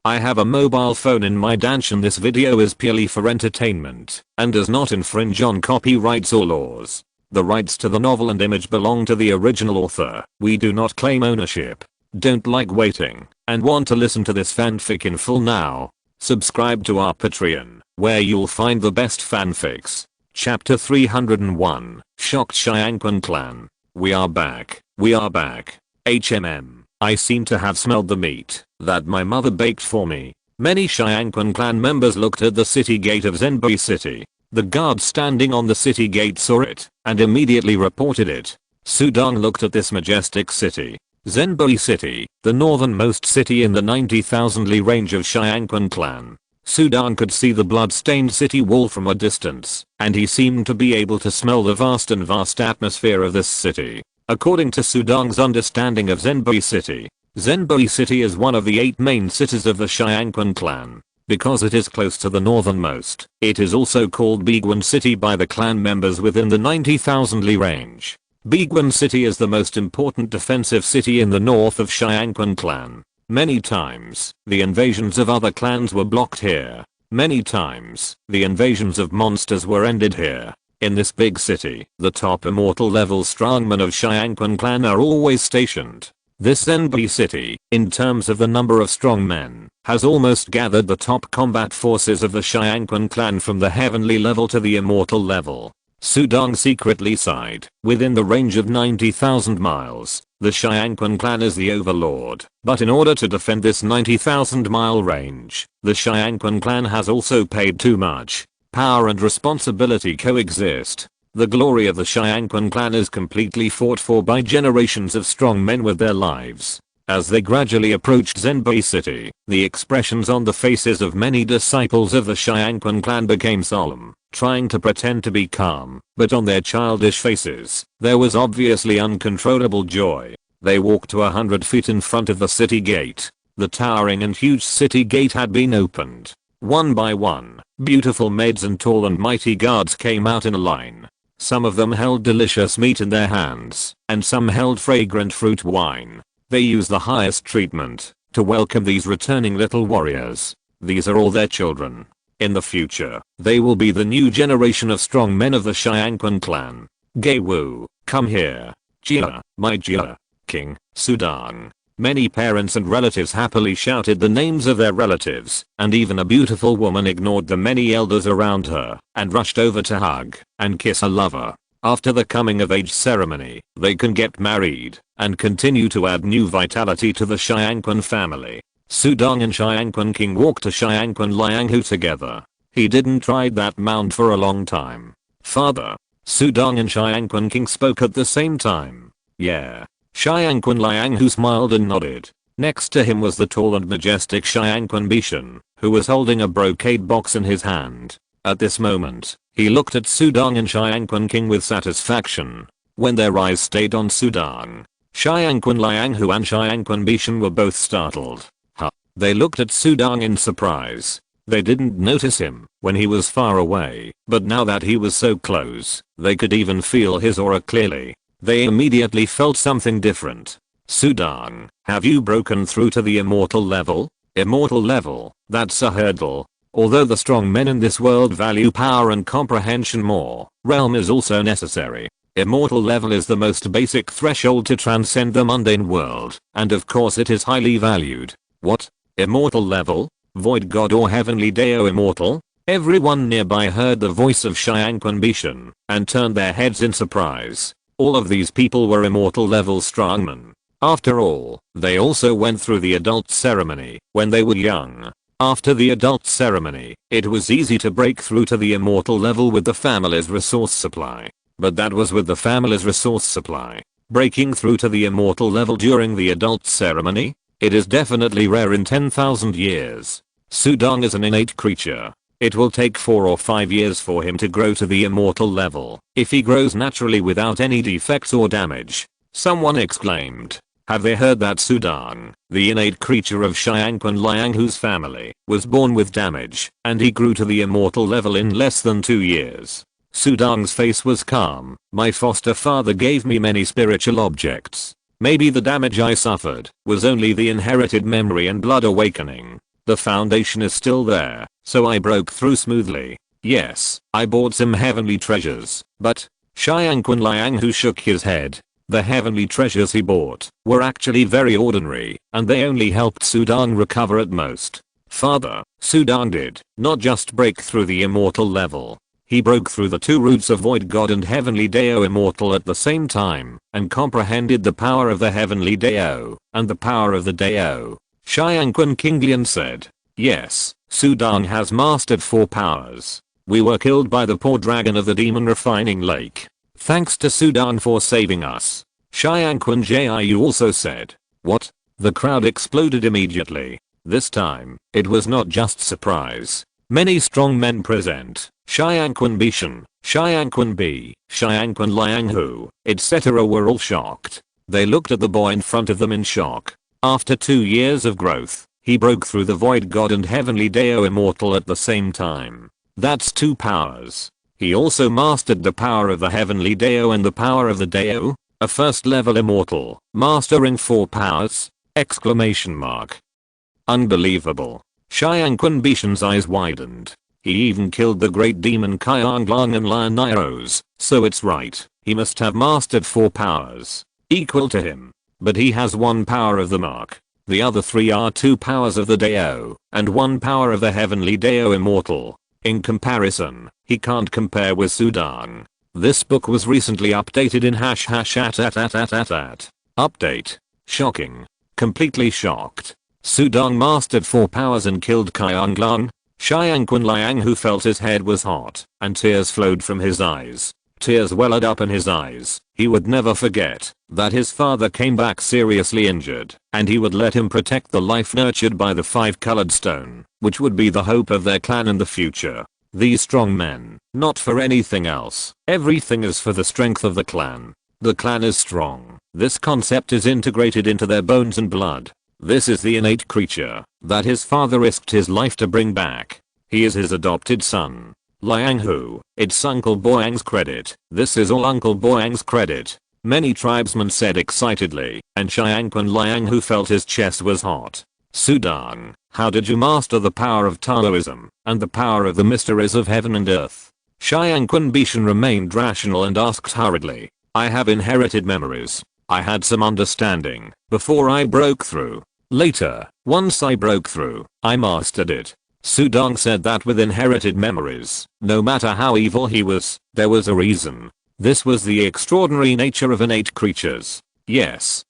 I have a mobile phone in my Dantian. This video is purely for entertainment and does not infringe on copyrights or laws. The rights to the novel and image belong to the original author. We do not claim ownership. Don't like waiting and want to listen to this fanfic in full now? Subscribe to our Patreon, where you'll find the best fanfics. Chapter 301, Shocked Shyanquan Clan. We are back. We are back. HMM. I seem to have smelled the meat that my mother baked for me. Many Shyanquan clan members looked at the city gate of Zenbei City. The guard standing on the city gate saw it and immediately reported it. Sudong looked at this majestic city. Zenbei City, the northernmost city in the 90,000 li range of Shyanquan clan. Sudong could see the blood-stained city wall from a distance, and he seemed to be able to smell the vast atmosphere of this city. According to Sudong's understanding of Zenbei City is one of the 8 main cities of the Shyanquan clan. Because it is close to the northernmost, it is also called Biguan City by the clan members within the 90,000 li range. Biguan City is the most important defensive city in the north of Shyanquan clan. Many times, the invasions of other clans were blocked here. Many times, the invasions of monsters were ended here. In this big city, the top immortal level strongmen of Shyanquan clan are always stationed. This Zenbei City, in terms of the number of strong men, has almost gathered the top combat forces of the Shyanquan clan from the heavenly level to the immortal level. Sudong secretly sighed. Within the range of 90,000 miles, the Shyanquan clan is the overlord. But in order to defend this 90,000 mile range, the Shyanquan clan has also paid too much. Power and responsibility coexist. The glory of the Shyanquan clan is completely fought for by generations of strong men with their lives. As they gradually approached Zenbei City, the expressions on the faces of many disciples of the Shyanquan clan became solemn, trying to pretend to be calm, but on their childish faces, there was obviously uncontrollable joy. They walked to 100 feet in front of the city gate. The towering and huge city gate had been opened. One by one, beautiful maids and tall and mighty guards came out in a line. Some of them held delicious meat in their hands, and some held fragrant fruit wine. They used the highest treatment to welcome these returning little warriors. These are all their children. In the future, they will be the new generation of strong men of the Shyanquan clan. Geiwu, come here. Jia, my Jia. King, Sudong. Many parents and relatives happily shouted the names of their relatives, and even a beautiful woman ignored the many elders around her and rushed over to hug and kiss her lover. After the coming of age ceremony, they can get married and continue to add new vitality to the Shyanquan family. Sudong and Shyanquan King walked to Shyanquan Lianghu together. He didn't ride that mount for a long time. Father. Sudong and Shyanquan King spoke at the same time. Yeah. Shyanquan Lianghu smiled and nodded. Next to him was the tall and majestic Shyanquan Bishan, who was holding a brocade box in his hand. At this moment, he looked at Sudong and Shyanquan King with satisfaction. When their eyes stayed on Sudong, Shyanquan Lianghu and Shyanquan Bishan were both startled. They looked at Sudong in surprise. They didn't notice him when he was far away, but now that he was so close, they could even feel his aura clearly. They immediately felt something different. Sudong, have you broken through to the immortal level? Immortal level, that's a hurdle. Although the strong men in this world value power and comprehension more, realm is also necessary. Immortal level is the most basic threshold to transcend the mundane world, and of course it is highly valued. What? Immortal level? Void god or heavenly deo immortal? Everyone nearby heard the voice of Shyanquan Bishan and turned their heads in surprise. All of these people were immortal level strongmen. After all, they also went through the adult ceremony when they were young. After the adult ceremony, it was easy to break through to the immortal level with the family's resource supply. But that was with the family's resource supply. Breaking through to the immortal level during the adult ceremony? It is definitely rare in 10,000 years. Sudong is an innate creature. It will take 4 or 5 years for him to grow to the immortal level, if he grows naturally without any defects or damage. Someone exclaimed. Have they heard that Sudong, the innate creature of Shyanquan Lianghu's family, was born with damage, and he grew to the immortal level in less than 2 years? Sudong's face was calm. My foster father gave me many spiritual objects. Maybe the damage I suffered was only the inherited memory and blood awakening. The foundation is still there, so I broke through smoothly. Yes, I bought some heavenly treasures, but Xiangqun Liang who shook his head. The heavenly treasures he bought were actually very ordinary, and they only helped Sudong recover at most. Father, Sudong did not just break through the immortal level. He broke through the two roots of Void God and Heavenly Dao Immortal at the same time, and comprehended the power of the Heavenly Dao, and the power of the Dao. Xiangqun Kinglian said. Yes, Sudong has mastered 4 powers. We were killed by the poor dragon of the demon refining lake. Thanks to Sudong for saving us. Xiangqun Jiu also said. What? The crowd exploded immediately. This time, it was not just surprise. Many strong men present. Xiangqun Bishan, Xiangqun B, Xiangqun Lianghu, etc. were all shocked. They looked at the boy in front of them in shock. After 2 years of growth, he broke through the Void God and Heavenly Dao Immortal at the same time. That's 2 powers. He also mastered the power of the Heavenly Dao and the power of the Dao, a first level immortal, mastering 4 powers! Exclamation mark. Unbelievable. Xiangqun Bishan's eyes widened. He even killed the great demon Qianglong and Lion Nairos, so it's right, he must have mastered 4 powers. Equal to him. But he has 1 power of the mark. The other 3 are 2 powers of the Dao, and 1 power of the Heavenly Dao Immortal. In comparison, he can't compare with Sudong. This book was recently updated in #at. Update. Shocking. Completely shocked. Sudong mastered 4 powers and killed Qianglong. Xiangqun Liang who felt his head was hot, and tears flowed from his eyes. Tears welled up in his eyes. He would never forget that his father came back seriously injured, and he would let him protect the life nurtured by the 5-colored stone, which would be the hope of their clan in the future. These strong men, not for anything else. Everything is for the strength of the clan. The clan is strong. This concept is integrated into their bones and blood. This is the innate creature that his father risked his life to bring back. He is his adopted son. Lianghu, it's Uncle Boyang's credit. This is all Uncle Boyang's credit. Many tribesmen said excitedly, and Xiangqun Lianghu felt his chest was hot. Sudong, how did you master the power of Taoism, and the power of the mysteries of heaven and earth? Xiangqun Bishan remained rational and asked hurriedly. I have inherited memories. I had some understanding before I broke through. Later, once I broke through, I mastered it. Sudong said that with inherited memories, no matter how evil he was, there was a reason. This was the extraordinary nature of innate creatures. Yes,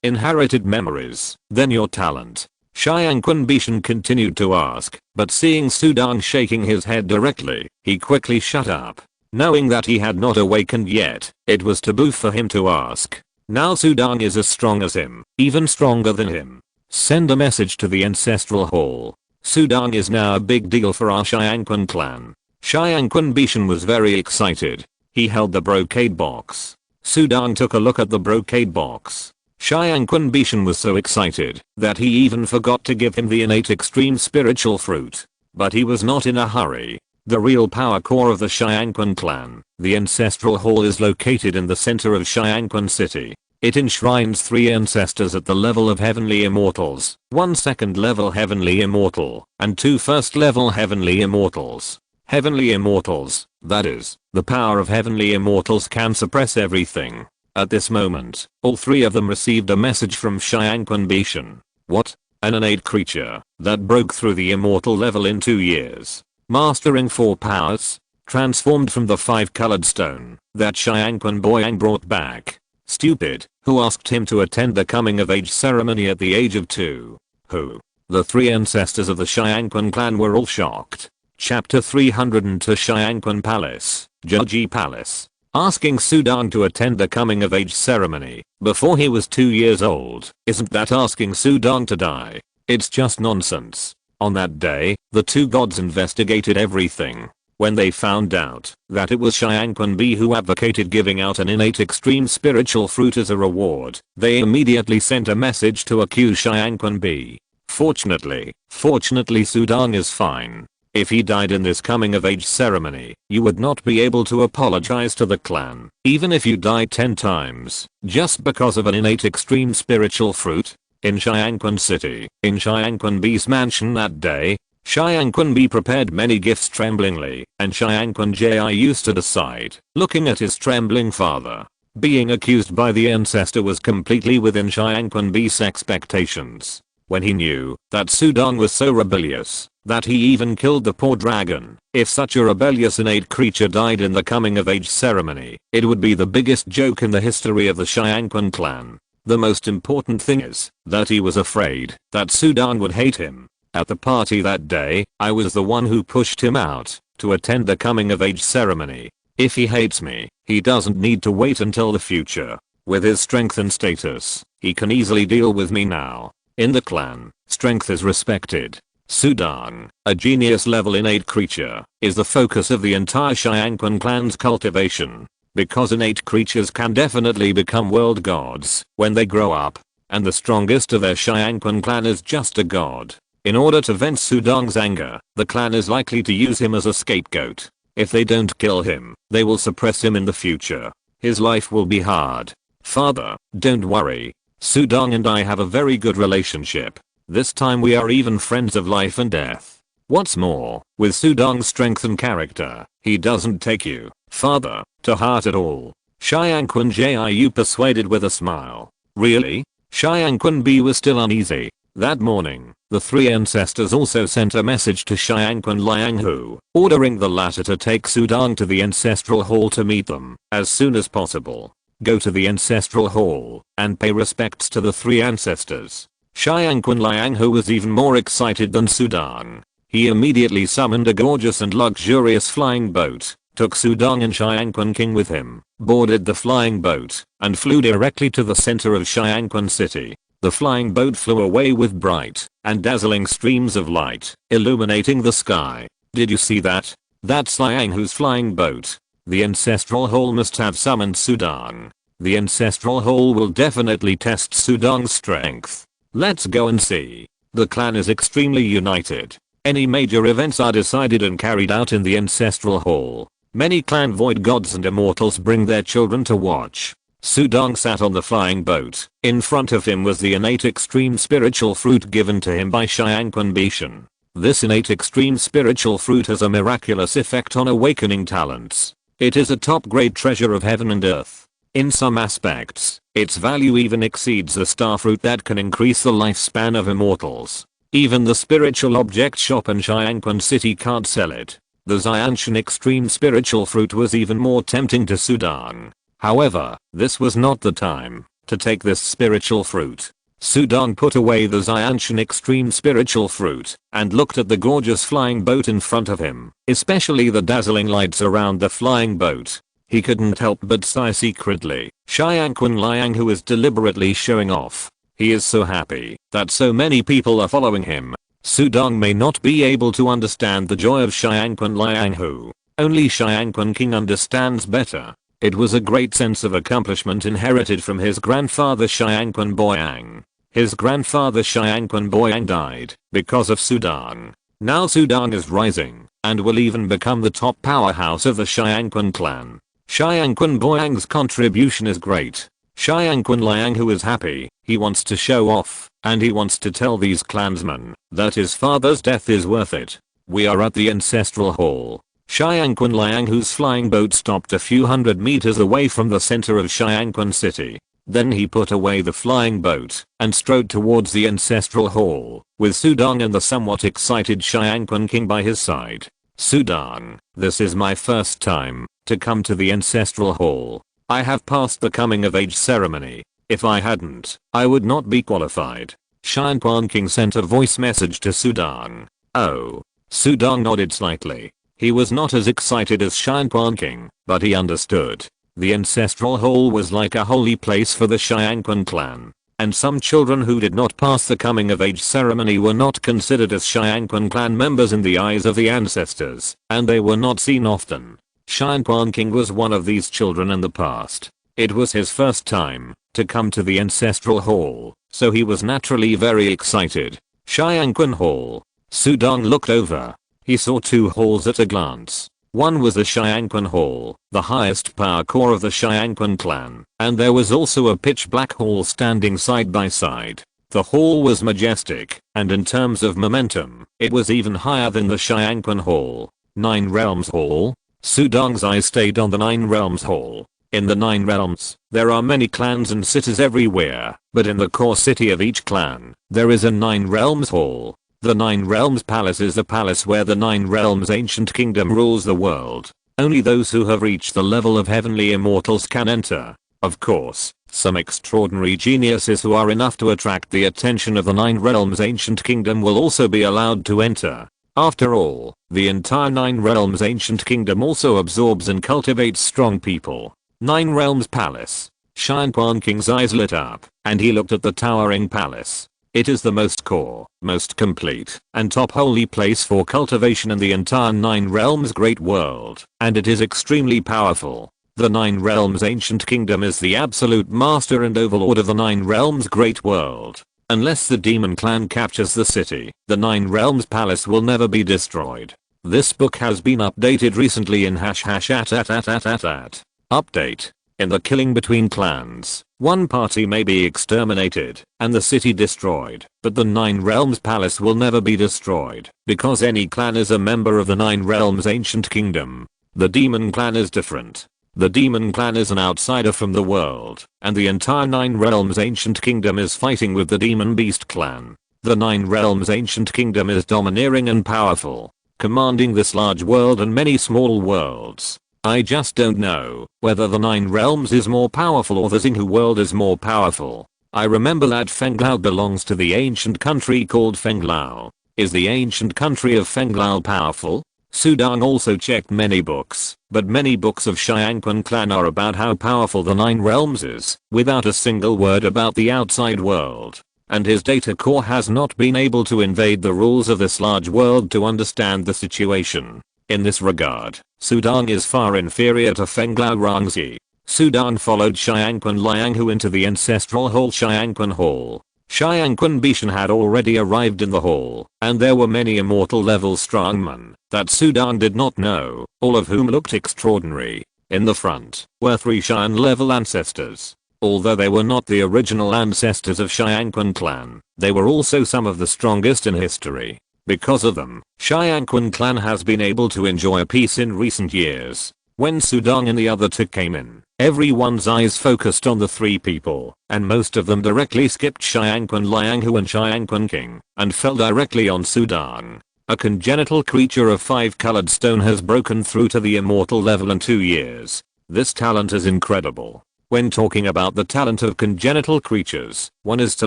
inherited memories, then your talent. Xiangqun Bishan continued to ask, but seeing Sudong shaking his head directly, he quickly shut up. Knowing that he had not awakened yet, it was taboo for him to ask. Now Sudong is as strong as him, even stronger than him. Send a message to the Ancestral Hall. Sudong is now a big deal for our Xiangqun clan. Xiangqun Bishan was very excited. He held the brocade box. Sudong took a look at the brocade box. Xiangqun Bishan was so excited that he even forgot to give him the innate extreme spiritual fruit. But he was not in a hurry. The real power core of the Xiangqun clan, the Ancestral Hall, is located in the center of Xiangqun City. It enshrines 3 ancestors at the level of Heavenly Immortals, 1 second-level Heavenly Immortal, and 2 first-level Heavenly Immortals. Heavenly Immortals, that is, the power of Heavenly Immortals can suppress everything. At this moment, all 3 of them received a message from Xiangqun Bishan. What? An innate creature that broke through the immortal level in 2 years. Mastering 4 powers, transformed from the 5-colored stone that Xiangqun Boyang brought back. Stupid, who asked him to attend the coming of age ceremony at the age of 2? Who? The 3 ancestors of the Xiangqun clan were all shocked. Chapter 302 Xiangqun Palace, Joji Palace. Asking Sudong to attend the coming of age ceremony before he was 2 years old, isn't that asking Sudong to die? It's just nonsense. On that day, the 2 gods investigated everything. When they found out that it was Xiangqun B who advocated giving out an innate extreme spiritual fruit as a reward, they immediately sent a message to accuse Xiangqun B. Fortunately Sudong is fine. If he died in this coming of age ceremony, you would not be able to apologize to the clan, even if you died 10 times, just because of an innate extreme spiritual fruit. in Xiangquan City. In Xiangquan B's mansion that day, Xiangquan B prepared many gifts tremblingly, and Xiangquan Jiu stood aside, looking at his trembling father. Being accused by the ancestor was completely within Xiangquan B's expectations. When he knew that Sudong was so rebellious that he even killed the poor dragon, if such a rebellious innate creature died in the coming of age ceremony, it would be the biggest joke in the history of the Xiangquan clan. The most important thing is that he was afraid that Sudong would hate him. At the party that day, I was the one who pushed him out to attend the coming of age ceremony. If he hates me, he doesn't need to wait until the future. With his strength and status, he can easily deal with me now. In the clan, strength is respected. Sudong, a genius level innate creature, is the focus of the entire Xiangquan clan's cultivation. Because innate creatures can definitely become world gods when they grow up, and the strongest of their Xiangquan clan is just a god. In order to vent Sudong's anger, the clan is likely to use him as a scapegoat. If they don't kill him, they will suppress him in the future. His life will be hard. Father, don't worry. Sudong and I have a very good relationship. This time we are even friends of life and death. What's more, with Sudong's strength and character, he doesn't take you, father, to heart at all. Xiangquan Jiu persuaded with a smile. Really? Xiangquan B was still uneasy. That morning, the three ancestors also sent a message to Xiangquan Lianghu, ordering the latter to take Sudong to the ancestral hall to meet them as soon as possible. Go to the ancestral hall and pay respects to the three ancestors. Xiangquan Lianghu was even more excited than Sudong. He immediately summoned a gorgeous and luxurious flying boat, took Sudong and Xiangquan King with him, boarded the flying boat, and flew directly to the center of Xiangquan City. The flying boat flew away with bright and dazzling streams of light, illuminating the sky. Did you see that? That's Lianghu's flying boat. The ancestral hall must have summoned Sudong. The ancestral hall will definitely test Sudong's strength. Let's go and see. The clan is extremely united. Any major events are decided and carried out in the ancestral hall. Many clan void gods and immortals bring their children to watch. Sudong sat on the flying boat. In front of him was the innate extreme spiritual fruit given to him by Xiangquan Bishan. This innate extreme spiritual fruit has a miraculous effect on awakening talents. It is a top grade treasure of heaven and earth. In some aspects, its value even exceeds the star fruit that can increase the lifespan of immortals. Even the spiritual object shop in Xiangquan City can't sell it. The Xianshan extreme spiritual fruit was even more tempting to Sudong. However, this was not the time to take this spiritual fruit. Sudong put away the Xianshan extreme spiritual fruit and looked at the gorgeous flying boat in front of him, especially the dazzling lights around the flying boat. He couldn't help but sigh secretly. Xiangquan Lianghu is deliberately showing off. He is so happy that so many people are following him. Sudong may not be able to understand the joy of Xiangquan Lianghu. Only Xiangquan King understands better. It was a great sense of accomplishment inherited from his grandfather Xiangquan Boyang. His grandfather Xiangquan Boyang died because of Sudong. Now Sudong is rising and will even become the top powerhouse of the Xiangquan clan. Xiangquan Boyang's contribution is great. Xiangquan Lianghu is happy. He wants to show off, and he wants to tell these clansmen that his father's death is worth it. We are at the ancestral hall. Xiangquan Lianghu's flying boat stopped a few hundred meters away from the center of Xiangquan City. Then he put away the flying boat and strode towards the ancestral hall, with Sudong and the somewhat excited Xiangquan King by his side. Sudong, this is my first time to come to the ancestral hall. I have passed the coming of age ceremony. If I hadn't, I would not be qualified. Xiangquan King sent a voice message to Sudong. Oh. Sudong nodded slightly. He was not as excited as Xiangquan King, but he understood. The ancestral hall was like a holy place for the Xiangquan clan, and some children who did not pass the coming of age ceremony were not considered as Xiangquan clan members in the eyes of the ancestors, and they were not seen often. Xiangquan King was one of these children in the past. It was his first time to come to the ancestral hall, so he was naturally very excited. Xiangquan Hall. Sudong looked over. He saw two halls at a glance. One was the Xiangquan Hall, the highest power core of the Xiangquan clan, and there was also a pitch black hall standing side by side. The hall was majestic, and in terms of momentum, it was even higher than the Xiangquan Hall. 9 Realms Hall? Sudong's eyes stayed on the 9 Realms Hall. In the 9 realms, there are many clans and cities everywhere, but in the core city of each clan, there is a 9 Realms Hall. The 9 Realms Palace is the palace where the 9 Realms ancient kingdom rules the world. Only those who have reached the level of heavenly immortals can enter. Of course, some extraordinary geniuses who are enough to attract the attention of the 9 Realms ancient kingdom will also be allowed to enter. After all, the entire 9 Realms ancient kingdom also absorbs and cultivates strong people. 9 Realms Palace. Xiangquan King's eyes lit up, and he looked at the towering palace. It is the most core, most complete, and top holy place for cultivation in the entire 9 Realms great world, and it is extremely powerful. The 9 Realms ancient kingdom is the absolute master and overlord of the 9 Realms great world. Unless the demon clan captures the city, the 9 Realms palace will never be destroyed. This book has been updated recently in #@. Update. In the killing between clans, one party may be exterminated and the city destroyed, but the 9 Realms Palace will never be destroyed because any clan is a member of the 9 Realms ancient kingdom. The demon clan is different. The demon clan is an outsider from the world, and the entire 9 Realms ancient kingdom is fighting with the demon beast clan. The 9 Realms ancient kingdom is domineering and powerful, commanding this large world and many small worlds. I just don't know whether the 9 Realms is more powerful or the Xinghu world is more powerful. I remember that Fenglao belongs to the ancient country called Fenglao. Is the ancient country of Fenglao powerful? Sudong also checked many books, but many books of Xiangquan clan are about how powerful the 9 Realms is, without a single word about the outside world. And his data core has not been able to invade the rules of this large world to understand the situation. In this regard, Sudong is far inferior to Fenglao Rangzi. Sudong followed Xiangquan Lianghu into the ancestral hall Xiangquan Hall. Xiangquan Bishan had already arrived in the hall, and there were many immortal level strongmen that Sudong did not know, all of whom looked extraordinary. In the front were 3 Xian level ancestors. Although they were not the original ancestors of Xiangquan clan, they were also some of the strongest in history. Because of them, Xiangquan clan has been able to enjoy peace in recent years. When Sudong and the other 2 came in, everyone's eyes focused on the 3 people, and most of them directly skipped Xiangquan Lianghu and Xiangquan King, and fell directly on Sudong. A congenital creature of 5-colored stone has broken through to the immortal level in 2 years. This talent is incredible. When talking about the talent of congenital creatures, one is to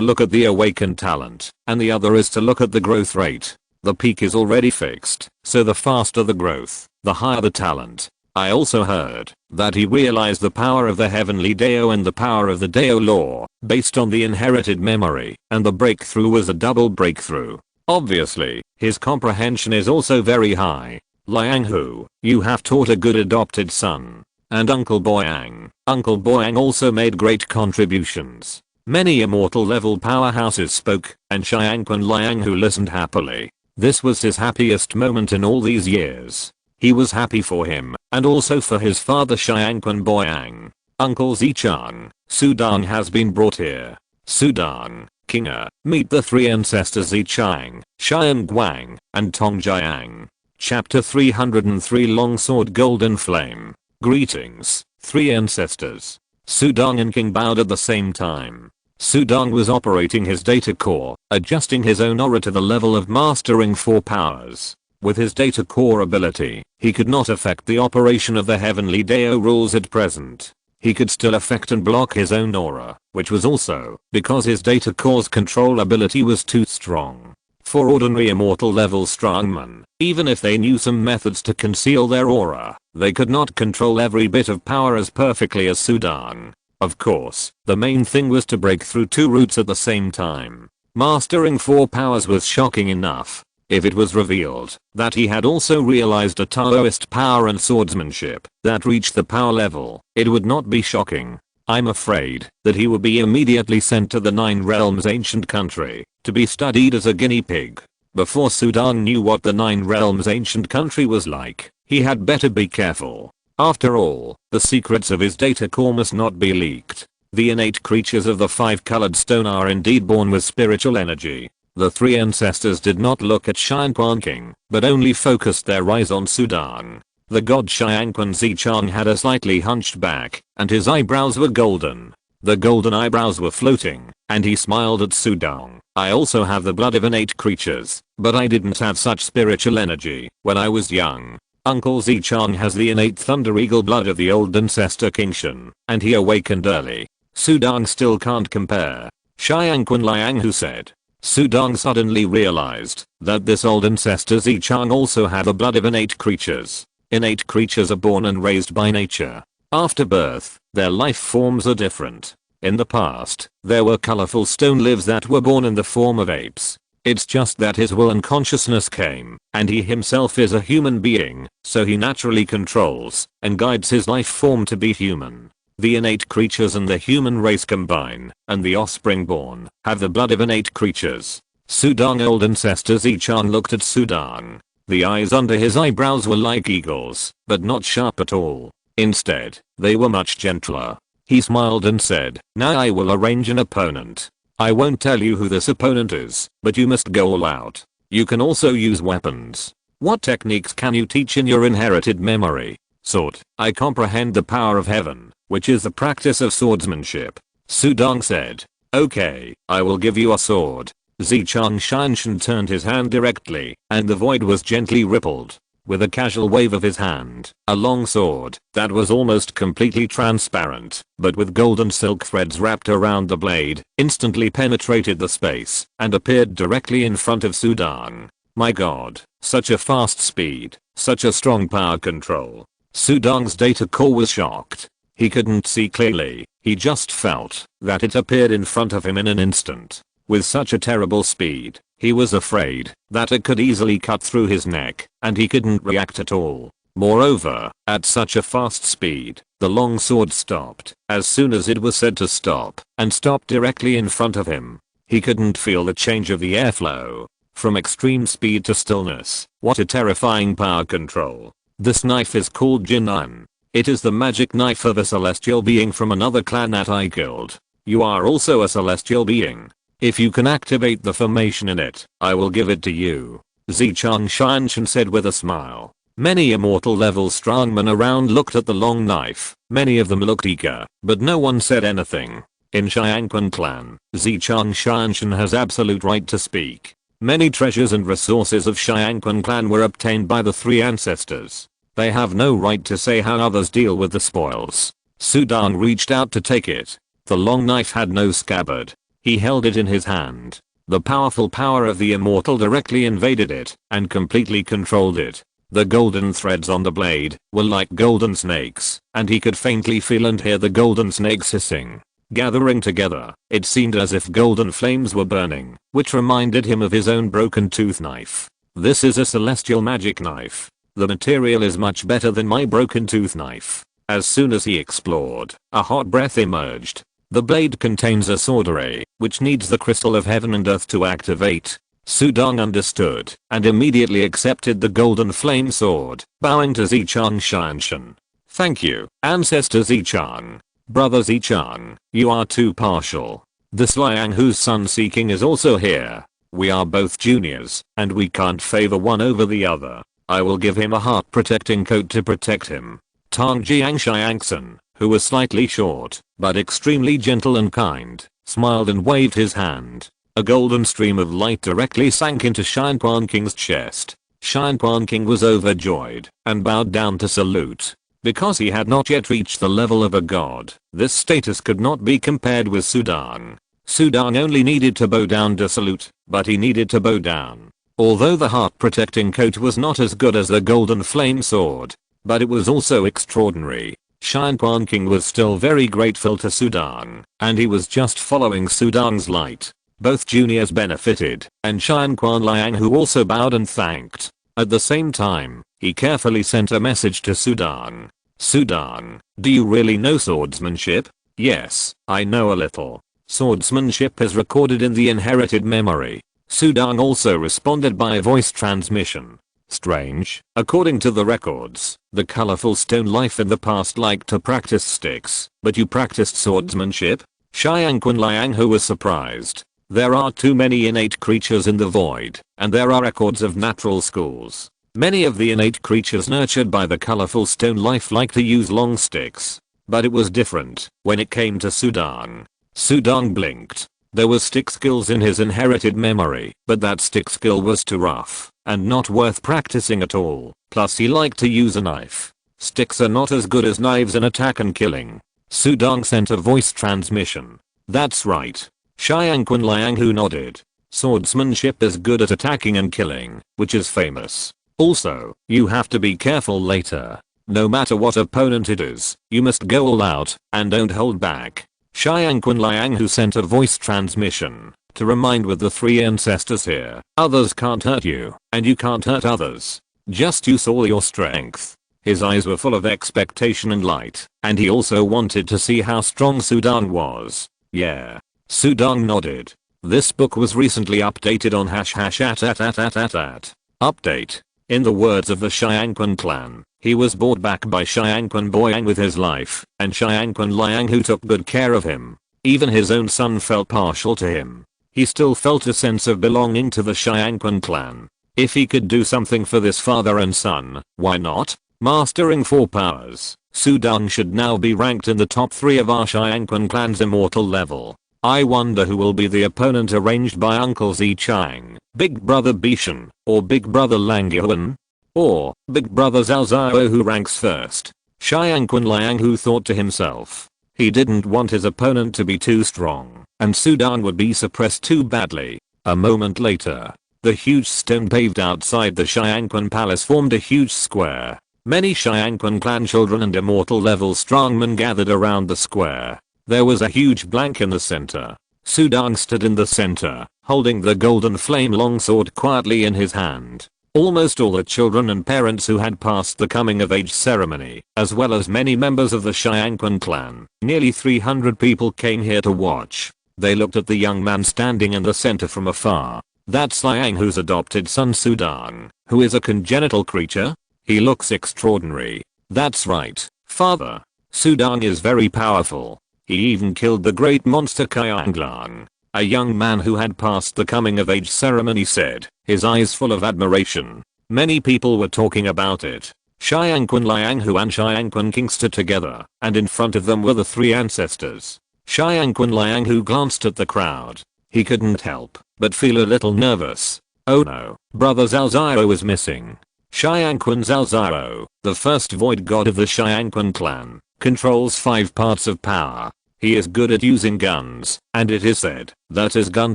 look at the awakened talent, and the other is to look at the growth rate. The peak is already fixed, so the faster the growth, the higher the talent. I also heard that he realized the power of the heavenly Dao and the power of the Dao law, based on the inherited memory, and the breakthrough was a double breakthrough. Obviously, his comprehension is also very high. Lianghu, you have taught a good adopted son. And Uncle Boyang. Uncle Boyang also made great contributions. Many immortal level powerhouses spoke, and Xiangquan Lianghu listened happily. This was his happiest moment in all these years. He was happy for him, and also for his father Xiangquan Boyang. Uncle Zichang, Sudong has been brought here. Sudong, Kinga, meet the 3 ancestors Zichang, Xianguang, and Tongjiang. Chapter 303 Longsword Golden Flame. Greetings, 3 ancestors. Sudong and King bowed at the same time. Sudong was operating his data core, adjusting his own aura to the level of mastering 4 powers. With his data core ability, he could not affect the operation of the heavenly Dao rules at present. He could still affect and block his own aura, which was also because his data core's control ability was too strong. For ordinary immortal level strongmen, even if they knew some methods to conceal their aura, they could not control every bit of power as perfectly as Sudong. Of course, the main thing was to break through 2 roots at the same time. Mastering 4 powers was shocking enough. If it was revealed that he had also realized a Taoist power and swordsmanship that reached the power level, it would not be shocking. I'm afraid that he would be immediately sent to the 9 Realms ancient country to be studied as a guinea pig. Before Sudong knew what the 9 Realms ancient country was like, he had better be careful. After all, the secrets of his data core must not be leaked. The innate creatures of the 5-colored stone are indeed born with spiritual energy. The 3 ancestors did not look at Xianquan King, but only focused their eyes on Sudang. The god Xianquan Zichang had a slightly hunched back, and his eyebrows were golden. The golden eyebrows were floating, and he smiled at Sudang. I also have the blood of innate creatures, but I didn't have such spiritual energy when I was young. Uncle Zichang has the innate Thunder Eagle blood of the old ancestor Qingshan, and he awakened early. Sudang still can't compare. Xianquan Lianghu said. Sudang suddenly realized that this old ancestor Zichang also had the blood of innate creatures. Innate creatures are born and raised by nature. After birth, their life forms are different. In the past, there were colorful stone lives that were born in the form of apes. It's just that his will and consciousness came, and he himself is a human being, so he naturally controls and guides his life form to be human. The innate creatures and the human race combine, and the offspring born have the blood of innate creatures. Sudang old ancestor Zichang looked at Sudang. The eyes under his eyebrows were like eagles, but not sharp at all. Instead, they were much gentler. He smiled and said, "Now I will arrange an opponent. I won't tell you who this opponent is, but you must go all out. You can also use weapons. What techniques can you teach in your inherited memory?" Sword. I comprehend the power of heaven, which is the practice of swordsmanship. Sudang said. Okay, I will give you a sword. Zichang Shanshan turned his hand directly, and the void was gently rippled. With a casual wave of his hand, a long sword that was almost completely transparent, but with golden silk threads wrapped around the blade, instantly penetrated the space and appeared directly in front of Sudang. My god, such a fast speed, such a strong power control. Sudang's data core was shocked. He couldn't see clearly, he just felt that it appeared in front of him in an instant. With such a terrible speed, he was afraid that it could easily cut through his neck, and he couldn't react at all. Moreover, at such a fast speed, the long sword stopped as soon as it was said to stop, and stopped directly in front of him. He couldn't feel the change of the airflow. From extreme speed to stillness, what a terrifying power control. This knife is called Jin Dynasty. It is the magic knife of a celestial being from another clan that I killed. You are also a celestial being. If you can activate the formation in it, I will give it to you. Zichang Shanshan said with a smile. Many immortal level strongmen around looked at the long knife. Many of them looked eager, but no one said anything. In Xianquan clan, Zichang Shanshan has absolute right to speak. Many treasures and resources of Xianquan clan were obtained by the 3 ancestors. They have no right to say how others deal with the spoils. Sudang reached out to take it. The long knife had no scabbard. He held it in his hand. The powerful power of the immortal directly invaded it and completely controlled it. The golden threads on the blade were like golden snakes, and he could faintly feel and hear the golden snakes hissing. Gathering together, it seemed as if golden flames were burning, which reminded him of his own broken tooth knife. This is a celestial magic knife. The material is much better than my broken tooth knife. As soon as he explored, a hot breath emerged. The blade contains a sword array, which needs the crystal of heaven and earth to activate. Sudang understood, and immediately accepted the golden flame sword, bowing to Zichang Shanshan. Thank you, Ancestor Zichang. Brother Zichang, you are too partial. This Liang whose son seeking is also here. We are both juniors, and we can't favor one over the other. I will give him a heart protecting coat to protect him. Tang Jiang Xiangsan, who was slightly short, but extremely gentle and kind, smiled and waved his hand. A golden stream of light directly sank into Xianquan King's chest. Xianquan King was overjoyed and bowed down to salute. Because he had not yet reached the level of a god, this status could not be compared with Sudang. Sudang only needed to bow down to salute, but he needed to bow down. Although the heart protecting coat was not as good as the golden flame sword, but it was also extraordinary. Xianquan King was still very grateful to Sudang, and he was just following Sudang's light. Both juniors benefited, and Xianquan Lianghu also bowed and thanked. At the same time, he carefully sent a message to Sudang. Sudang, do you really know swordsmanship? Yes, I know a little. Swordsmanship is recorded in the inherited memory. Sudang also responded by voice transmission. Strange. According to the records, the colorful stone life in the past liked to practice sticks, but you practiced swordsmanship? Xiangqun Lianghu was surprised. There are too many innate creatures in the void, and there are records of natural schools. Many of the innate creatures nurtured by the colorful stone life like to use long sticks. But it was different when it came to Sudang. Sudang blinked. There was stick skills in his inherited memory, but that stick skill was too rough and not worth practicing at all. Plus he liked to use a knife. Sticks are not as good as knives in attack and killing. Sudang sent a voice transmission. That's right. Xiangqun Lianghu nodded. Swordsmanship is good at attacking and killing, which is famous. Also, you have to be careful later. No matter what opponent it is, you must go all out and don't hold back. Xiangqun Lianghu sent a voice transmission to remind with the three ancestors here. Others can't hurt you, and you can't hurt others. Just use all your strength. His eyes were full of expectation and light, and he also wanted to see how strong Sudang was. Yeah. Sudang nodded. This book was recently updated on #at. Update. In the words of the Xiangqun clan, he was brought back by Xiangqun Boyang with his life, and Xiangqun Lianghu took good care of him. Even his own son felt partial to him. He still felt a sense of belonging to the Xiangqun clan. If he could do something for this father and son, why not? Mastering 4 powers, Sudang should now be ranked in the top 3 of our Xiangqun clan's immortal level. I wonder who will be the opponent arranged by Uncle Zichang, Big Brother Bishan, or Big Brother Langyuan? Or, Big Brother Zhao Zhao who ranks first? Xiangqun Lianghu thought to himself. He didn't want his opponent to be too strong, and Sudang would be suppressed too badly. A moment later, the huge stone paved outside the Xiangqun palace formed a huge square. Many Xiangqun clan children and immortal level strongmen gathered around the square. There was a huge blank in the center. Sudang stood in the center, holding the golden flame longsword quietly in his hand. Almost all the children and parents who had passed the coming of age ceremony, as well as many members of the Xiangqun clan, nearly 300 people came here to watch. They looked at the young man standing in the center from afar. That's Lianghu's adopted son Sudang, who is a congenital creature. He looks extraordinary. That's right, father. Sudang is very powerful. He even killed the great monster Kyanglang. A young man who had passed the coming of age ceremony said, his eyes full of admiration. Many people were talking about it. Xiangqun Lianghu and Xiangqun King stood together, and in front of them were the 3 ancestors. Xiangqun Lianghu glanced at the crowd. He couldn't help but feel a little nervous. Oh no, Brother Zhao Zhao is missing. Xiangqun Zhao Zhao, the first void god of the Xiangqun clan, controls 5 parts of power. He is good at using guns, and it is said that his gun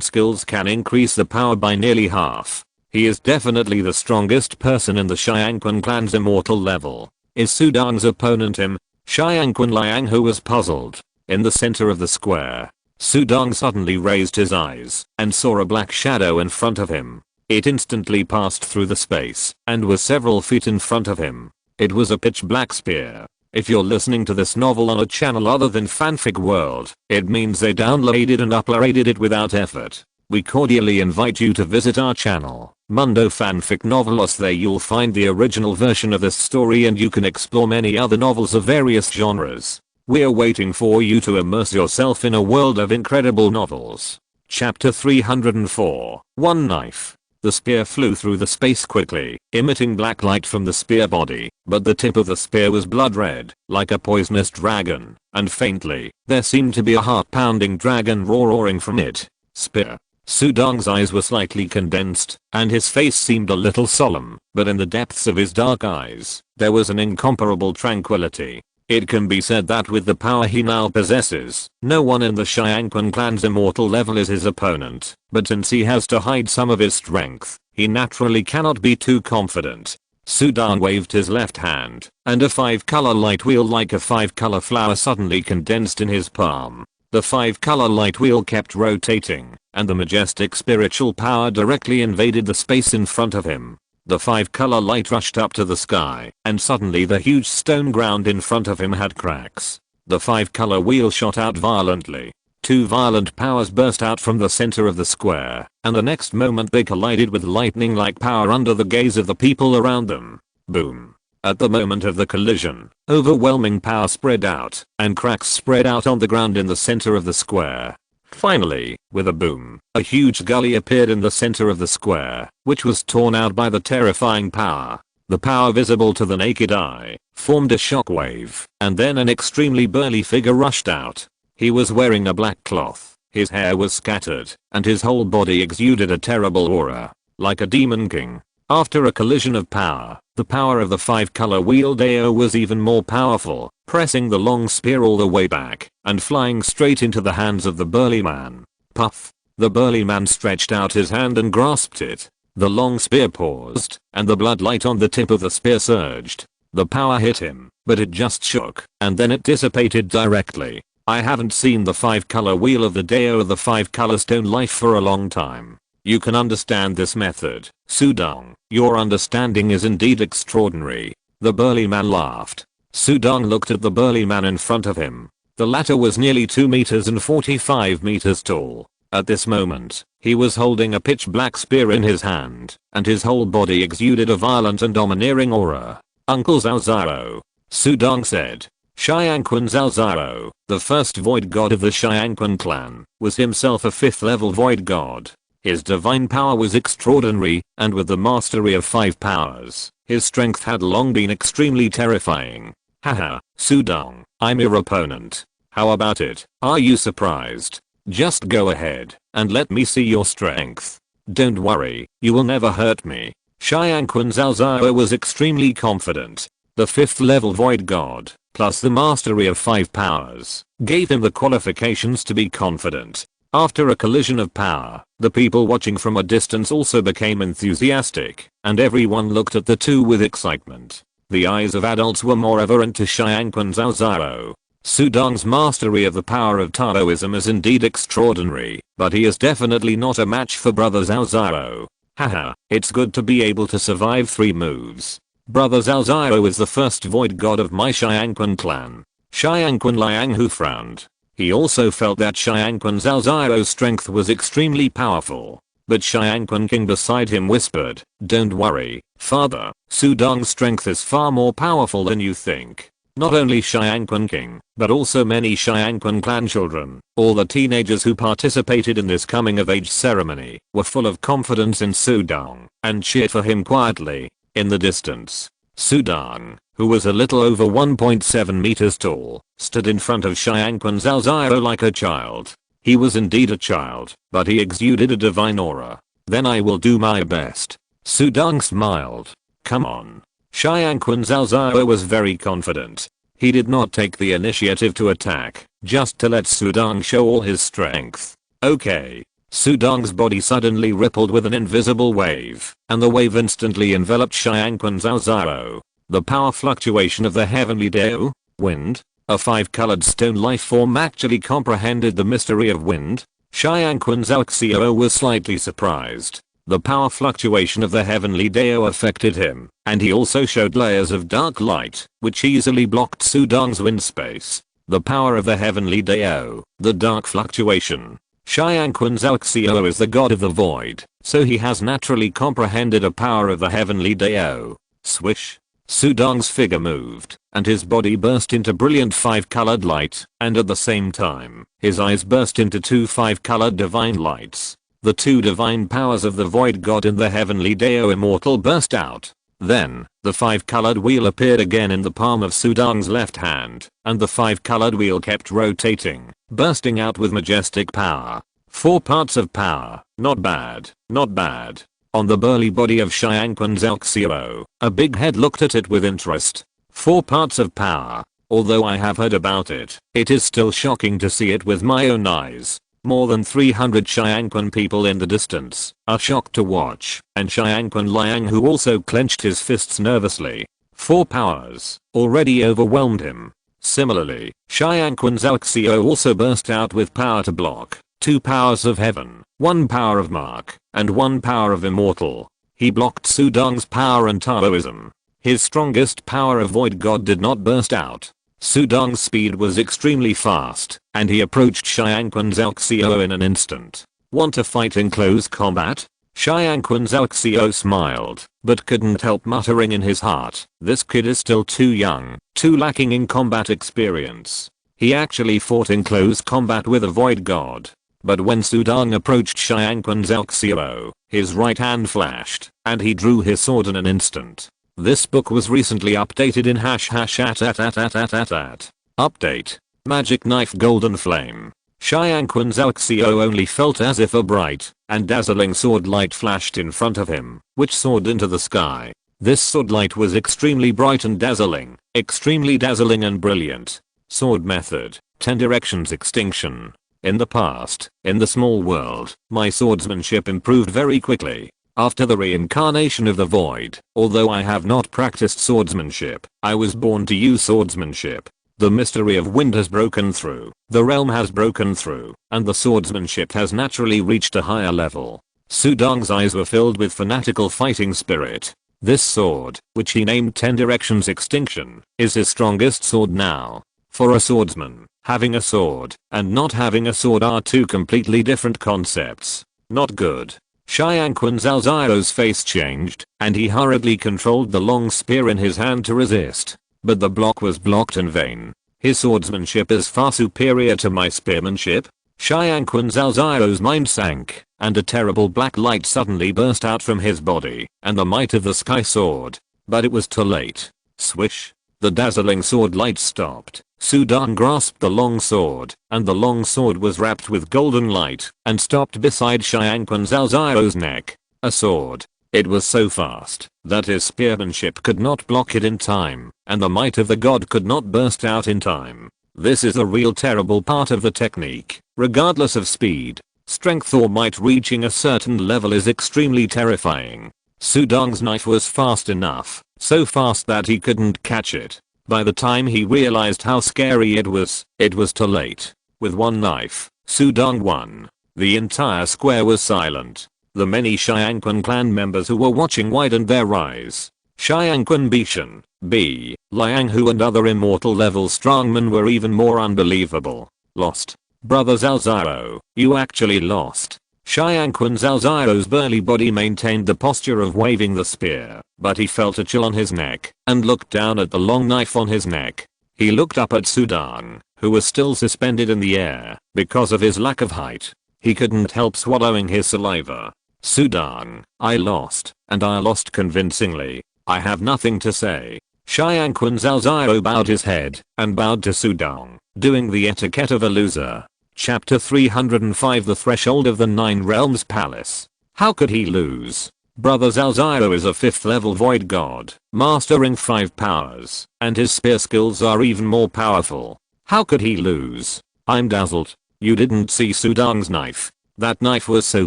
skills can increase the power by nearly half. He is definitely the strongest person in the Xiangqun clan's immortal level. Is Sudang's opponent him? Xiangqun Lianghu was puzzled. In the center of the square, Sudang suddenly raised his eyes and saw a black shadow in front of him. It instantly passed through the space and was several feet in front of him. It was a pitch black spear. If you're listening to this novel on a channel other than Fanfic World, it means they downloaded and uploaded it without effort. We cordially invite you to visit our channel, Mundo Fanfic Novelos. There you'll find the original version of this story and you can explore many other novels of various genres. We're waiting for you to immerse yourself in a world of incredible novels. Chapter 304, One Knife. The spear flew through the space quickly, emitting black light from the spear body, but the tip of the spear was blood red, like a poisonous dragon, and faintly, there seemed to be a heart-pounding dragon roaring from it. Spear. Sudang's eyes were slightly condensed, and his face seemed a little solemn, but in the depths of his dark eyes, there was an incomparable tranquility. It can be said that with the power he now possesses, no one in the Xiangqun clan's immortal level is his opponent, but since he has to hide some of his strength, he naturally cannot be too confident. Sudang waved his left hand, and a 5-color light wheel like a 5-color flower suddenly condensed in his palm. The 5-color light wheel kept rotating, and the majestic spiritual power directly invaded the space in front of him. The 5-color light rushed up to the sky, and suddenly the huge stone ground in front of him had cracks. The 5-color wheel shot out violently. Two violent powers burst out from the center of the square, and the next moment they collided with lightning-like power under the gaze of the people around them. Boom. At the moment of the collision, overwhelming power spread out, and cracks spread out on the ground in the center of the square. Finally, with a boom, a huge gully appeared in the center of the square, which was torn out by the terrifying power. The power visible to the naked eye formed a shockwave, and then an extremely burly figure rushed out. He was wearing a black cloth, his hair was scattered, and his whole body exuded a terrible aura, like a demon king. After a collision of power, the power of the 5-color wheel Dao was even more powerful, pressing the long spear all the way back, and flying straight into the hands of the burly man. Puff! The burly man stretched out his hand and grasped it. The long spear paused, and the bloodlight on the tip of the spear surged. The power hit him, but it just shook, and then it dissipated directly. I haven't seen the 5-color wheel of the Dao of the 5-color stone life for a long time. You can understand this method, Sudong. Your understanding is indeed extraordinary. The burly man laughed. Sudong looked at the burly man in front of him. The latter was nearly 2 meters and 45 meters tall. At this moment, he was holding a pitch black spear in his hand, and his whole body exuded a violent and domineering aura. Uncle Zhao Zhao, Sudong said. Xiangquan Zhao Zhao, the first void god of the Xiangquan clan, was himself a 5th level void god. His divine power was extraordinary, and with the mastery of 5 powers, his strength had long been extremely terrifying. Haha, Sudong, I'm your opponent. How about it? Are you surprised? Just go ahead, and let me see your strength. Don't worry, you will never hurt me. Xiangquan Zhao Zhao was extremely confident. The 5th level void god, plus the mastery of 5 powers, gave him the qualifications to be confident. After a collision of power, the people watching from a distance also became enthusiastic, and everyone looked at the two with excitement. The eyes of adults were more reverent to Xiangquan Zhao Zhao. Sudong's mastery of the power of Taoism is indeed extraordinary, but he is definitely not a match for Brother Zhao Zhao. Haha, it's good to be able to survive 3 moves. Brother Zhao Zhao is the first void god of my Xiangquan clan. Xiangquan Liang Hu frowned. He also felt that Xiangquan Zhao Zhao's strength was extremely powerful. But Xiangquan King beside him whispered, "Don't worry, father, Sudong's strength is far more powerful than you think." Not only Xiangquan King, but also many Xiangquan clan children, all the teenagers who participated in this coming of age ceremony, were full of confidence in Sudong, and cheered for him quietly. In the distance, Sudong, who was a little over 1.7 meters tall, stood in front of Xiangquan Zhao Zhao like a child. He was indeed a child, but he exuded a divine aura. Then I will do my best. Sudong smiled. Come on. Xiangquan Zhao Zhao was very confident. He did not take the initiative to attack, just to let Sudong show all his strength. Okay. Sudong's body suddenly rippled with an invisible wave, and the wave instantly enveloped Xiangquan Zhao Zhao. The power fluctuation of the heavenly Dao, wind, a 5-colored stone life form actually comprehended the mystery of wind. Xiangquan Zhao Xiao was slightly surprised. The power fluctuation of the heavenly Dao affected him, and he also showed layers of dark light, which easily blocked Sudong's wind space. The power of the heavenly Dao, the dark fluctuation. Xiangquan Zhao Xiao is the god of the void, so he has naturally comprehended a power of the heavenly Dao. Swish. Sudong's figure moved, and his body burst into brilliant 5-colored light, and at the same time, his eyes burst into 2 5-colored divine lights. The 2 divine powers of the void god and the heavenly Dao immortal burst out. Then, the 5-colored wheel appeared again in the palm of Sudong's left hand, and the 5-colored wheel kept rotating, bursting out with majestic power. 4 parts of power, not bad, not bad. On the burly body of Xiangquan Zhao Xiao, a big head looked at it with interest. 4 parts of power. Although I have heard about it, it is still shocking to see it with my own eyes. More than 300 Xiangquan people in the distance are shocked to watch, and Xiangquan Liang, who also clenched his fists nervously. 4 powers already overwhelmed him. Similarly, Xiangquan Zhao Xiao also burst out with power to block, 2 powers of heaven, 1 power of mark, and 1 power of immortal. He blocked Sudong's power and Taoism. His strongest power of void god did not burst out. Su Dong's speed was extremely fast, and he approached Xiangqun Zhaoxiao in an instant. Want to fight in close combat? Xiangqun Zhaoxiao smiled, but couldn't help muttering in his heart, this kid is still too young, too lacking in combat experience. He actually fought in close combat with a void god. But when Su Dong approached Xiangqun Zhaoxiao, his right hand flashed, and he drew his sword in an instant. This book was recently updated in #@. Update. Magic Knife Golden Flame. Xiangqun Zhaoxiao only felt as if a bright and dazzling sword light flashed in front of him, which soared into the sky. This sword light was extremely bright and dazzling, and brilliant. Sword method, 10 directions extinction. In the past, in the small world, my swordsmanship improved very quickly. After the reincarnation of the void, although I have not practiced swordsmanship, I was born to use swordsmanship. The mystery of wind has broken through, the realm has broken through, and the swordsmanship has naturally reached a higher level. Su Dong's eyes were filled with fanatical fighting spirit. This sword, which he named 10 directions extinction, is his strongest sword now. For a swordsman, having a sword and not having a sword are two completely different concepts. Not good. Xiangqun Zhaoxiao's face changed, and he hurriedly controlled the long spear in his hand to resist. But the block was blocked in vain. His swordsmanship is far superior to my spearmanship. Xiangqun Zhaoxiao's mind sank, and a terrible black light suddenly burst out from his body, and the might of the sky soared. But it was too late. Swish. The dazzling sword light stopped. Su Dong grasped the long sword, and the long sword was wrapped with golden light, and stopped beside Xiangqun Zhaoxiao's neck. A sword. It was so fast, that his spearmanship could not block it in time, and the might of the god could not burst out in time. This is the real terrible part of the technique. Regardless of speed, strength or might, reaching a certain level is extremely terrifying. Su Dong's knife was fast enough, so fast that he couldn't catch it. By the time he realized how scary it was too late. With one knife, Su Dong won. The entire square was silent. The many Xiangqun clan members who were watching widened their eyes. Xiangqun Bishan, B, Liang Hu and other immortal level strongmen were even more unbelievable. Lost. Brother Zhaoxiao, you actually lost. Xiangqun Zhaoxiao's burly body maintained the posture of waving the spear, but he felt a chill on his neck and looked down at the long knife on his neck. He looked up at Su Dong, who was still suspended in the air because of his lack of height. He couldn't help swallowing his saliva. Su Dong, I lost, and I lost convincingly. I have nothing to say. Xiangqun Zhaoxiao bowed his head and bowed to Su Dong, doing the etiquette of a loser. Chapter 305 The Threshold of the Nine Realms Palace. How could he lose? Brother Zhaoxiao is a 5th level void god, mastering 5 powers, and his spear skills are even more powerful. How could he lose? I'm dazzled. You didn't see Su Dong's knife. That knife was so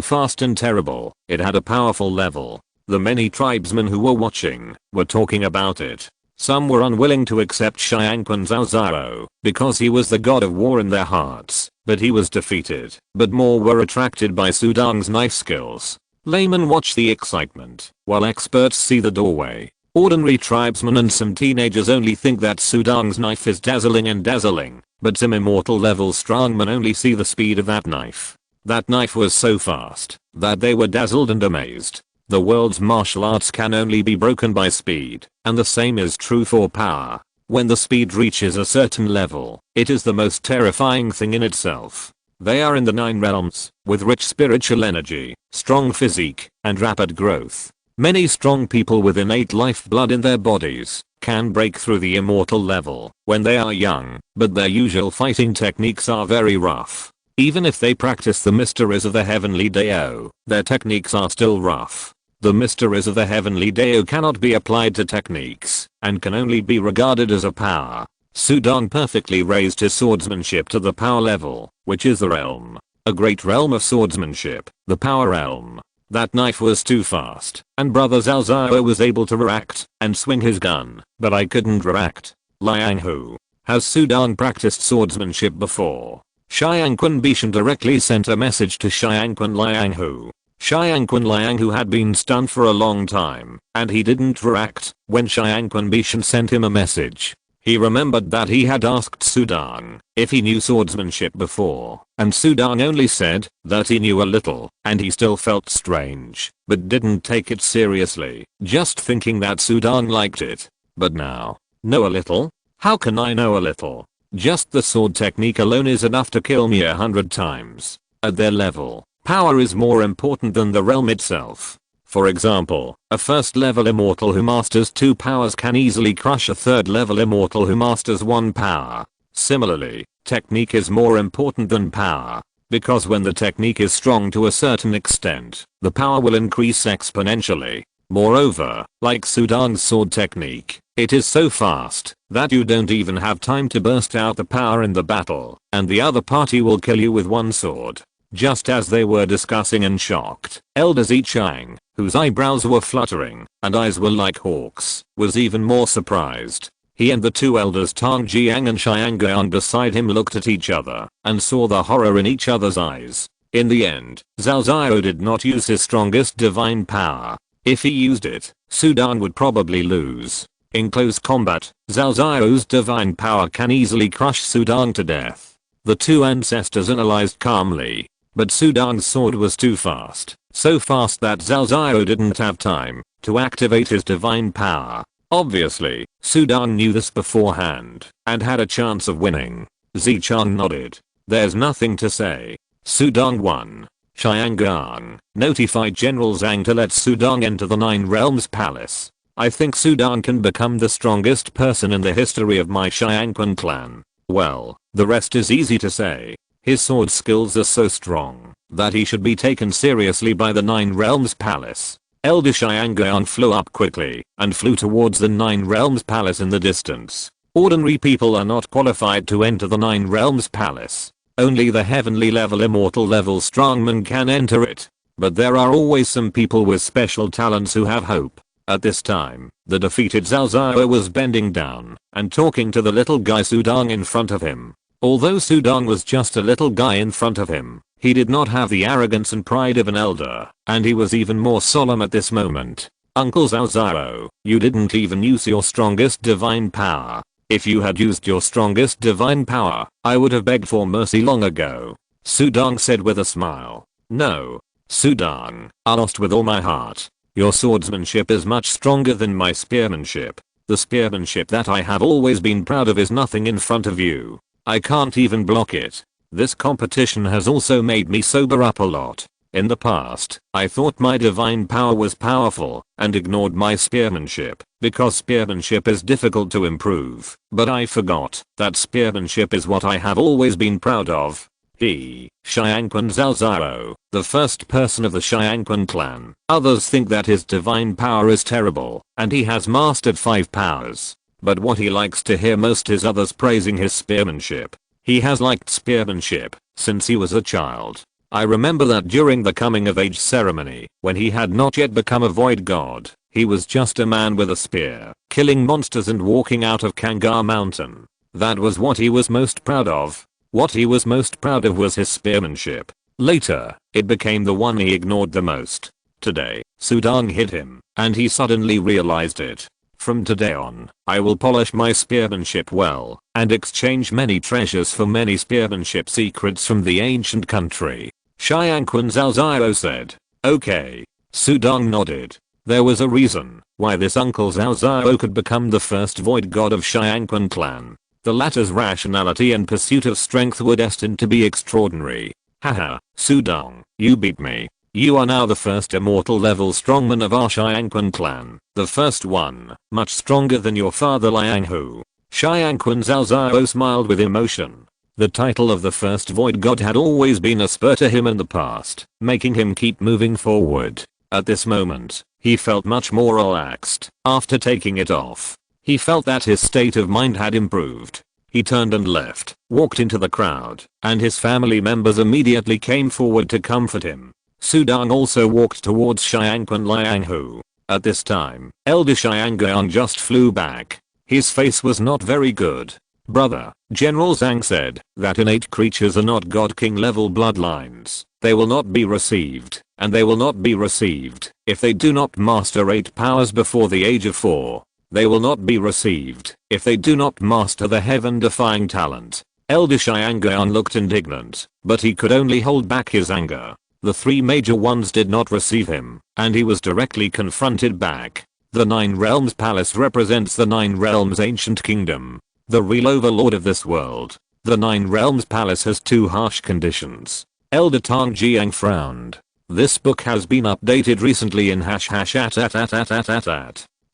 fast and terrible, it had a powerful level. The many tribesmen who were watching were talking about it. Some were unwilling to accept Xiangqun Zhaoxiao because he was the god of war in their hearts, but he was defeated. But more were attracted by Su Dong's knife skills. Laymen watch the excitement, while experts see the doorway. Ordinary tribesmen and some teenagers only think that Su Dong's knife is dazzling, but some immortal level strongmen only see the speed of that knife. That knife was so fast that they were dazzled and amazed. The world's martial arts can only be broken by speed, and the same is true for power. When the speed reaches a certain level, it is the most terrifying thing in itself. They are in the 9 realms, with rich spiritual energy, strong physique, and rapid growth. Many strong people with innate lifeblood in their bodies can break through the immortal level when they are young, but their usual fighting techniques are very rough. Even if they practice the mysteries of the heavenly Dao, their techniques are still rough. The mysteries of the heavenly Dao cannot be applied to techniques, and can only be regarded as a power. Su Dong perfectly raised his swordsmanship to the power level, which is the realm. A great realm of swordsmanship, the power realm. That knife was too fast, and Brother Zhaoxiao was able to react and swing his gun, but I couldn't react. Liang Hu. Has Su Dong practiced swordsmanship before? Xiangqun Bishan directly sent a message to Xiangqun Liang Hu. Xiangqun Liang Hu had been stunned for a long time, and he didn't react when Xiangqun Bishan sent him a message. He remembered that he had asked Sudang if he knew swordsmanship before, and Sudang only said that he knew a little, and he still felt strange, but didn't take it seriously, just thinking that Sudang liked it. But now, know a little? How can I know a little? Just the sword technique alone is enough to kill me 100 times. At their level, power is more important than the realm itself. For example, a first level immortal who masters 2 powers can easily crush a third level immortal who masters 1 power. Similarly, technique is more important than power, because when the technique is strong to a certain extent, the power will increase exponentially. Moreover, like Sudang's sword technique, it is so fast that you don't even have time to burst out the power in the battle, and the other party will kill you with 1 sword. Just as they were discussing and shocked, Elder Zichang, whose eyebrows were fluttering and eyes were like hawks, was even more surprised. He and the 2 elders Tang Jiang and Xiangyang beside him looked at each other and saw the horror in each other's eyes. In the end, Zhao Xiao did not use his strongest divine power. If he used it, Sudang would probably lose. In close combat, Zhao Xiao's divine power can easily crush Sudang to death. The 2 ancestors analyzed calmly. But Sudang's sword was too fast, so fast that Zhao Xiao didn't have time to activate his divine power. Obviously, Sudang knew this beforehand and had a chance of winning. Zichang nodded. There's nothing to say. Sudang won. Xiangyang notified General Zhang to let Sudang enter the 9 Realms Palace. I think Sudang can become the strongest person in the history of my Xiangquan clan. Well, the rest is easy to say. His sword skills are so strong that he should be taken seriously by the 9 Realms Palace. Elder Xiangyang flew up quickly and flew towards the 9 Realms Palace in the distance. Ordinary people are not qualified to enter the 9 Realms Palace. Only the heavenly level immortal level strongmen can enter it. But there are always some people with special talents who have hope. At this time, the defeated Zhao Xiao was bending down and talking to the little guy Sudang in front of him. Although Sudang was just a little guy in front of him, he did not have the arrogance and pride of an elder, and he was even more solemn at this moment. Uncle Zhao Xiao, you didn't even use your strongest divine power. If you had used your strongest divine power, I would have begged for mercy long ago. Sudang said with a smile. No. Sudang, I lost with all my heart. Your swordsmanship is much stronger than my spearmanship. The spearmanship that I have always been proud of is nothing in front of you. I can't even block it. This competition has also made me sober up a lot. In the past, I thought my divine power was powerful and ignored my spearmanship because spearmanship is difficult to improve. But I forgot that spearmanship is what I have always been proud of. He, Xiangquan Zhao Xiao, the first person of the Xiangquan clan. Others think that his divine power is terrible and he has mastered 5 powers. But what he likes to hear most is others praising his spearmanship. He has liked spearmanship since he was a child. I remember that during the coming of age ceremony, when he had not yet become a void god, he was just a man with a spear, killing monsters and walking out of Kangar Mountain. That was what he was most proud of. What he was most proud of was his spearmanship. Later, it became the one he ignored the most. Today, Sudang hit him, and he suddenly realized it. From today on, I will polish my spearmanship well, and exchange many treasures for many spearmanship secrets from the ancient country. Xiangquan Zhao Xiao said. Okay. Sudang nodded. There was a reason why this Uncle Zhao Xiao could become the first void god of Xiangquan clan. The latter's rationality and pursuit of strength were destined to be extraordinary. Haha, Sudang, you beat me. You are now the first immortal level strongman of our Xiangquan clan. The first one, much stronger than your father Liang Hu. Xiangquan Zhao Xiao smiled with emotion. The title of the first void god had always been a spur to him in the past, making him keep moving forward. At this moment, he felt much more relaxed. After taking it off, he felt that his state of mind had improved. He turned and left, walked into the crowd, and his family members immediately came forward to comfort him. Sudang also walked towards Xiangquan Liang Hu. At this time, Elder Xiangyang just flew back. His face was not very good. Brother, General Zhang said that innate creatures are not God King level bloodlines. They will not be received, and they will not be received if they do not master 8 powers before the age of 4. They will not be received if they do not master the heaven-defying talent. Elder Xianguang looked indignant, but he could only hold back his anger. The three major ones did not receive him, and he was directly confronted back. The Nine Realms Palace represents the Nine Realms ancient kingdom, the real overlord of this world. The Nine Realms Palace has two harsh conditions. Elder Tang Jiang frowned. This book has been updated recently in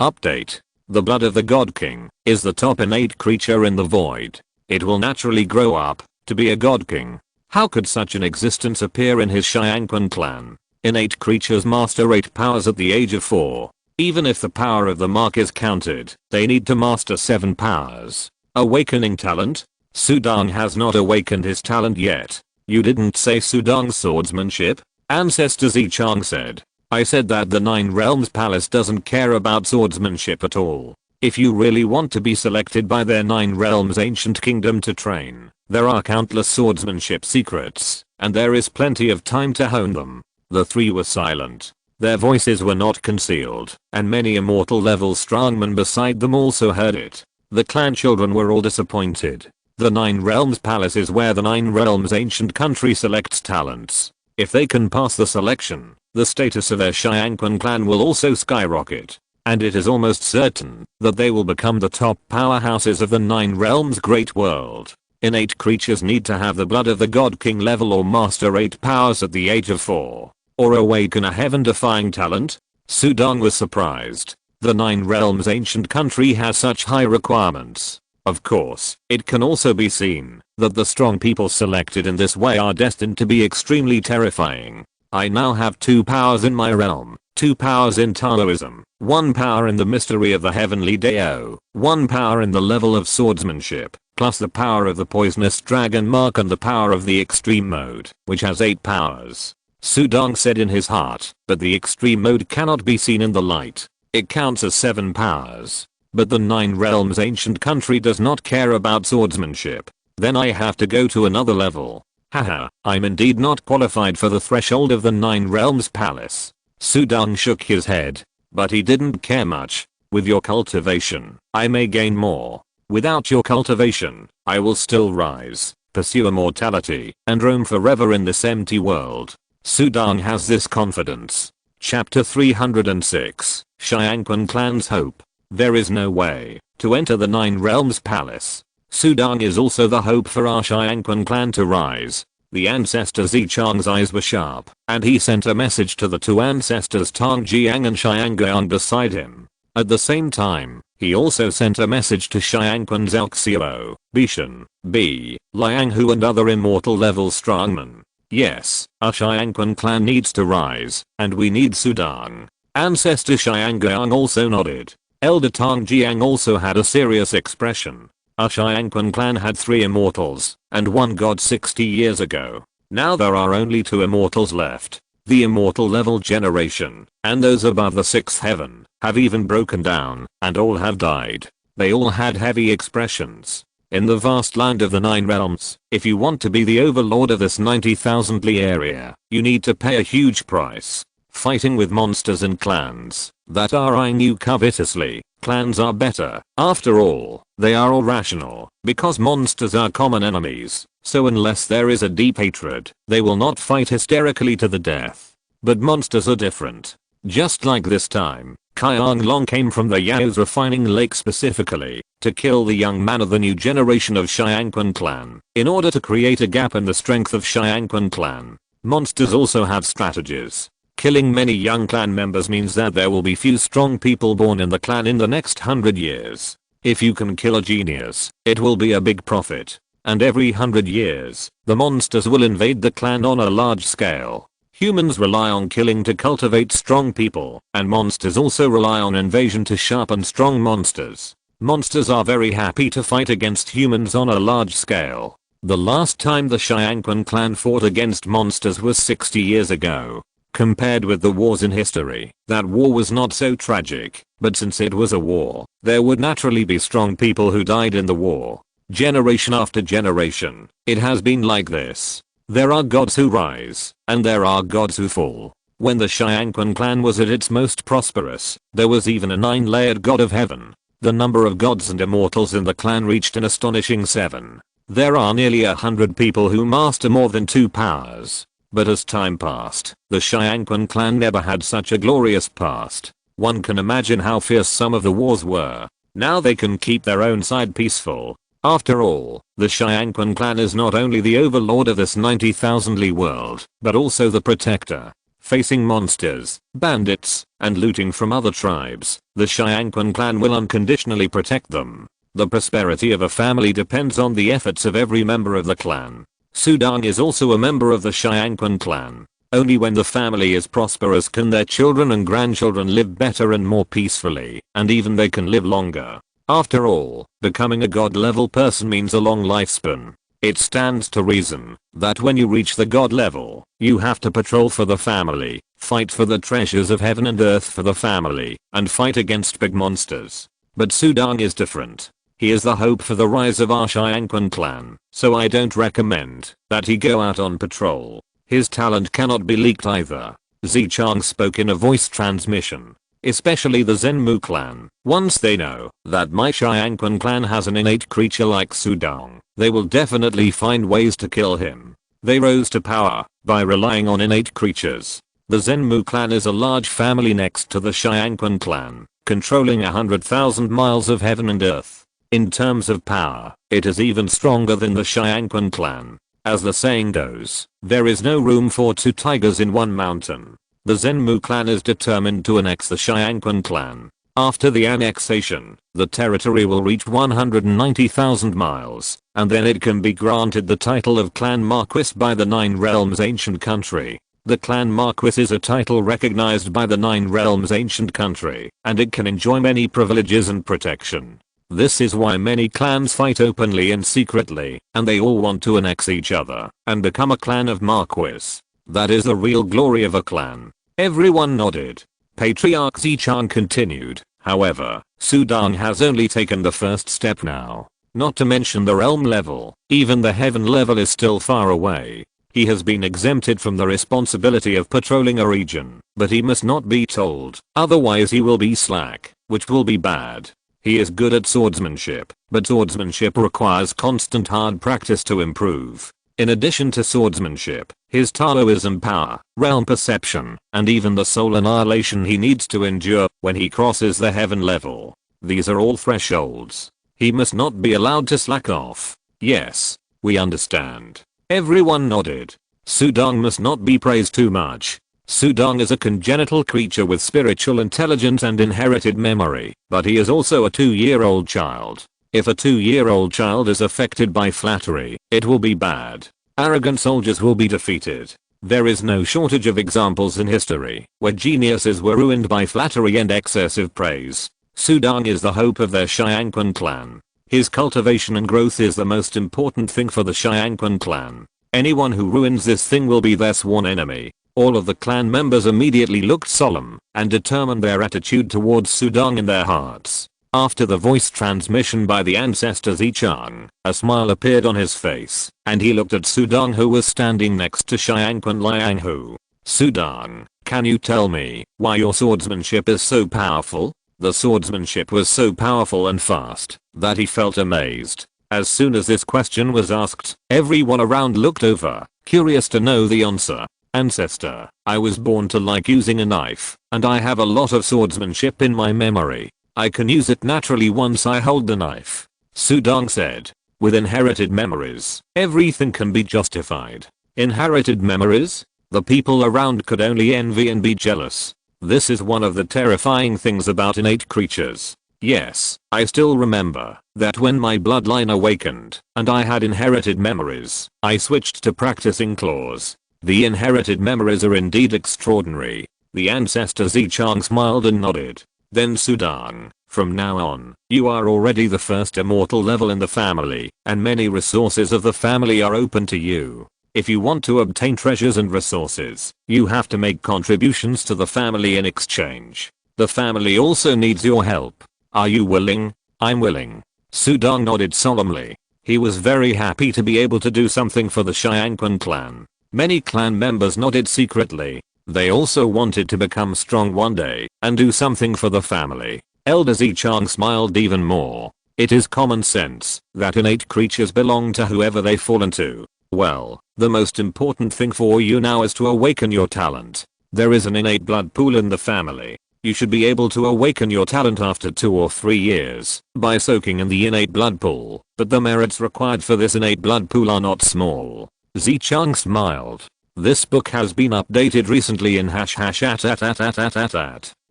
Update. The blood of the God King is the top innate creature in the void. It will naturally grow up to be a God King. How could such an existence appear in his Xianquan clan? Innate creatures master 8 powers at the age of 4. Even if the power of the mark is counted, they need to master 7 powers. Awakening talent? Sudong has not awakened his talent yet. You didn't say Sudong's swordsmanship? Ancestor Zichang said. I said that the Nine Realms Palace doesn't care about swordsmanship at all. If you really want to be selected by their Nine Realms ancient kingdom to train, there are countless swordsmanship secrets, and there is plenty of time to hone them. The three were silent. Their voices were not concealed, and many immortal level strongmen beside them also heard it. The clan children were all disappointed. The Nine Realms Palace is where the Nine Realms ancient country selects talents. If they can pass the selection, the status of their Xianquan clan will also skyrocket. And it is almost certain that they will become the top powerhouses of the Nine Realms great world. Innate creatures need to have the blood of the God King level or master 8 powers at the age of 4. Or awaken a heaven-defying talent? Sudong was surprised. The Nine Realms ancient country has such high requirements. Of course, it can also be seen that the strong people selected in this way are destined to be extremely terrifying. I now have 2 powers in my realm, 2 powers in Taoism, 1 power in the mystery of the heavenly Dao, 1 power in the level of swordsmanship, plus the power of the poisonous dragon mark and the power of the extreme mode, which has 8 powers. Sudong said in his heart, but the extreme mode cannot be seen in the light. It counts as 7 powers. But the Nine Realms ancient country does not care about swordsmanship. Then I have to go to another level. Haha, I'm indeed not qualified for the threshold of the Nine Realms Palace. Sudong shook his head. But he didn't care much. With your cultivation, I may gain more. Without your cultivation, I will still rise, pursue immortality, and roam forever in this empty world. Sudong has this confidence. Chapter 306, Xianquan Clan's Hope. There is no way to enter the Nine Realms Palace. Sudong is also the hope for our Xianquan clan to rise. The ancestor Zichang's eyes were sharp, and he sent a message to the 2 ancestors Tang Jiang and Xianguang beside him. At the same time, he also sent a message to Xianquan Zhaoxiao, Bishan, B, Lianghu and other immortal level strongmen. Yes, our Xianquan clan needs to rise, and we need Sudong. Ancestor Xianguang also nodded. Elder Tang Jiang also had a serious expression. Our Xianquan clan had 3 immortals, and 1 god 60 years ago. Now there are only 2 immortals left. The immortal level generation, and those above the 6th heaven, have even broken down, and all have died. They all had heavy expressions. In the vast land of the 9 realms, if you want to be the overlord of this 90,000 li area, you need to pay a huge price. Fighting with monsters and clans that are eyeing you covetously. Clans are better. After all, they are all rational, because monsters are common enemies. So unless there is a deep hatred, they will not fight hysterically to the death. But monsters are different. Just like this time, Kyang Long came from the Yao's refining lake specifically to kill the young man of the new generation of Xianquan clan in order to create a gap in the strength of Xianquan clan. Monsters also have strategies. Killing many young clan members means that there will be few strong people born in the clan in the next 100 years. If you can kill a genius, it will be a big profit. And every 100 years, the monsters will invade the clan on a large scale. Humans rely on killing to cultivate strong people, and monsters also rely on invasion to sharpen strong monsters. Monsters are very happy to fight against humans on a large scale. The last time the Xianquan clan fought against monsters was 60 years ago. Compared with the wars in history, that war was not so tragic, but since it was a war, there would naturally be strong people who died in the war. Generation after generation, it has been like this. There are gods who rise, and there are gods who fall. When the Xianquan clan was at its most prosperous, there was even a 9-layered god of heaven. The number of gods and immortals in the clan reached an astonishing 7. There are nearly 100 people who master more than 2 powers. But as time passed, the Xiangquan clan never had such a glorious past. One can imagine how fierce some of the wars were. Now they can keep their own side peaceful. After all, the Xiangquan clan is not only the overlord of this 90,000 li world, but also the protector. Facing monsters, bandits, and looting from other tribes, the Xiangquan clan will unconditionally protect them. The prosperity of a family depends on the efforts of every member of the clan. Sudang is also a member of the Xiangquan clan. Only when the family is prosperous can their children and grandchildren live better and more peacefully, and even they can live longer. After all, becoming a god-level person means a long lifespan. It stands to reason that when you reach the god level, you have to patrol for the family, fight for the treasures of heaven and earth for the family, and fight against big monsters. But Sudang is different. He is the hope for the rise of our Xiangquan clan, so I don't recommend that he go out on patrol. His talent cannot be leaked either. Zichang spoke in a voice transmission. Especially the Zenmu clan. Once they know that my Xiangquan clan has an innate creature like Sudang, they will definitely find ways to kill him. They rose to power by relying on innate creatures. The Zenmu clan is a large family next to the Xiangquan clan, controlling 100,000 miles of heaven and earth. In terms of power, it is even stronger than the Xiangquan clan. As the saying goes, there is no room for 2 tigers in one mountain. The Zenmu clan is determined to annex the Xiangquan clan. After the annexation, the territory will reach 190,000 miles, and then it can be granted the title of Clan Marquis by the 9 Realms ancient country. The Clan Marquis is a title recognized by the 9 Realms ancient country, and it can enjoy many privileges and protection. This is why many clans fight openly and secretly, and they all want to annex each other and become a clan of Marquis. That is the real glory of a clan. Everyone nodded. Patriarch Zichang continued. However, Sudang has only taken the first step now. Not to mention the realm level, even the heaven level is still far away. He has been exempted from the responsibility of patrolling a region, but he must not be told, otherwise he will be slack, which will be bad. He is good at swordsmanship, but swordsmanship requires constant hard practice to improve. In addition to swordsmanship, his Taoism power, realm perception, and even the soul annihilation he needs to endure when he crosses the heaven level. These are all thresholds. He must not be allowed to slack off. Yes, we understand. Everyone nodded. Sudang must not be praised too much. Sudang is a congenital creature with spiritual intelligence and inherited memory, but he is also a 2-year-old child. If a 2-year-old child is affected by flattery, it will be bad. Arrogant soldiers will be defeated. There is no shortage of examples in history where geniuses were ruined by flattery and excessive praise. Sudang is the hope of their Xiangquan clan. His cultivation and growth is the most important thing for the Xiangquan clan. Anyone who ruins this thing will be their sworn enemy. All of the clan members immediately looked solemn and determined their attitude towards Sudang in their hearts. After the voice transmission by the ancestor Zichang, a smile appeared on his face, and he looked at Sudang who was standing next to Xiangquan Lianghu. Sudang, can you tell me why your swordsmanship is so powerful? The swordsmanship was so powerful and fast that he felt amazed. As soon as this question was asked, everyone around looked over, curious to know the answer. Ancestor, I was born to like using a knife, and I have a lot of swordsmanship in my memory. I can use it naturally once I hold the knife. Sudang said. With inherited memories, everything can be justified. Inherited memories? The people around could only envy and be jealous. This is one of the terrifying things about innate creatures. Yes, I still remember that when my bloodline awakened and I had inherited memories, I switched to practicing claws. The inherited memories are indeed extraordinary. The ancestor Zichang smiled and nodded. Then Sudang, from now on, you are already the first immortal level in the family, and many resources of the family are open to you. If you want to obtain treasures and resources, you have to make contributions to the family in exchange. The family also needs your help. Are you willing? I'm willing. Sudang nodded solemnly. He was very happy to be able to do something for the Xiangquan clan. Many clan members nodded secretly. They also wanted to become strong one day and do something for the family. Elder Zichang smiled even more. It is common sense that innate creatures belong to whoever they fall into. Well, the most important thing for you now is to awaken your talent. There is an innate blood pool in the family. You should be able to awaken your talent after 2 or 3 years by soaking in the innate blood pool, but the merits required for this innate blood pool are not small. Zichang smiled. This book has been updated recently in ..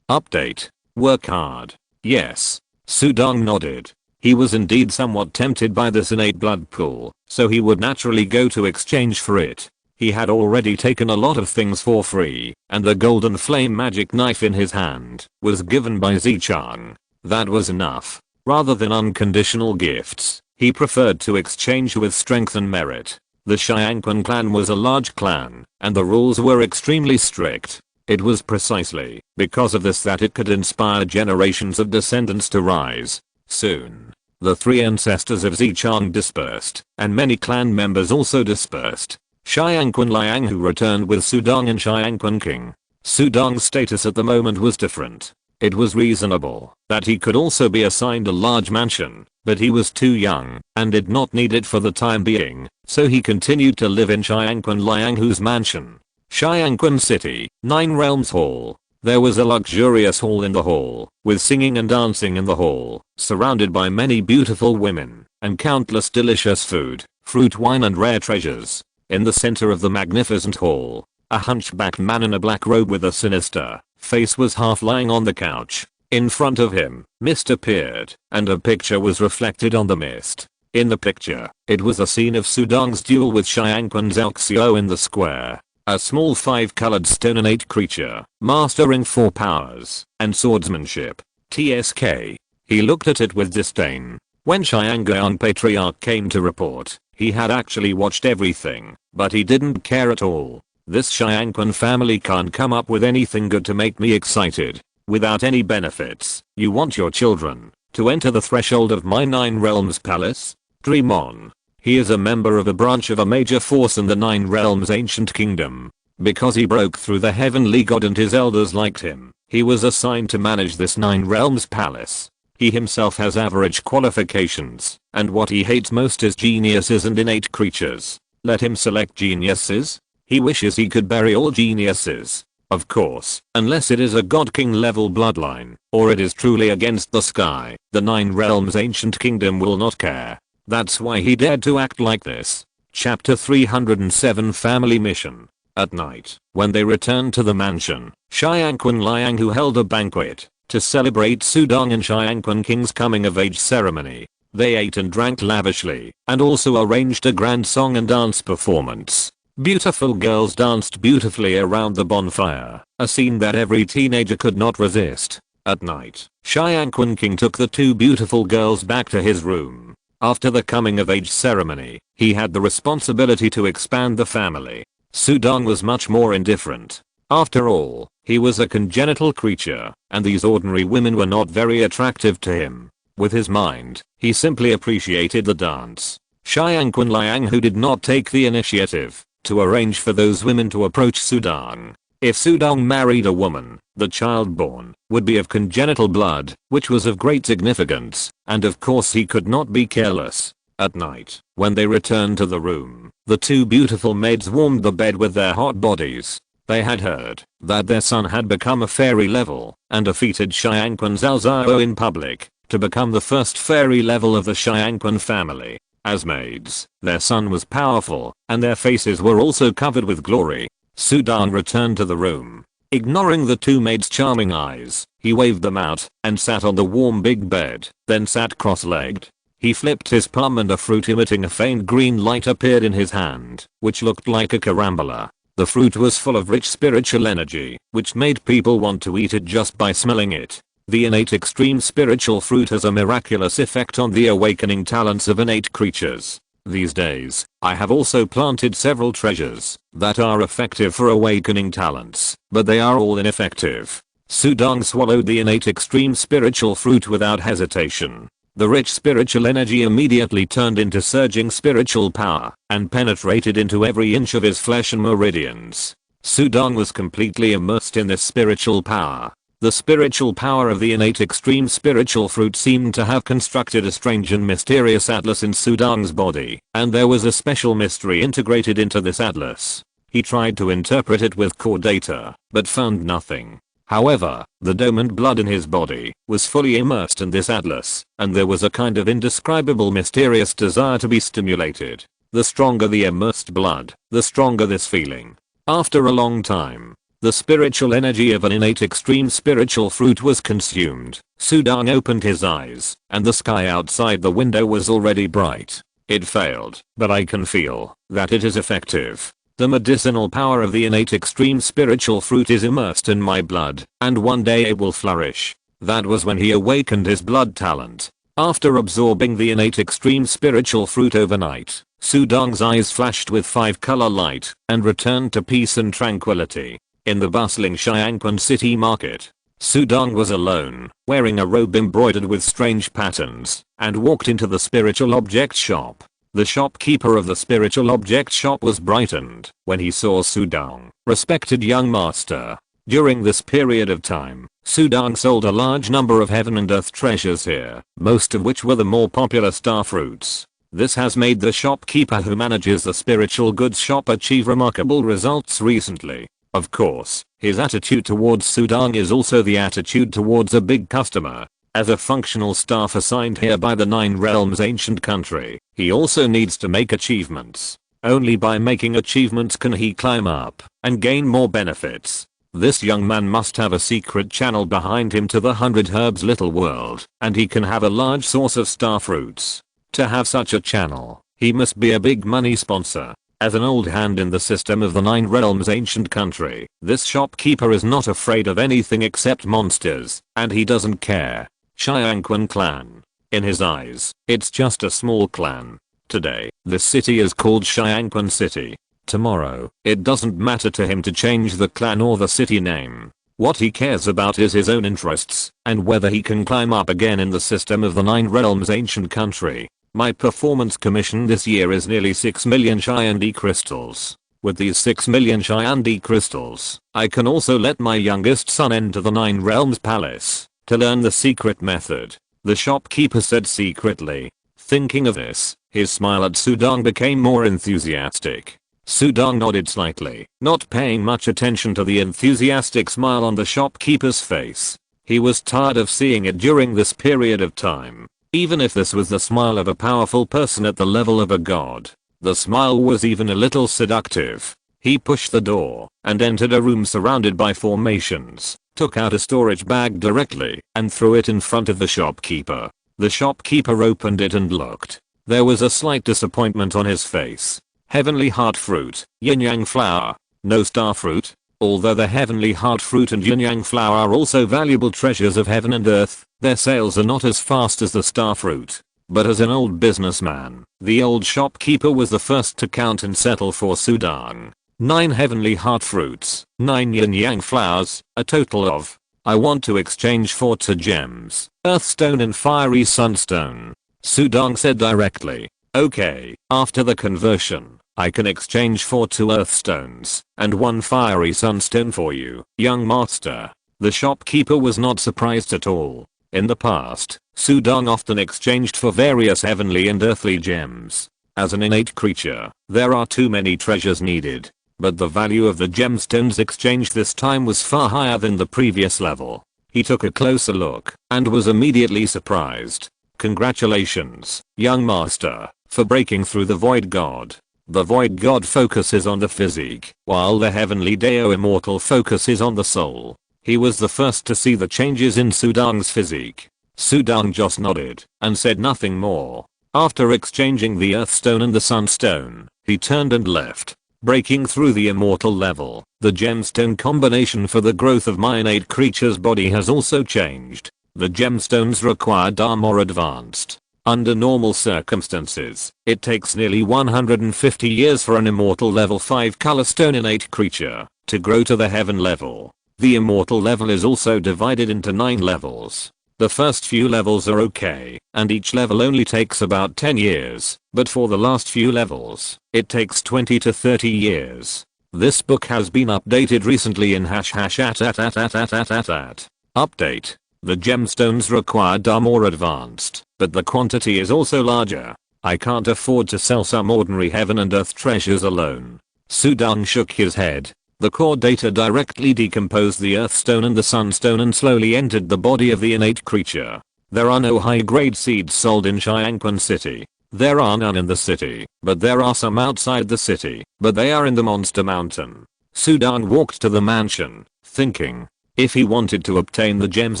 Update. Work hard. Yes. Sudong nodded. He was indeed somewhat tempted by this innate blood pool, so he would naturally go to exchange for it. He had already taken a lot of things for free, and the golden flame magic knife in his hand was given by Zichang. That was enough. Rather than unconditional gifts, he preferred to exchange with strength and merit. The Xiangqun clan was a large clan, and the rules were extremely strict. It was precisely because of this that it could inspire generations of descendants to rise. Soon, the 3 ancestors of Zichang dispersed, and many clan members also dispersed. Xiangqun Liang who returned with Sudong and Xiangqun King. Sudong's status at the moment was different. It was reasonable that he could also be assigned a large mansion, but he was too young and did not need it for the time being, so he continued to live in Xiangqun Lianghu's mansion. Xiangqun City, 9 Realms Hall. There was a luxurious hall in the hall, with singing and dancing in the hall, surrounded by many beautiful women, and countless delicious food, fruit, wine and rare treasures. In the center of the magnificent hall, a hunchbacked man in a black robe with a sinister face was half lying on the couch. In front of him, mist appeared, and a picture was reflected on the mist. In the picture, it was a scene of Sudong's duel with Xiangqun Zhaoxiu in the square. A small 5-colored stone innate creature, mastering 4 powers and swordsmanship. TSK. He looked at it with disdain. When Xiangguan Patriarch came to report, he had actually watched everything, but he didn't care at all. This Xiangqun family can't come up with anything good to make me excited. Without any benefits, you want your children to enter the threshold of my 9 Realms Palace? Dream on. He is a member of a branch of a major force in the 9 Realms Ancient Kingdom. Because he broke through the Heavenly God and his elders liked him, he was assigned to manage this 9 Realms Palace. He himself has average qualifications, and what he hates most is geniuses and innate creatures. Let him select geniuses? He wishes he could bury all geniuses. Of course, unless it is a God King level bloodline, or it is truly against the sky, the 9 Realms Ancient Kingdom will not care. That's why he dared to act like this. Chapter 307 Family Mission. At night, when they returned to the mansion, Xiangqun Lianghu held a banquet to celebrate Sudong and Xiangqun King's coming of age ceremony. They ate and drank lavishly, and also arranged a grand song and dance performance. Beautiful girls danced beautifully around the bonfire, a scene that every teenager could not resist. At night, Xiangqun King took the 2 beautiful girls back to his room. After the coming of age ceremony, he had the responsibility to expand the family. Sudong was much more indifferent. After all, he was a congenital creature, and these ordinary women were not very attractive to him. With his mind, he simply appreciated the dance. Xiangqun Lianghu did not take the initiative to arrange for those women to approach Sudong. If Sudong married a woman, the child born would be of congenital blood, which was of great significance, and of course he could not be careless. At night, when they returned to the room, the 2 beautiful maids warmed the bed with their hot bodies. They had heard that their son had become a fairy level and defeated Xiangqun Zhaoxiu in public to become the first fairy level of the Xiangqun family. As maids, their son was powerful, and their faces were also covered with glory. Sudong returned to the room. Ignoring the 2 maids' charming eyes, he waved them out and sat on the warm big bed, then sat cross-legged. He flipped his palm and a fruit emitting a faint green light appeared in his hand, which looked like a carambola. The fruit was full of rich spiritual energy, which made people want to eat it just by smelling it. The innate extreme spiritual fruit has a miraculous effect on the awakening talents of innate creatures. These days, I have also planted several treasures that are effective for awakening talents, but they are all ineffective. Sudong swallowed the innate extreme spiritual fruit without hesitation. The rich spiritual energy immediately turned into surging spiritual power and penetrated into every inch of his flesh and meridians. Sudong was completely immersed in this spiritual power. The spiritual power of the innate extreme spiritual fruit seemed to have constructed a strange and mysterious atlas in Sudang's body, and there was a special mystery integrated into this atlas. He tried to interpret it with core data, but found nothing. However, the dormant blood in his body was fully immersed in this atlas, and there was a kind of indescribable mysterious desire to be stimulated. The stronger the immersed blood, the stronger this feeling. After a long time, the spiritual energy of an innate extreme spiritual fruit was consumed. Sudang opened his eyes, and the sky outside the window was already bright. It failed, but I can feel that it is effective. The medicinal power of the innate extreme spiritual fruit is immersed in my blood, and one day it will flourish. That was when he awakened his blood talent. After absorbing the innate extreme spiritual fruit overnight, Sudang's eyes flashed with 5-color light, and returned to peace and tranquility. In the bustling Xiangquan city market, Sudang was alone, wearing a robe embroidered with strange patterns, and walked into the spiritual object shop. The shopkeeper of the spiritual object shop was brightened when he saw Sudang. Respected young master. During this period of time, Sudang sold a large number of heaven and earth treasures here, most of which were the more popular star fruits. This has made the shopkeeper who manages the spiritual goods shop achieve remarkable results recently. Of course, his attitude towards Sudang is also the attitude towards a big customer. As a functional staff assigned here by the 9 realms ancient country, he also needs to make achievements. Only by making achievements can he climb up and gain more benefits. This young man must have a secret channel behind him to the 100 herbs little world, and he can have a large source of star fruits. To have such a channel, he must be a big money sponsor. As an old hand in the system of the 9 realms ancient country, this shopkeeper is not afraid of anything except monsters, and he doesn't care. Xiangquan clan. In his eyes, it's just a small clan. Today, this city is called Xiangquan City. Tomorrow, it doesn't matter to him to change the clan or the city name. What he cares about is his own interests, and whether he can climb up again in the system of the 9 realms ancient country. My performance commission this year is nearly 6 million Xiandi crystals. With these 6 million Xiandi crystals, I can also let my youngest son enter the 9 realms palace to learn the secret method. The shopkeeper said secretly. Thinking of this, his smile at Sudang became more enthusiastic. Sudang nodded slightly, not paying much attention to the enthusiastic smile on the shopkeeper's face. He was tired of seeing it during this period of time. Even if this was the smile of a powerful person at the level of a god, the smile was even a little seductive. He pushed the door and entered a room surrounded by formations, took out a storage bag directly and threw it in front of the shopkeeper. The shopkeeper opened it and looked. There was a slight disappointment on his face. Heavenly heart fruit, yin yang flower, no star fruit. Although the heavenly heart fruit and yin yang flower are also valuable treasures of heaven and earth, their sales are not as fast as the star fruit. But as an old businessman, the old shopkeeper was the first to count and settle for Sudang. 9 heavenly heart fruits, 9 yin yang flowers, a total of. I want to exchange for 2 gems, earthstone and fiery sunstone. Sudang said directly. Okay, after the conversion, I can exchange for 2 earthstones and 1 fiery sunstone for you, young master. The shopkeeper was not surprised at all. In the past, Sudang often exchanged for various heavenly and earthly gems. As an innate creature, there are too many treasures needed, but the value of the gemstones exchanged this time was far higher than the previous level. He took a closer look and was immediately surprised. Congratulations, young master, for breaking through the void god. The void god focuses on the physique, while the heavenly Deo immortal focuses on the soul. He was the first to see the changes in Sudang's physique. Sudang just nodded and said nothing more. After exchanging the earthstone and the sunstone, he turned and left. Breaking through the immortal level, the gemstone combination for the growth of my innate creature's body has also changed. The gemstones required are more advanced. Under normal circumstances, it takes nearly 150 years for an immortal level 5 color stone innate creature to grow to the heaven level. The immortal level is also divided into 9 levels. The first few levels are okay, and each level only takes about 10 years, but for the last few levels, it takes 20 to 30 years. This book has been updated recently in #@@@@@. Update. The gemstones required are more advanced, but the quantity is also larger. I can't afford to sell some ordinary heaven and earth treasures alone. Sudang shook his head. The core data directly decomposed the earthstone and the sunstone and slowly entered the body of the innate creature. There are no high-grade seeds sold in Xiangquan City. There are none in the city, but there are some outside the city, but they are in the Monster Mountain. Sudang walked to the mansion, thinking, if he wanted to obtain the gems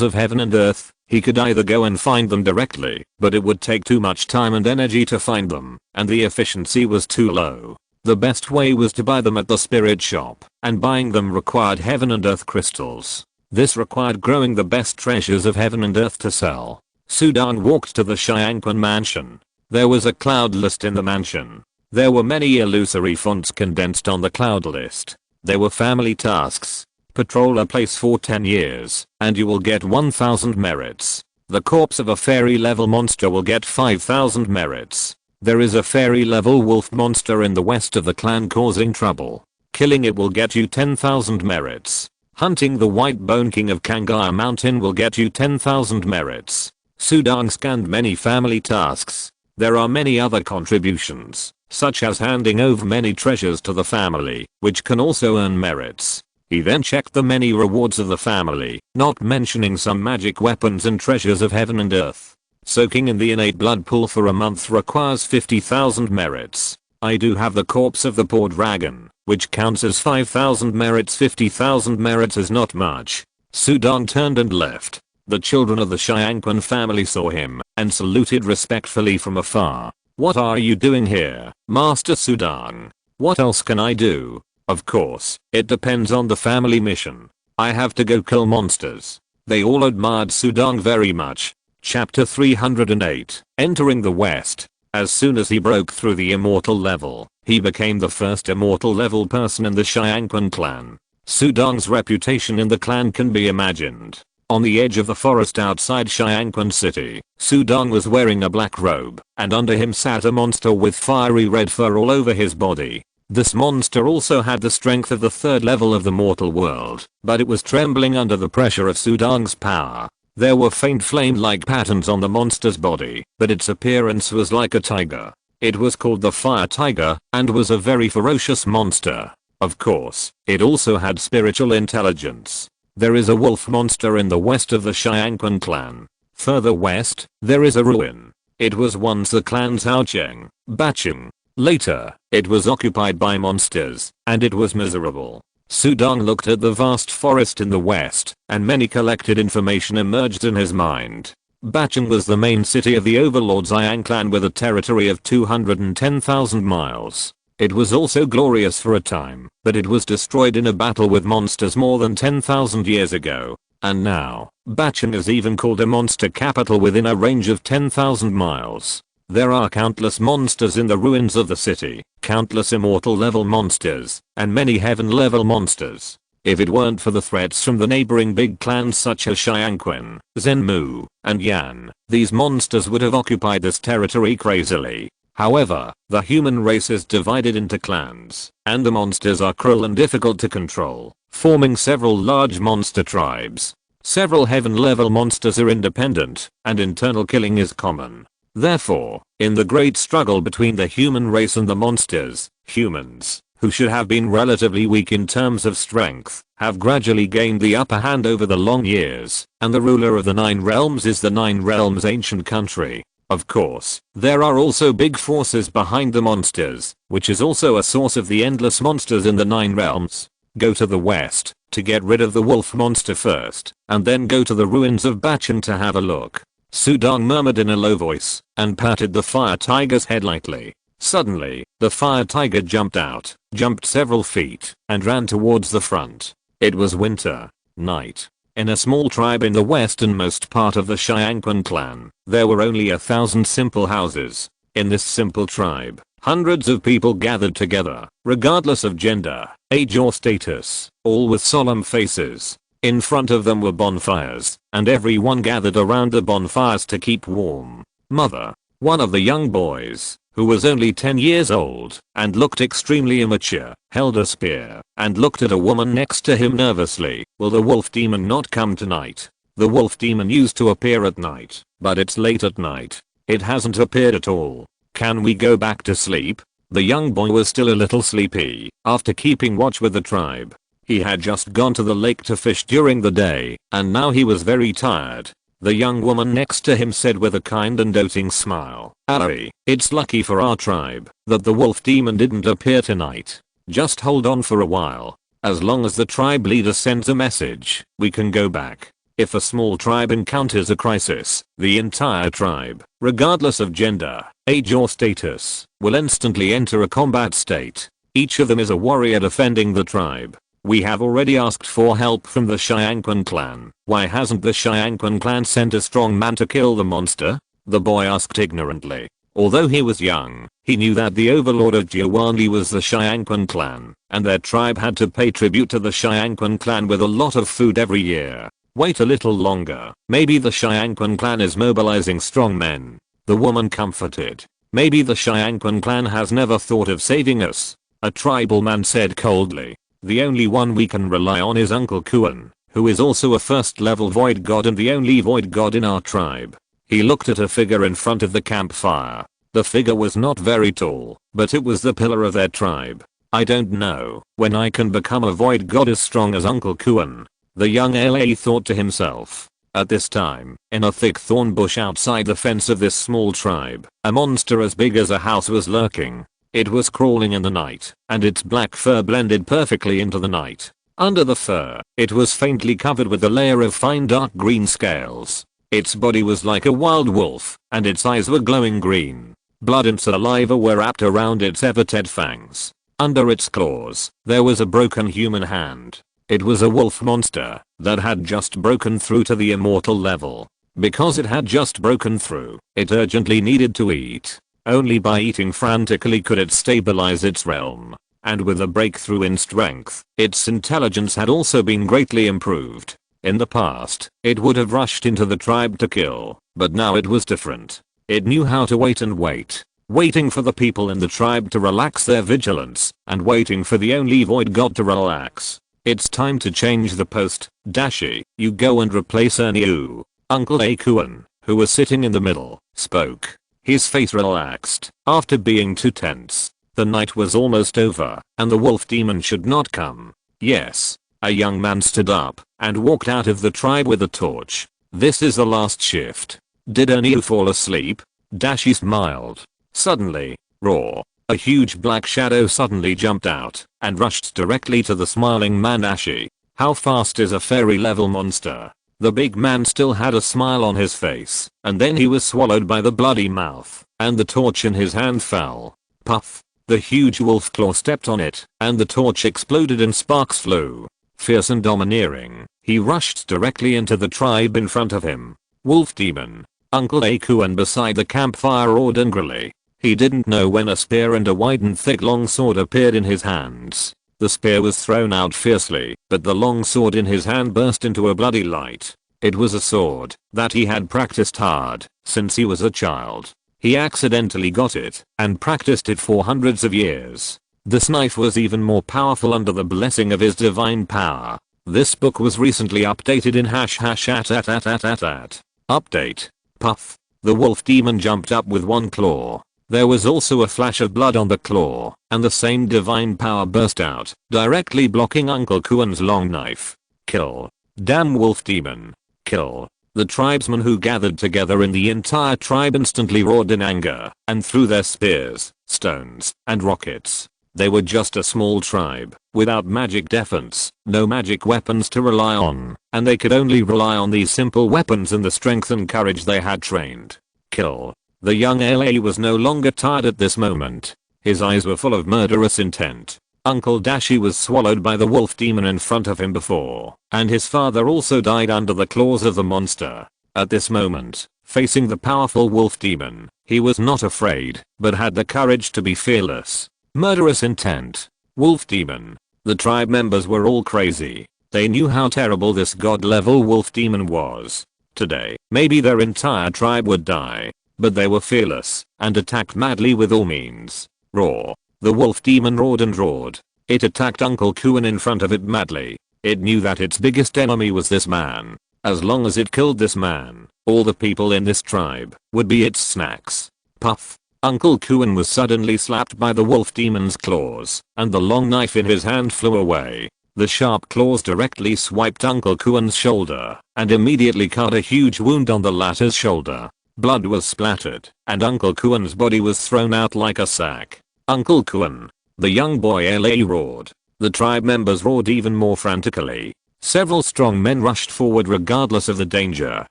of heaven and earth, he could either go and find them directly, but it would take too much time and energy to find them, and the efficiency was too low. The best way was to buy them at the spirit shop, and buying them required heaven and earth crystals. This required growing the best treasures of heaven and earth to sell. Sudang walked to the Xiangquan mansion. There was a cloud list in the mansion. There were many illusory fonts condensed on the cloud list. There were family tasks. Patrol a place for 10 years, and you will get 1000 merits. The corpse of a fairy level monster will get 5000 merits. There is a fairy level wolf monster in the west of the clan causing trouble. Killing it will get you 10,000 merits. Hunting the white bone king of Kangaya Mountain will get you 10,000 merits. Sudang scanned many family tasks. There are many other contributions, such as handing over many treasures to the family, which can also earn merits. He then checked the many rewards of the family, not mentioning some magic weapons and treasures of heaven and earth. Soaking in the innate blood pool for a month requires 50,000 merits. I do have the corpse of the poor dragon, which counts as 5,000 merits. 50,000 merits is not much. Sudang turned and left. The children of the Xiangquan family saw him and saluted respectfully from afar. What are you doing here, Master Sudang? What else can I do? Of course, it depends on the family mission. I have to go kill monsters. They all admired Sudang very much. Chapter 308. Entering the West. As soon as he broke through the immortal level, he became the first immortal level person in the Xiangquan clan. Sudang's reputation in the clan can be imagined. On the edge of the forest outside Xiangquan City, Sudang was wearing a black robe, and under him sat a monster with fiery red fur all over his body. This monster also had the strength of the third level of the mortal world, but it was trembling under the pressure of Sudang's power. There were faint flame-like patterns on the monster's body, but its appearance was like a tiger. It was called the Fire Tiger, and was a very ferocious monster. Of course, it also had spiritual intelligence. There is a wolf monster in the west of the Xiangquan clan. Further west, there is a ruin. It was once the clan's Haocheng, Bacheng. Later, it was occupied by monsters, and it was miserable. Sudang looked at the vast forest in the west, and many collected information emerged in his mind. Bacheng was the main city of the overlord Xiang clan with a territory of 210,000 miles. It was also glorious for a time, but it was destroyed in a battle with monsters more than 10,000 years ago. And now, Bacheng is even called a monster capital within a range of 10,000 miles. There are countless monsters in the ruins of the city, countless immortal level monsters, and many heaven level monsters. If it weren't for the threats from the neighboring big clans such as Xiangquan, Zhenmu, and Yan, these monsters would have occupied this territory crazily. However, the human race is divided into clans, and the monsters are cruel and difficult to control, forming several large monster tribes. Several heaven level monsters are independent, and internal killing is common. Therefore, in the great struggle between the human race and the monsters, humans, who should have been relatively weak in terms of strength, have gradually gained the upper hand over the long years, and the ruler of the Nine Realms is the Nine Realms ancient country. Of course, there are also big forces behind the monsters, which is also a source of the endless monsters in the Nine Realms. Go to the west, to get rid of the wolf monster first, and then go to the ruins of Bacheng to have a look. Sudang murmured in a low voice, and patted the fire tiger's head lightly. Suddenly, the fire tiger jumped out, jumped several feet, and ran towards the front. It was winter night. In a small tribe in the westernmost part of the Xiangquan clan, there were only 1,000 simple houses. In this simple tribe, hundreds of people gathered together, regardless of gender, age or status, all with solemn faces. In front of them were bonfires, and everyone gathered around the bonfires to keep warm. Mother, one of the young boys, who was only 10 years old, and looked extremely immature, held a spear, and looked at a woman next to him nervously. Will the wolf demon not come tonight? The wolf demon used to appear at night, but it's late at night. It hasn't appeared at all. Can we go back to sleep? The young boy was still a little sleepy after keeping watch with the tribe. He had just gone to the lake to fish during the day, and now he was very tired. The young woman next to him said with a kind and doting smile, "Ari, it's lucky for our tribe that the wolf demon didn't appear tonight. Just hold on for a while. As long as the tribe leader sends a message, we can go back. If a small tribe encounters a crisis, the entire tribe, regardless of gender, age or status, will instantly enter a combat state. Each of them is a warrior defending the tribe. We have already asked for help from the Shyanquan clan. Why hasn't the Shyanquan clan sent a strong man to kill the monster?" the boy asked ignorantly. Although he was young, he knew that the overlord of Jiwanli was the Shyanquan clan, and their tribe had to pay tribute to the Shyanquan clan with a lot of food every year. Wait a little longer. Maybe the Shyanquan clan is mobilizing strong men. The woman comforted. Maybe the Shyanquan clan has never thought of saving us. A tribal man said coldly. The only one we can rely on is Uncle Kuan, who is also a first level void god and the only void god in our tribe. He looked at a figure in front of the campfire. The figure was not very tall, but it was the pillar of their tribe. I don't know when I can become a void god as strong as Uncle Kuan, the young LA thought to himself. At this time, in a thick thorn bush outside the fence of this small tribe, a monster as big as a house was lurking. It was crawling in the night, and its black fur blended perfectly into the night. Under the fur, it was faintly covered with a layer of fine dark green scales. Its body was like a wild wolf, and its eyes were glowing green. Blood and saliva were wrapped around its everted fangs. Under its claws, there was a broken human hand. It was a wolf monster that had just broken through to the immortal level. Because it had just broken through, it urgently needed to eat. Only by eating frantically could it stabilize its realm. And with a breakthrough in strength, its intelligence had also been greatly improved. In the past, it would have rushed into the tribe to kill, but now it was different. It knew how to wait and wait. Waiting for the people in the tribe to relax their vigilance, and waiting for the only void god to relax. It's time to change the post. Dashi, you go and replace Erniu. Uncle Akuan, who was sitting in the middle, spoke. His face relaxed after being too tense. The night was almost over, and the wolf demon should not come. Yes. A young man stood up and walked out of the tribe with a torch. This is the last shift. Did Erniu fall asleep? Dashi smiled. Suddenly, roar. A huge black shadow suddenly jumped out and rushed directly to the smiling man. Dashi. How fast is a fairy level monster? The big man still had a smile on his face, and then he was swallowed by the bloody mouth, and the torch in his hand fell. Puff. The huge wolf claw stepped on it, and the torch exploded and sparks flew. Fierce and domineering, he rushed directly into the tribe in front of him. Wolf demon. Uncle Akuan beside the campfire roared angrily. He didn't know when a spear and a wide and thick long sword appeared in his hands. The spear was thrown out fiercely, but the long sword in his hand burst into a bloody light. It was a sword that he had practiced hard since he was a child. He accidentally got it and practiced it for hundreds of years. This knife was even more powerful under the blessing of his divine power. This book was recently updated in #at. Update. Puff. The wolf demon jumped up with one claw. There was also a flash of blood on the claw, and the same divine power burst out, directly blocking Uncle Kuan's long knife. Kill. Damn wolf demon. Kill. The tribesmen who gathered together in the entire tribe instantly roared in anger and threw their spears, stones, and rockets. They were just a small tribe, without magic defense, no magic weapons to rely on, and they could only rely on these simple weapons and the strength and courage they had trained. Kill. The young LA was no longer tired at this moment. His eyes were full of murderous intent. Uncle Dashi was swallowed by the wolf demon in front of him before, and his father also died under the claws of the monster. At this moment, facing the powerful wolf demon, he was not afraid, but had the courage to be fearless. Murderous intent. Wolf demon. The tribe members were all crazy. They knew how terrible this god-level wolf demon was. Today, maybe their entire tribe would die. But they were fearless and attacked madly with all means. Roar. The wolf demon roared and roared. It attacked Uncle Kuan in front of it madly. It knew that its biggest enemy was this man. As long as it killed this man, all the people in this tribe would be its snacks. Puff. Uncle Kuan was suddenly slapped by the wolf demon's claws, and the long knife in his hand flew away. The sharp claws directly swiped Uncle Kuan's shoulder, and immediately cut a huge wound on the latter's shoulder. Blood was splattered, and Uncle Kuan's body was thrown out like a sack. Uncle Kuan. The young boy LA roared. The tribe members roared even more frantically. Several strong men rushed forward regardless of the danger,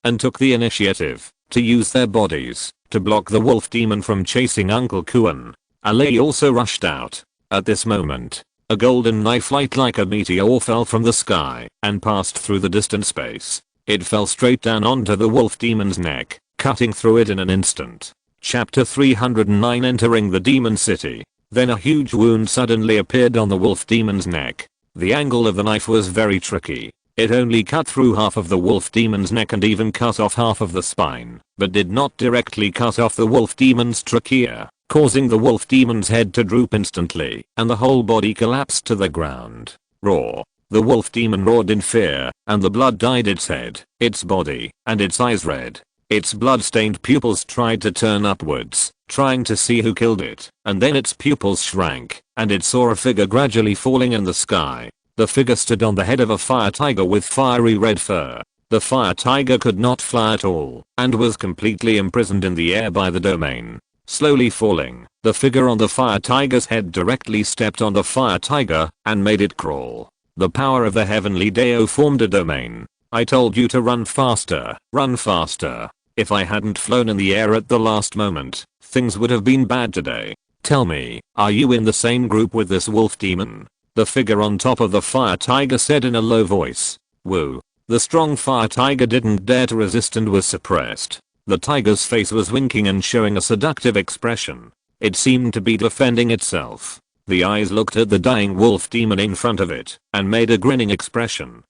and took the initiative to use their bodies to block the wolf demon from chasing Uncle Kuan. LA also rushed out. At this moment, a golden knife light like a meteor fell from the sky and passed through the distant space. It fell straight down onto the wolf demon's neck, cutting through it in an instant. Chapter 309 Entering the Demon City. Then a huge wound suddenly appeared on the wolf demon's neck. The angle of the knife was very tricky. It only cut through half of the wolf demon's neck and even cut off half of the spine, but did not directly cut off the wolf demon's trachea, causing the wolf demon's head to droop instantly, and the whole body collapsed to the ground. Roar. The wolf demon roared in fear, and the blood dyed its head, its body, and its eyes red. Its blood-stained pupils tried to turn upwards, trying to see who killed it, and then its pupils shrank, and it saw a figure gradually falling in the sky. The figure stood on the head of a fire tiger with fiery red fur. The fire tiger could not fly at all, and was completely imprisoned in the air by the domain. Slowly falling, the figure on the fire tiger's head directly stepped on the fire tiger, and made it crawl. The power of the heavenly Deo formed a domain. I told you to run faster, run faster. If I hadn't flown in the air at the last moment, things would have been bad today. Tell me, are you in the same group with this wolf demon? The figure on top of the fire tiger said in a low voice. Woo. The strong fire tiger didn't dare to resist and was suppressed. The tiger's face was winking and showing a seductive expression. It seemed to be defending itself. The eyes looked at the dying wolf demon in front of it, and made a grinning expression.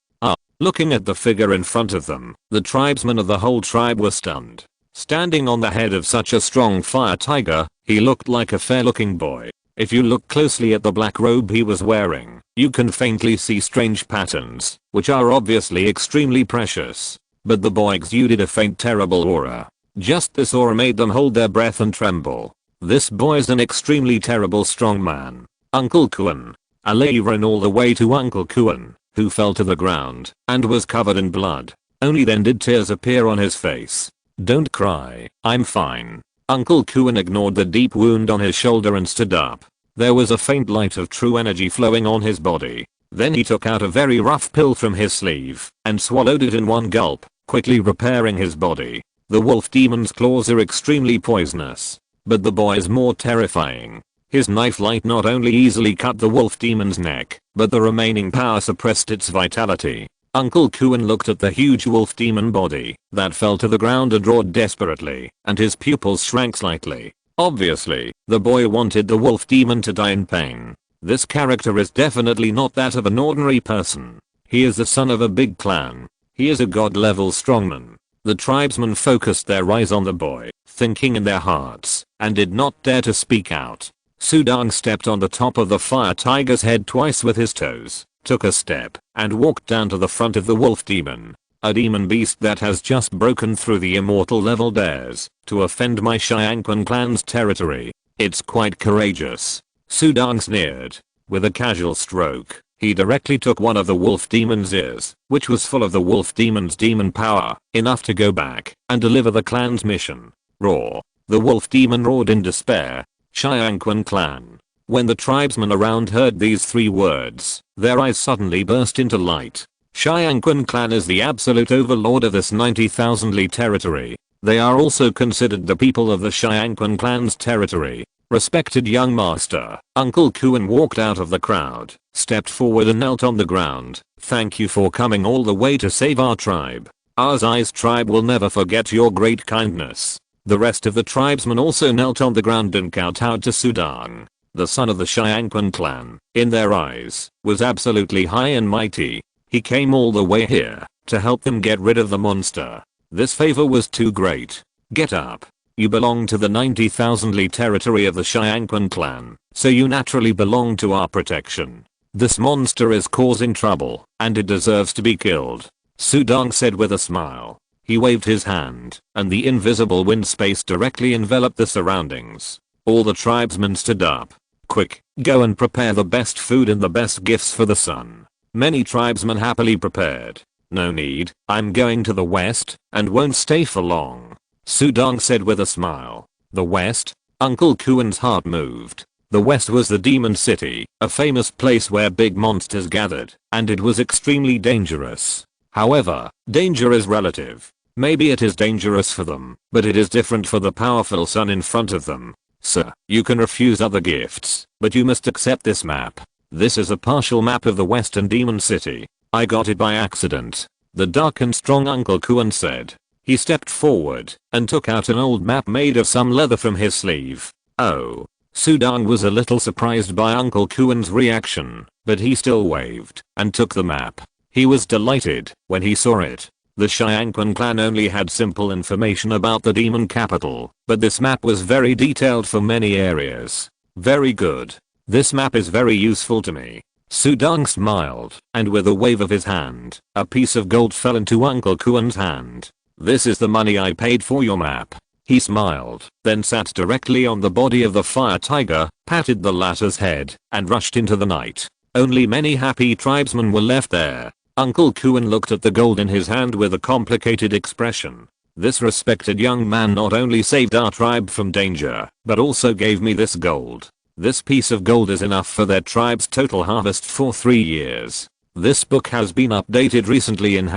Looking at the figure in front of them, the tribesmen of the whole tribe were stunned. Standing on the head of such a strong fire tiger, he looked like a fair-looking boy. If you look closely at the black robe he was wearing, you can faintly see strange patterns, which are obviously extremely precious. But the boy exuded a faint terrible aura. Just this aura made them hold their breath and tremble. This boy is an extremely terrible strong man. Uncle Kuan. Alei ran all the way to Uncle Kuan, who fell to the ground and was covered in blood. Only then did tears appear on his face. Don't cry, I'm fine. Uncle Kuan ignored the deep wound on his shoulder and stood up. There was a faint light of true energy flowing on his body. Then he took out a very rough pill from his sleeve and swallowed it in one gulp, quickly repairing his body. The wolf demon's claws are extremely poisonous, but the boy is more terrifying. His knife light not only easily cut the wolf demon's neck, but the remaining power suppressed its vitality. Uncle Kuan looked at the huge wolf demon body that fell to the ground and roared desperately, and his pupils shrank slightly. Obviously, the boy wanted the wolf demon to die in pain. This character is definitely not that of an ordinary person. He is the son of a big clan. He is a god-level strongman. The tribesmen focused their eyes on the boy, thinking in their hearts, and did not dare to speak out. Sudang stepped on the top of the fire tiger's head twice with his toes, took a step, and walked down to the front of the wolf demon. A demon beast that has just broken through the immortal level dares to offend my Xiangquan clan's territory. It's quite courageous. Sudang sneered. With a casual stroke, he directly took one of the wolf demon's ears, which was full of the wolf demon's demon power, enough to go back and deliver the clan's mission. Roar. The wolf demon roared in despair. Xiangquan clan. When the tribesmen around heard these three words, their eyes suddenly burst into light. Xiangquan clan is the absolute overlord of this 90,000 li territory. They are also considered the people of the Xiangquan clan's territory. Respected young master, Uncle Kuan walked out of the crowd, stepped forward and knelt on the ground. Thank you for coming all the way to save our tribe. Our Zai's tribe will never forget your great kindness. The rest of the tribesmen also knelt on the ground and kowtowed to Sudang. The son of the Xiangquan clan, in their eyes, was absolutely high and mighty. He came all the way here to help them get rid of the monster. This favor was too great. Get up. You belong to the 90,000 li territory of the Xiangquan clan, so you naturally belong to our protection. This monster is causing trouble, and it deserves to be killed. Sudong said with a smile. He waved his hand, and the invisible wind space directly enveloped the surroundings. All the tribesmen stood up. Quick, go and prepare the best food and the best gifts for the sun. Many tribesmen happily prepared. No need, I'm going to the west, and won't stay for long. Sudong said with a smile. The west? Uncle Kuan's heart moved. The west was the Demon City, a famous place where big monsters gathered, and it was extremely dangerous. However, danger is relative. Maybe it is dangerous for them, but it is different for the powerful sun in front of them. Sir, you can refuse other gifts, but you must accept this map. This is a partial map of the Western Demon City. I got it by accident. The dark and strong Uncle Kuan said. He stepped forward and took out an old map made of some leather from his sleeve. Oh. Sudong was a little surprised by Uncle Kuan's reaction, but he still waved and took the map. He was delighted when he saw it. The Xiangquan clan only had simple information about the demon capital, but this map was very detailed for many areas. Very good. This map is very useful to me. Sudong smiled, and with a wave of his hand, a piece of gold fell into Uncle Kuan's hand. This is the money I paid for your map. He smiled, then sat directly on the body of the fire tiger, patted the latter's head, and rushed into the night. Only many happy tribesmen were left there. Uncle Kuan looked at the gold in his hand with a complicated expression. This respected young man not only saved our tribe from danger, but also gave me this gold. This piece of gold is enough for their tribe's total harvest for 3 years. This book has been updated recently in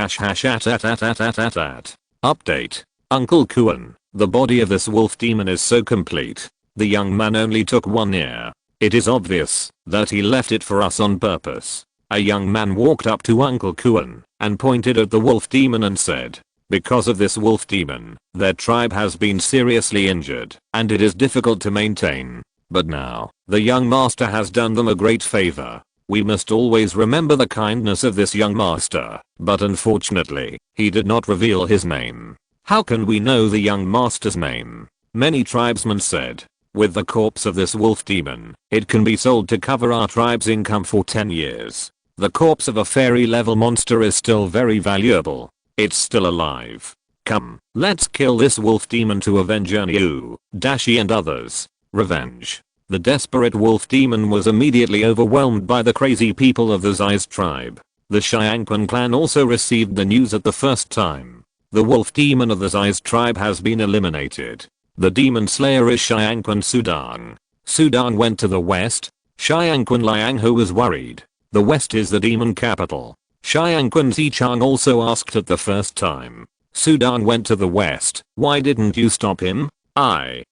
Update. Uncle Kuan, the body of this wolf demon is so complete. The young man only took 1 year. It is obvious that he left it for us on purpose. A young man walked up to Uncle Kuan and pointed at the wolf demon and said, because of this wolf demon, their tribe has been seriously injured, and it is difficult to maintain. But now, the young master has done them a great favor. We must always remember the kindness of this young master, but unfortunately, he did not reveal his name. How can we know the young master's name? Many tribesmen said. With the corpse of this wolf demon, it can be sold to cover our tribe's income for 10 years. The corpse of a fairy level monster is still very valuable. It's still alive. Come, let's kill this wolf demon to avenge Ernyu, Dashi and others. Revenge. The desperate wolf demon was immediately overwhelmed by the crazy people of the Zei's tribe. The Xiangquan clan also received the news at the first time. The wolf demon of the Zei's tribe has been eliminated. The demon slayer is Xiangquan Sudong. Sudong went to the west. Xiangquan Lianghu was worried. The west is the demon capital. Xiangquan Zichang also asked at the first time. Sudong went to the west. Why didn't you stop him?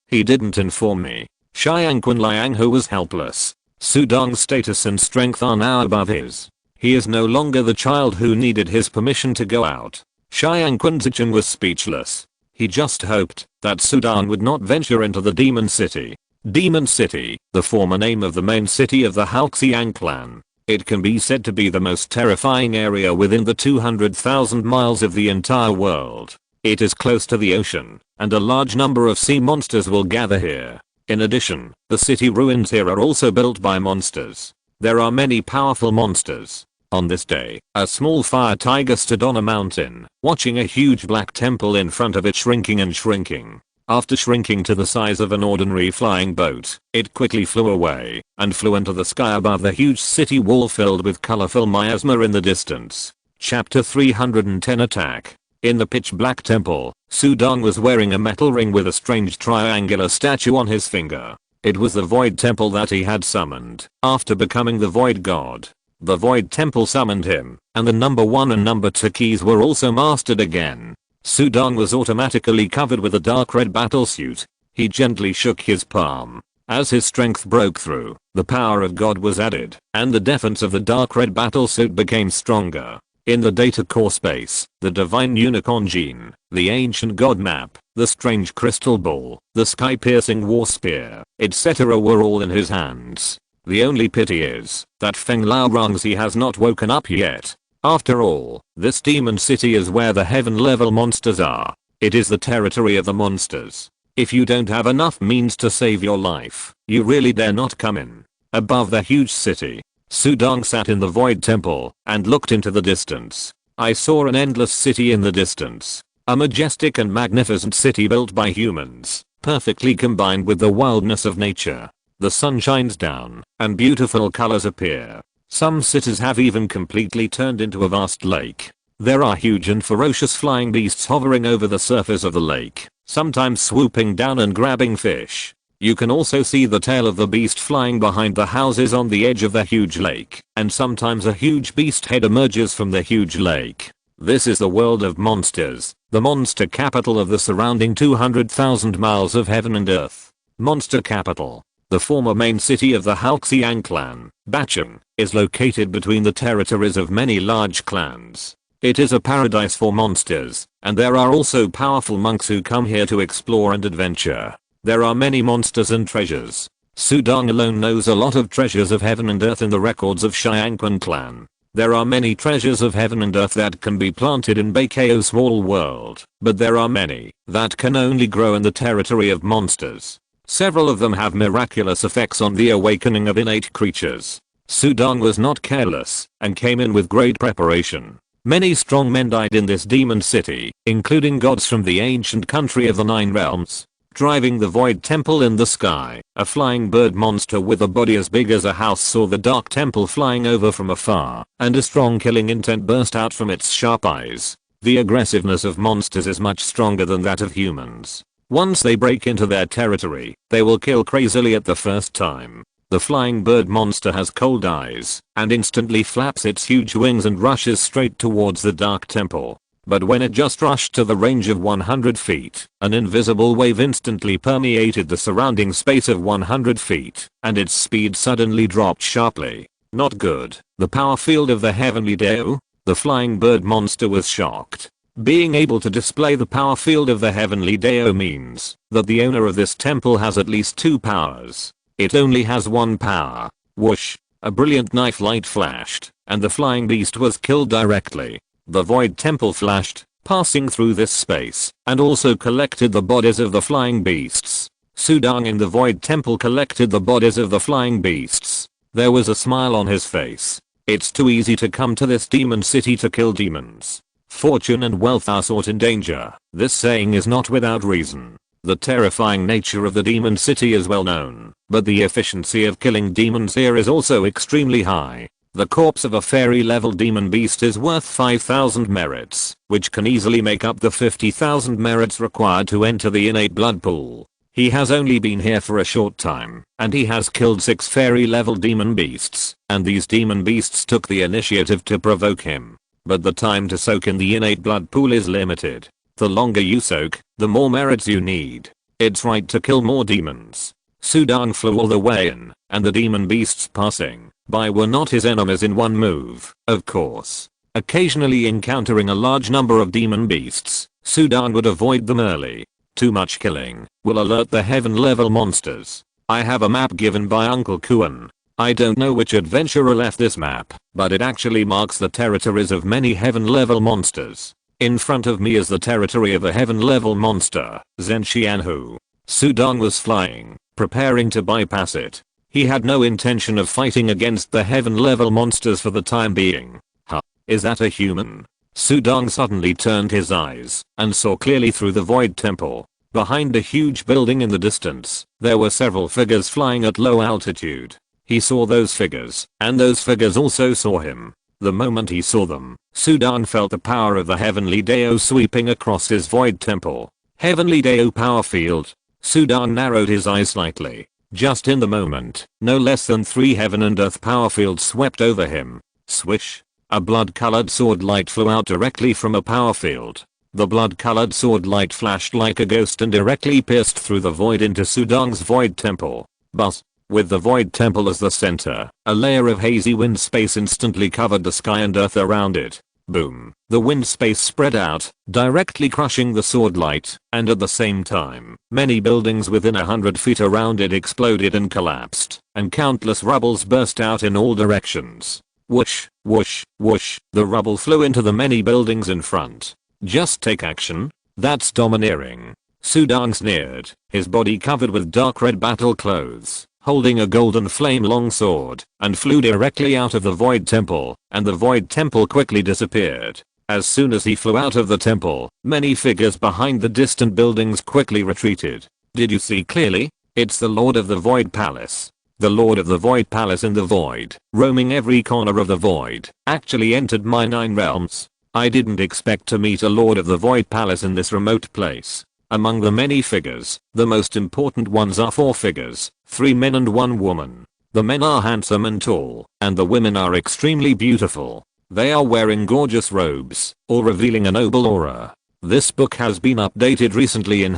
He didn't inform me. Xiangquan Lianghu was helpless. Sudong's status and strength are now above his. He is no longer the child who needed his permission to go out. Xiangquan Zichang was speechless. He just hoped that Sudong would not venture into the Demon City. Demon City, the former name of the main city of the Halxiang clan. It can be said to be the most terrifying area within the 200,000 miles of the entire world. It is close to the ocean, and a large number of sea monsters will gather here. In addition, the city ruins here are also built by monsters. There are many powerful monsters. On this day, a small fire tiger stood on a mountain, watching a huge black temple in front of it shrinking and shrinking. After shrinking to the size of an ordinary flying boat, it quickly flew away, and flew into the sky above the huge city wall filled with colorful miasma in the distance. Chapter 310 Attack. In the pitch black temple, Sudong was wearing a metal ring with a strange triangular statue on his finger. It was the void temple that he had summoned after becoming the void god. The void temple summoned him, and the number 1 and number 2 keys were also mastered again. Sudong was automatically covered with a dark red battlesuit. He gently shook his palm. As his strength broke through, the power of God was added, and the defense of the dark red battlesuit became stronger. In the data core space, the divine unicorn gene, the ancient god map, the strange crystal ball, the sky-piercing war spear, etc. were all in his hands. The only pity is that Feng Lao Rongzi has not woken up yet. After all, this demon city is where the heaven-level monsters are. It is the territory of the monsters. If you don't have enough means to save your life, you really dare not come in. Above the huge city, Sudong sat in the void temple and looked into the distance. I saw an endless city in the distance. A majestic and magnificent city built by humans, perfectly combined with the wildness of nature. The sun shines down, and beautiful colors appear. Some cities have even completely turned into a vast lake. There are huge and ferocious flying beasts hovering over the surface of the lake, sometimes swooping down and grabbing fish. You can also see the tail of the beast flying behind the houses on the edge of the huge lake, and sometimes a huge beast head emerges from the huge lake. This is the world of monsters, the monster capital of the surrounding 200,000 miles of heaven and earth. Monster capital. The former main city of the Halxiang clan, Bachan, is located between the territories of many large clans. It is a paradise for monsters, and there are also powerful monks who come here to explore and adventure. There are many monsters and treasures. Sudong alone knows a lot of treasures of heaven and earth in the records of Xiangquan clan. There are many treasures of heaven and earth that can be planted in Bakeo's small world, but there are many that can only grow in the territory of monsters. Several of them have miraculous effects on the awakening of innate creatures. Sudong was not careless and came in with great preparation. Many strong men died in this demon city, including gods from the ancient country of the Nine Realms. Driving the void temple in the sky, a flying bird monster with a body as big as a house saw the dark temple flying over from afar, and a strong killing intent burst out from its sharp eyes. The aggressiveness of monsters is much stronger than that of humans. Once they break into their territory, they will kill crazily at the first time. The flying bird monster has cold eyes, and instantly flaps its huge wings and rushes straight towards the dark temple. But when it just rushed to the range of 100 feet, an invisible wave instantly permeated the surrounding space of 100 feet, and its speed suddenly dropped sharply. Not good. The power field of the heavenly Dao? The flying bird monster was shocked. Being able to display the power field of the heavenly Dao means that the owner of this temple has at least two powers. It only has one power. Whoosh! A brilliant knife light flashed, and the flying beast was killed directly. The void temple flashed, passing through this space, and also collected the bodies of the flying beasts. Sudong in the void temple collected the bodies of the flying beasts. There was a smile on his face. It's too easy to come to this demon city to kill demons. Fortune and wealth are sought in danger. This saying is not without reason. The terrifying nature of the demon city is well known, but the efficiency of killing demons here is also extremely high. The corpse of a fairy level demon beast is worth 5,000 merits, which can easily make up the 50,000 merits required to enter the innate blood pool. He has only been here for a short time, and he has killed 6 fairy level demon beasts, and these demon beasts took the initiative to provoke him. But the time to soak in the innate blood pool is limited. The longer you soak, the more merits you need. It's right to kill more demons. Sudong flew all the way in, and the demon beasts passing by were not his enemies in one move, of course. Occasionally encountering a large number of demon beasts, Sudong would avoid them early. Too much killing will alert the heaven level monsters. I have a map given by Uncle Kuan. I don't know which adventurer left this map, but it actually marks the territories of many heaven level monsters. In front of me is the territory of a heaven level monster, Zhenxianhu. Sudong was flying, preparing to bypass it. He had no intention of fighting against the heaven level monsters for the time being. Huh? Is that a human? Sudong suddenly turned his eyes and saw clearly through the void temple. Behind a huge building in the distance, there were several figures flying at low altitude. He saw those figures, and those figures also saw him. The moment he saw them, Sudong felt the power of the heavenly Dao sweeping across his void temple. Heavenly Dao power field. Sudong narrowed his eyes slightly. Just in the moment, no less than 3 heaven and earth power fields swept over him. Swish. A blood-colored sword light flew out directly from a power field. The blood-colored sword light flashed like a ghost and directly pierced through the void into Sudong's void temple. But, with the void temple as the center, a layer of hazy wind space instantly covered the sky and earth around it. Boom. The wind space spread out, directly crushing the sword light, and at the same time, many buildings within 100 feet around it exploded and collapsed, and countless rubbles burst out in all directions. Whoosh, whoosh, whoosh. The rubble flew into the many buildings in front. Just take action? That's domineering. Sudong sneered, his body covered with dark red battle clothes, holding a golden flame longsword, and flew directly out of the void temple, and the void temple quickly disappeared. As soon as he flew out of the temple, many figures behind the distant buildings quickly retreated. Did you see clearly? It's the Lord of the Void Palace. The Lord of the Void Palace in the void, roaming every corner of the void, actually entered my 9 realms. I didn't expect to meet a Lord of the Void Palace in this remote place. Among the many figures, the most important ones are 4 figures, 3 men and 1 woman. The men are handsome and tall, and the women are extremely beautiful. They are wearing gorgeous robes, all revealing a noble aura. This book has been updated recently in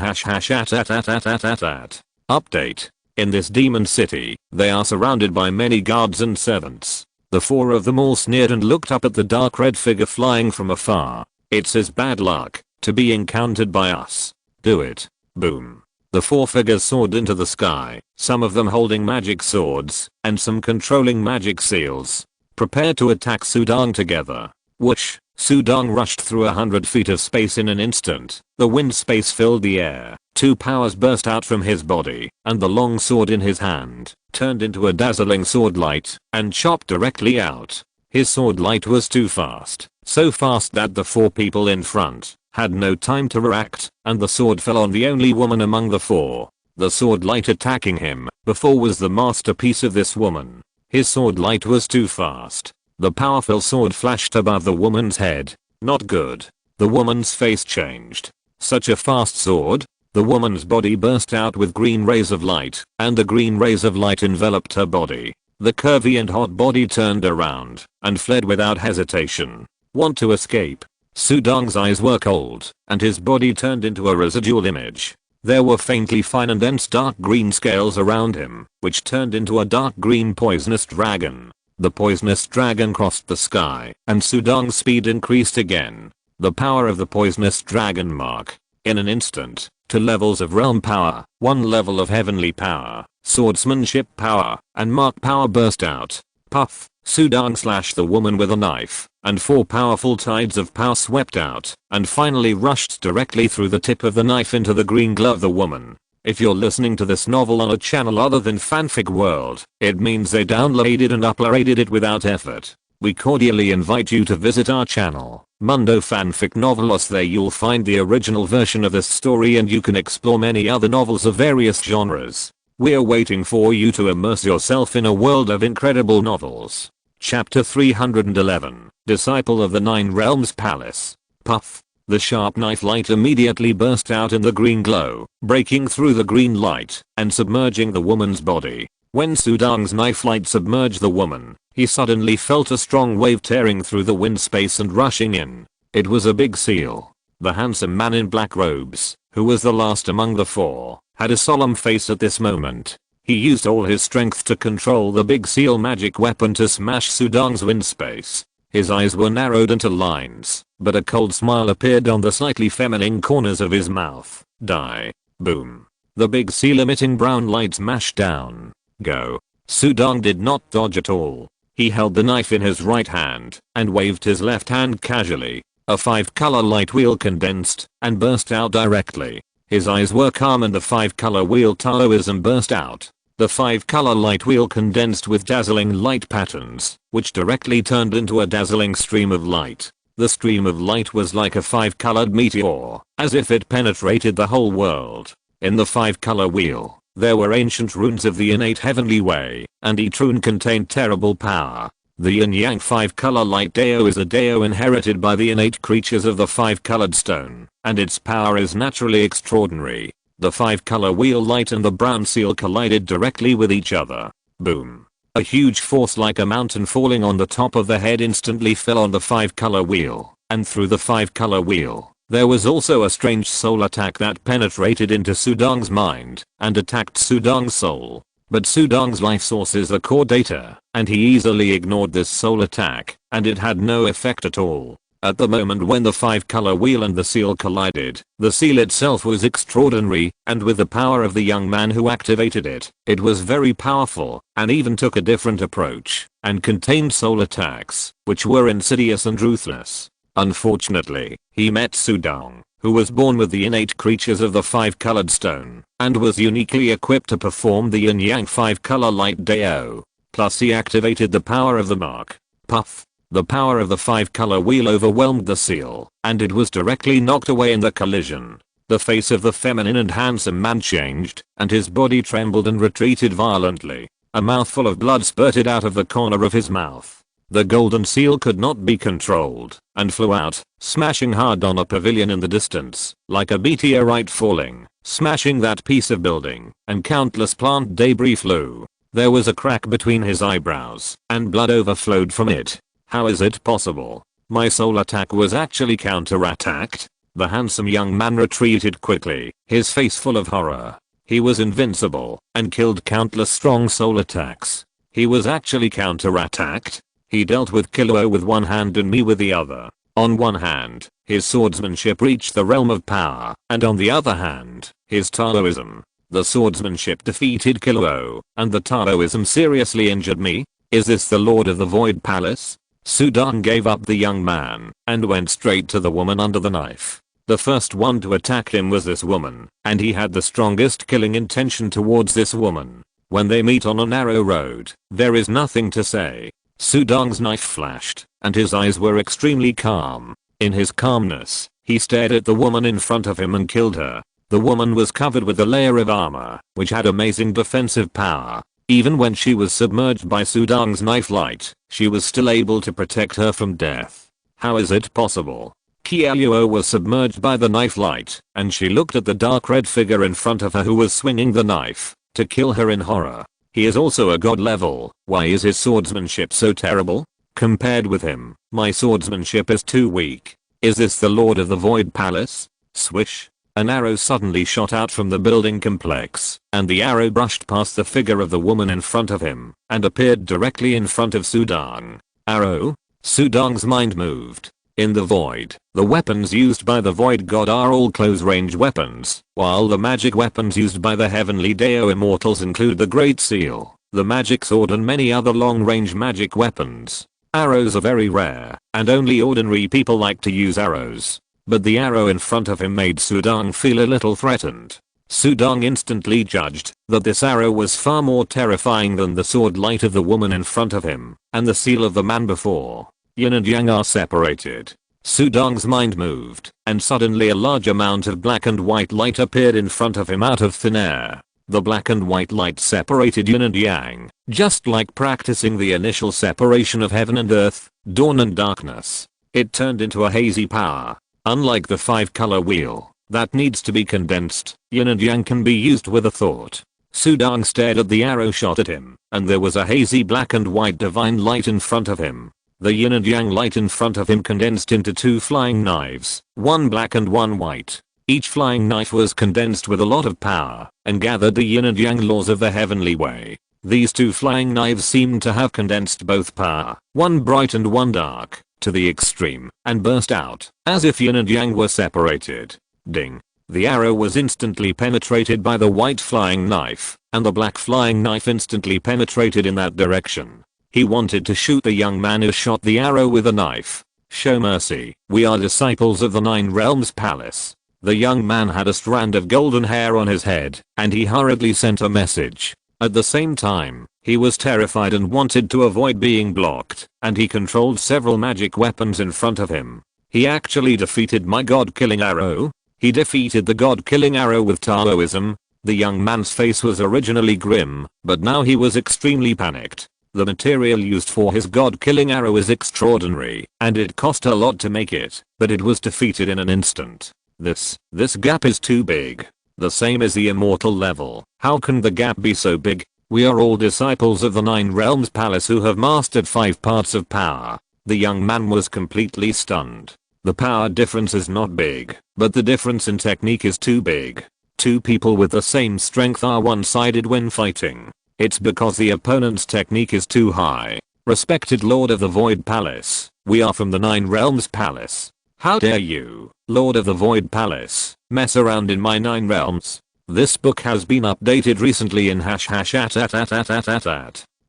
update. In this demon city, they are surrounded by many guards and servants. The 4 of them all sneered and looked up at the dark red figure flying from afar. It's his bad luck to be encountered by us. Do it. Boom. The 4 figures soared into the sky, some of them holding magic swords, and some controlling magic seals. Prepare to attack Sudong together. Whoosh! Sudong rushed through 100 feet of space in an instant. The wind space filled the air. 2 powers burst out from his body, and the long sword in his hand turned into a dazzling sword light and chopped directly out. His sword light was too fast, so fast that the 4 people in front had no time to react, and the sword fell on the only woman among the 4. The sword light attacking him before was the masterpiece of this woman. His sword light was too fast. The powerful sword flashed above the woman's head. Not good. The woman's face changed. Such a fast sword? The woman's body burst out with green rays of light, and the green rays of light enveloped her body. The curvy and hot body turned around and fled without hesitation. Want to escape? Sudong's eyes were cold, and his body turned into a residual image. There were faintly fine and dense dark green scales around him, which turned into a dark green poisonous dragon. The poisonous dragon crossed the sky, and Sudong's speed increased again. The power of the poisonous dragon mark. In an instant, 2 levels of realm power, 1 level of heavenly power, swordsmanship power, and mark power burst out. Puff! Sudong slashed the woman with a knife, and 4 powerful tides of power swept out, and finally rushed directly through the tip of the knife into the green glow of the woman. If you're listening to this novel on a channel other than Fanfic World, it means they downloaded and uploaded it without effort. We cordially invite you to visit our channel, Mundo Fanfic Novelos. There you'll find the original version of this story, and you can explore many other novels of various genres. We're waiting for you to immerse yourself in a world of incredible novels. Chapter 311, Disciple of the 9 Realms Palace. Puff! The sharp knife light immediately burst out in the green glow, breaking through the green light and submerging the woman's body. When Sudong's knife light submerged the woman, he suddenly felt a strong wave tearing through the wind space and rushing in. It was a big seal. The handsome man in black robes, who was the last among the 4, had a solemn face at this moment. He used all his strength to control the big seal magic weapon to smash Sudong's wind space. His eyes were narrowed into lines, but a cold smile appeared on the slightly feminine corners of his mouth. Die. Boom. The big seal emitting brown light smashed down. Go. Sudong did not dodge at all. He held the knife in his right hand and waved his left hand casually. A 5-color light wheel condensed and burst out directly. His eyes were calm and the 5-color wheel Taoism burst out. The 5-color light wheel condensed with dazzling light patterns, which directly turned into a dazzling stream of light. The stream of light was like a 5-colored meteor, as if it penetrated the whole world. In the 5-color wheel, there were ancient runes of the innate heavenly way, and each rune contained terrible power. The yin-yang 5-color light Dao is a Dao inherited by the innate creatures of the 5-colored stone, and its power is naturally extraordinary. The 5-color wheel light and the brown seal collided directly with each other. Boom. A huge force like a mountain falling on the top of the head instantly fell on the 5-color wheel, and through the 5-color wheel, there was also a strange soul attack that penetrated into Sudong's mind and attacked Sudong's soul. But Sudong's life source is the core data, and he easily ignored this soul attack, and it had no effect at all. At the moment when the 5-color wheel and the seal collided, the seal itself was extraordinary, and with the power of the young man who activated it, it was very powerful, and even took a different approach, and contained soul attacks, which were insidious and ruthless. Unfortunately, he met Sudong, who was born with the innate creatures of the 5-colored stone, and was uniquely equipped to perform the yin-yang 5-color light Dao. Plus he activated the power of the mark. Puff. The power of the 5-color wheel overwhelmed the seal, and it was directly knocked away in the collision. The face of the feminine and handsome man changed, and his body trembled and retreated violently. A mouthful of blood spurted out of the corner of his mouth. The golden seal could not be controlled, and flew out, smashing hard on a pavilion in the distance, like a meteorite falling, smashing that piece of building, and countless plant debris flew. There was a crack between his eyebrows, and blood overflowed from it. How is it possible? My soul attack was actually counter-attacked? The handsome young man retreated quickly, his face full of horror. He was invincible, and killed countless strong soul attacks. He was actually counter-attacked? He dealt with Killua with one hand and me with the other. On one hand, his swordsmanship reached the realm of power, and on the other hand, his Taoism. The swordsmanship defeated Killua, and the Taoism seriously injured me. Is this the Lord of the Void Palace? Sudong gave up the young man, and went straight to the woman under the knife. The first one to attack him was this woman, and he had the strongest killing intention towards this woman. When they meet on a narrow road, there is nothing to say. Sudong's knife flashed, and his eyes were extremely calm. In his calmness, he stared at the woman in front of him and killed her. The woman was covered with a layer of armor, which had amazing defensive power. Even when she was submerged by Sudong's knife light, she was still able to protect her from death. How is it possible? Killua was submerged by the knife light, and she looked at the dark red figure in front of her who was swinging the knife, to kill her in horror. He is also a god level. Why is his swordsmanship so terrible? Compared with him, my swordsmanship is too weak. Is this the Lord of the Void Palace? Swish. An arrow suddenly shot out from the building complex, and the arrow brushed past the figure of the woman in front of him, and appeared directly in front of Sudong. Arrow? Sudong's mind moved. In the void, the weapons used by the void god are all close-range weapons, while the magic weapons used by the heavenly Dao immortals include the Great Seal, the magic sword and many other long-range magic weapons. Arrows are very rare, and only ordinary people like to use arrows. But the arrow in front of him made Sudong feel a little threatened. Sudong instantly judged that this arrow was far more terrifying than the sword light of the woman in front of him, and the seal of the man before. Yin and yang are separated. Sudong's mind moved, and suddenly a large amount of black and white light appeared in front of him out of thin air. The black and white light separated yin and yang, just like practicing the initial separation of heaven and earth, dawn and darkness. It turned into a hazy power. Unlike the 5-color wheel, that needs to be condensed, yin and yang can be used with a thought. Sudong stared at the arrow shot at him, and there was a hazy black and white divine light in front of him. The yin and yang light in front of him condensed into 2 flying knives, one black and one white. Each flying knife was condensed with a lot of power, and gathered the yin and yang laws of the heavenly way. These 2 flying knives seemed to have condensed both power, one bright and one dark, to the extreme, and burst out, as if yin and yang were separated. Ding. The arrow was instantly penetrated by the white flying knife, and the black flying knife instantly penetrated in that direction. He wanted to shoot the young man who shot the arrow with a knife. Show mercy, we are disciples of the 9 Realms Palace. The young man had a strand of golden hair on his head, and he hurriedly sent a message. At the same time, he was terrified and wanted to avoid being blocked, and he controlled several magic weapons in front of him. He actually defeated my god-killing arrow. He defeated the god-killing arrow with Taoism. The young man's face was originally grim, but now he was extremely panicked. The material used for his god-killing arrow is extraordinary, and it cost a lot to make it, but it was defeated in an instant. This gap is too big. The same as the immortal level. How can the gap be so big? We are all disciples of the 9 Realms Palace who have mastered 5 parts of power. The young man was completely stunned. The power difference is not big, but the difference in technique is too big. 2 people with the same strength are one-sided when fighting. It's because the opponent's technique is too high. Respected Lord of the Void Palace, we are from the 9 Realms Palace. How dare you, Lord of the Void Palace, mess around in my 9 realms? This book has been updated recently in #@.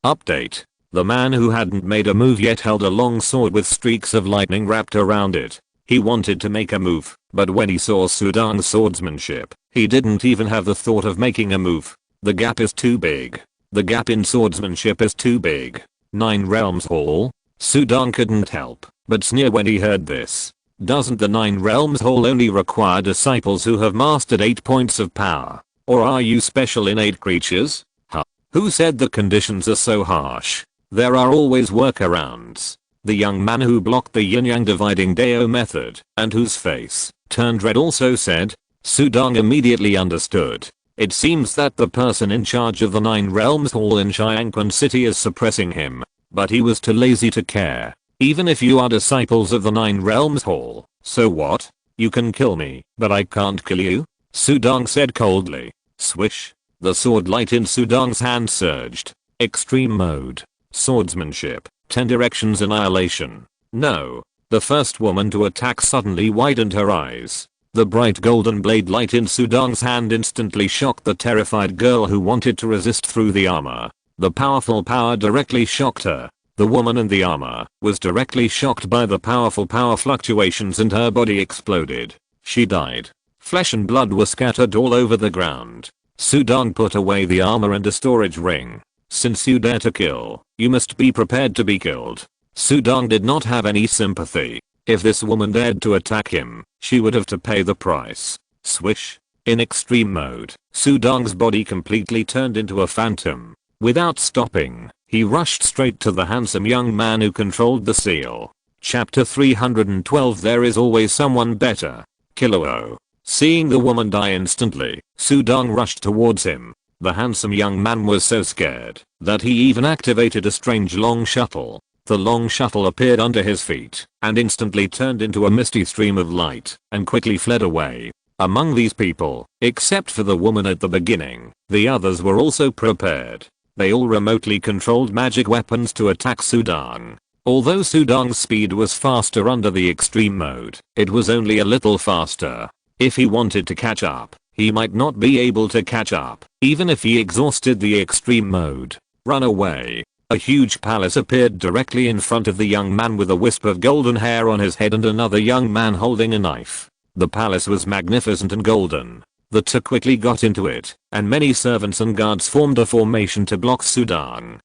Update. The man who hadn't made a move yet held a long sword with streaks of lightning wrapped around it. He wanted to make a move, but when he saw Sudong's swordsmanship, he didn't even have the thought of making a move. The gap is too big. The gap in swordsmanship is too big. 9 Realms Hall? Sudong couldn't help but sneer when he heard this. Doesn't the 9 realms hall only require disciples who have mastered 8 points of power? Or are you special innate creatures? Huh? Who said the conditions are so harsh? There are always workarounds. The young man who blocked the yin-yang dividing Dao method and whose face turned red also said. Sudong immediately understood. It seems that the person in charge of the 9 realms hall in Xiangquan City is suppressing him, but he was too lazy to care. Even if you are disciples of the 9 realms hall, so what? You can kill me, but I can't kill you? Sudong said coldly. Swish. The sword light in Sudong's hand surged. Extreme mode. Swordsmanship. 10 directions annihilation. No. The first woman to attack suddenly widened her eyes. The bright golden blade light in Sudong's hand instantly shocked the terrified girl who wanted to resist through the armor. The powerful power directly shocked her. The woman in the armor was directly shocked by the powerful power fluctuations and her body exploded. She died. Flesh and blood were scattered all over the ground. Sudong put away the armor and a storage ring. Since you dare to kill, you must be prepared to be killed. Sudong did not have any sympathy. If this woman dared to attack him, she would have to pay the price. Swish. In extreme mode, Sudong's body completely turned into a phantom. Without stopping, he rushed straight to the handsome young man who controlled the seal. Chapter 312 There is always someone better. Kilo. Seeing the woman die instantly, Sudong rushed towards him. The handsome young man was so scared that he even activated a strange long shuttle. The long shuttle appeared under his feet and instantly turned into a misty stream of light and quickly fled away. Among these people, except for the woman at the beginning, the others were also prepared. They all remotely controlled magic weapons to attack Sudong. Although Sudong's speed was faster under the extreme mode, it was only a little faster. If he wanted to catch up, he might not be able to catch up, even if he exhausted the extreme mode. Run away. A huge palace appeared directly in front of the young man with a wisp of golden hair on his head and another young man holding a knife. The palace was magnificent and golden. The two quickly got into it, and many servants and guards formed a formation to block Sudong.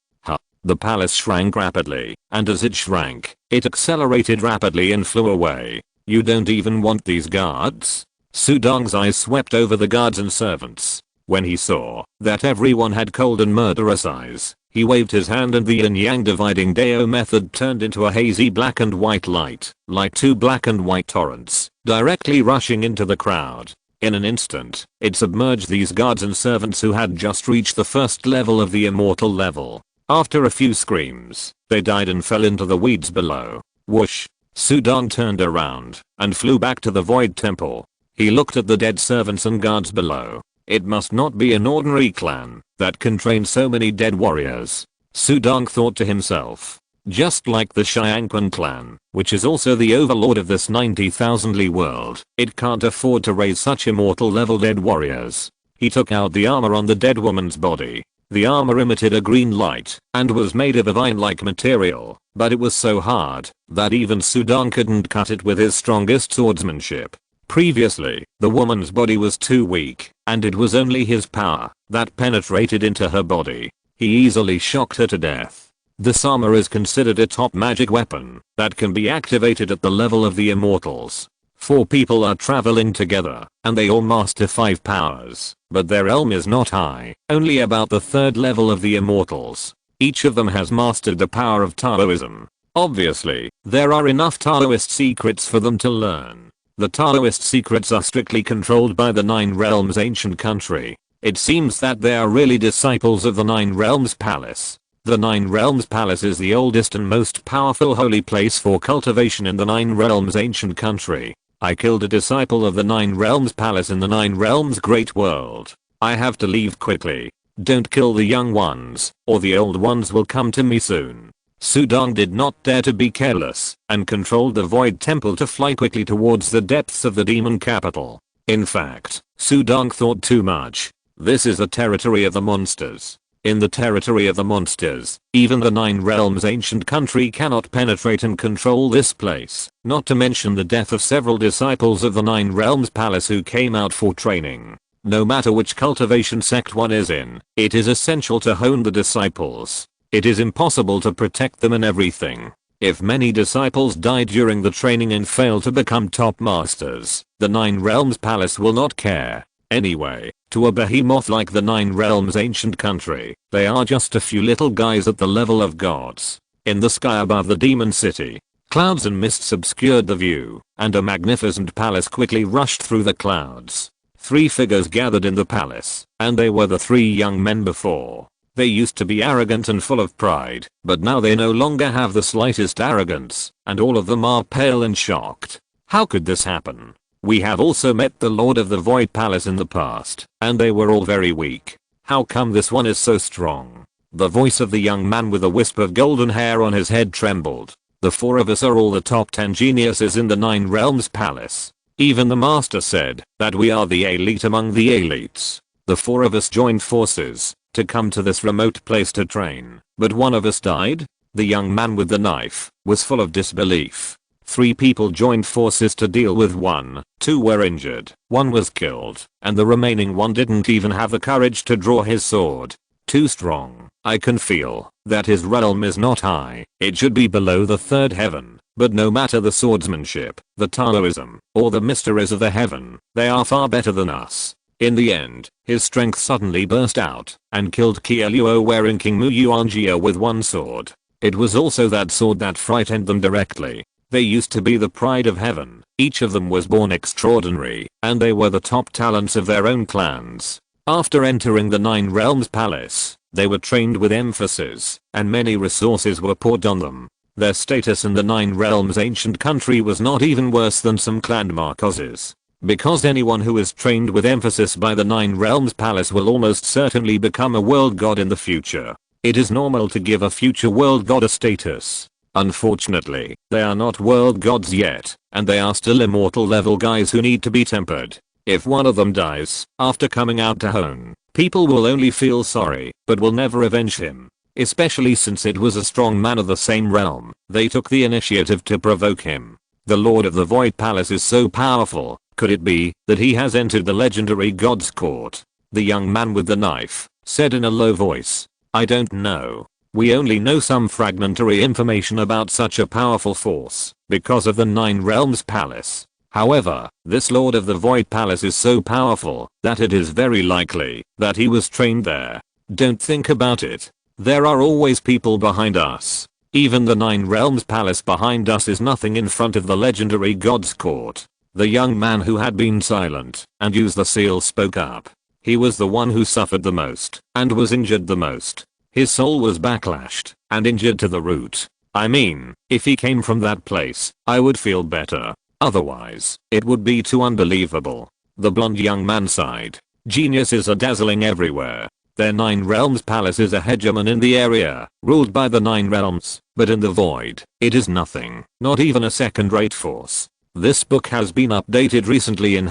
The palace shrank rapidly, and as it shrank, it accelerated rapidly and flew away. You don't even want these guards? Sudong's eyes swept over the guards and servants. When he saw that everyone had cold and murderous eyes, he waved his hand and the yin-yang dividing Dao method turned into a hazy black and white light, like 2 black and white torrents, directly rushing into the crowd. In an instant, it submerged these guards and servants who had just reached the first level of the immortal level. After a few screams, they died and fell into the weeds below. Whoosh! Sudong turned around and flew back to the Void Temple. He looked at the dead servants and guards below. It must not be an ordinary clan that can train so many dead warriors. Sudong thought to himself. Just like the Xiangquan clan, which is also the overlord of this 90,000 li world, it can't afford to raise such immortal level dead warriors. He took out the armor on the dead woman's body. The armor emitted a green light and was made of a vine-like material, but it was so hard that even Sudong couldn't cut it with his strongest swordsmanship. Previously, the woman's body was too weak, and it was only his power that penetrated into her body. He easily shocked her to death. This armor is considered a top magic weapon that can be activated at the level of the immortals. 4 people are traveling together, and they all master 5 powers, but their realm is not high, only about the 3rd level of the immortals. Each of them has mastered the power of Taoism. Obviously, there are enough Taoist secrets for them to learn. The Taoist secrets are strictly controlled by the 9 realms ancient country. It seems that they are really disciples of the 9 realms palace. The 9 realms palace is the oldest and most powerful holy place for cultivation in the 9 realms ancient country. I killed a disciple of the 9 realms palace in the 9 realms great world. I have to leave quickly. Don't kill the young ones, or the old ones will come to me soon. Sudong did not dare to be careless, and controlled the Void Temple to fly quickly towards the depths of the demon capital. In fact, Sudong thought too much. This is the territory of the monsters. In the territory of the monsters, even the 9 realms ancient country cannot penetrate and control this place, not to mention the death of several disciples of the 9 realms palace who came out for training. No matter which cultivation sect one is in, it is essential to hone the disciples. It is impossible to protect them and everything. If many disciples die during the training and fail to become top masters, the Nine Realms Palace will not care. Anyway, to a behemoth like the Nine Realms ancient country, they are just a few little guys at the level of gods. In the sky above the demon city, clouds and mists obscured the view, and a magnificent palace quickly rushed through the clouds. 3 figures gathered in the palace, and they were the 3 young men before. They used to be arrogant and full of pride, but now they no longer have the slightest arrogance, and all of them are pale and shocked. How could this happen? We have also met the Lord of the Void Palace in the past, and they were all very weak. How come this one is so strong? The voice of the young man with a wisp of golden hair on his head trembled. The 4 of us are all the top 10 geniuses in the Nine Realms Palace. Even the master said that we are the elite among the elites. The 4 of us joined forces to come to this remote place to train, but one of us died? The young man with the knife was full of disbelief. 3 people joined forces to deal with 1, 2 were injured, 1 was killed, and the remaining 1 didn't even have the courage to draw his sword. Too strong. I can feel that his realm is not high, it should be below the 3rd heaven, but no matter the swordsmanship, the Taoism, or the mysteries of the heaven, they are far better than us. In the end, his strength suddenly burst out and killed Qialuo wearing King Mu Yuanjia with 1 sword. It was also that sword that frightened them directly. They used to be the pride of heaven, each of them was born extraordinary, and they were the top talents of their own clans. After entering the Nine Realms Palace, they were trained with emphasis, and many resources were poured on them. Their status in the Nine Realms ancient country was not even worse than some clan Marcoses. Because anyone who is trained with emphasis by the Nine Realms Palace will almost certainly become a world god in the future. It is normal to give a future world god a status. Unfortunately, they are not world gods yet, and they are still immortal level guys who need to be tempered. If one of them dies, after coming out to Hone, people will only feel sorry, but will never avenge him. Especially since it was a strong man of the same realm, they took the initiative to provoke him. The Lord of the Void Palace is so powerful, could it be that he has entered the legendary god's court? The young man with the knife said in a low voice. I don't know. We only know some fragmentary information about such a powerful force because of the Nine Realms Palace. However, this Lord of the Void Palace is so powerful that it is very likely that he was trained there. Don't think about it. There are always people behind us. Even the Nine Realms Palace behind us is nothing in front of the legendary god's court. The young man who had been silent and used the seal spoke up. He was the one who suffered the most and was injured the most. His soul was backlashed and injured to the root. I mean, if he came from that place, I would feel better. Otherwise, it would be too unbelievable. The blonde young man sighed. Geniuses are dazzling everywhere. Their Nine Realms Palace is a hegemon in the area, ruled by the Nine Realms, but in the void, it is nothing, not even a second-rate force. This book has been updated recently in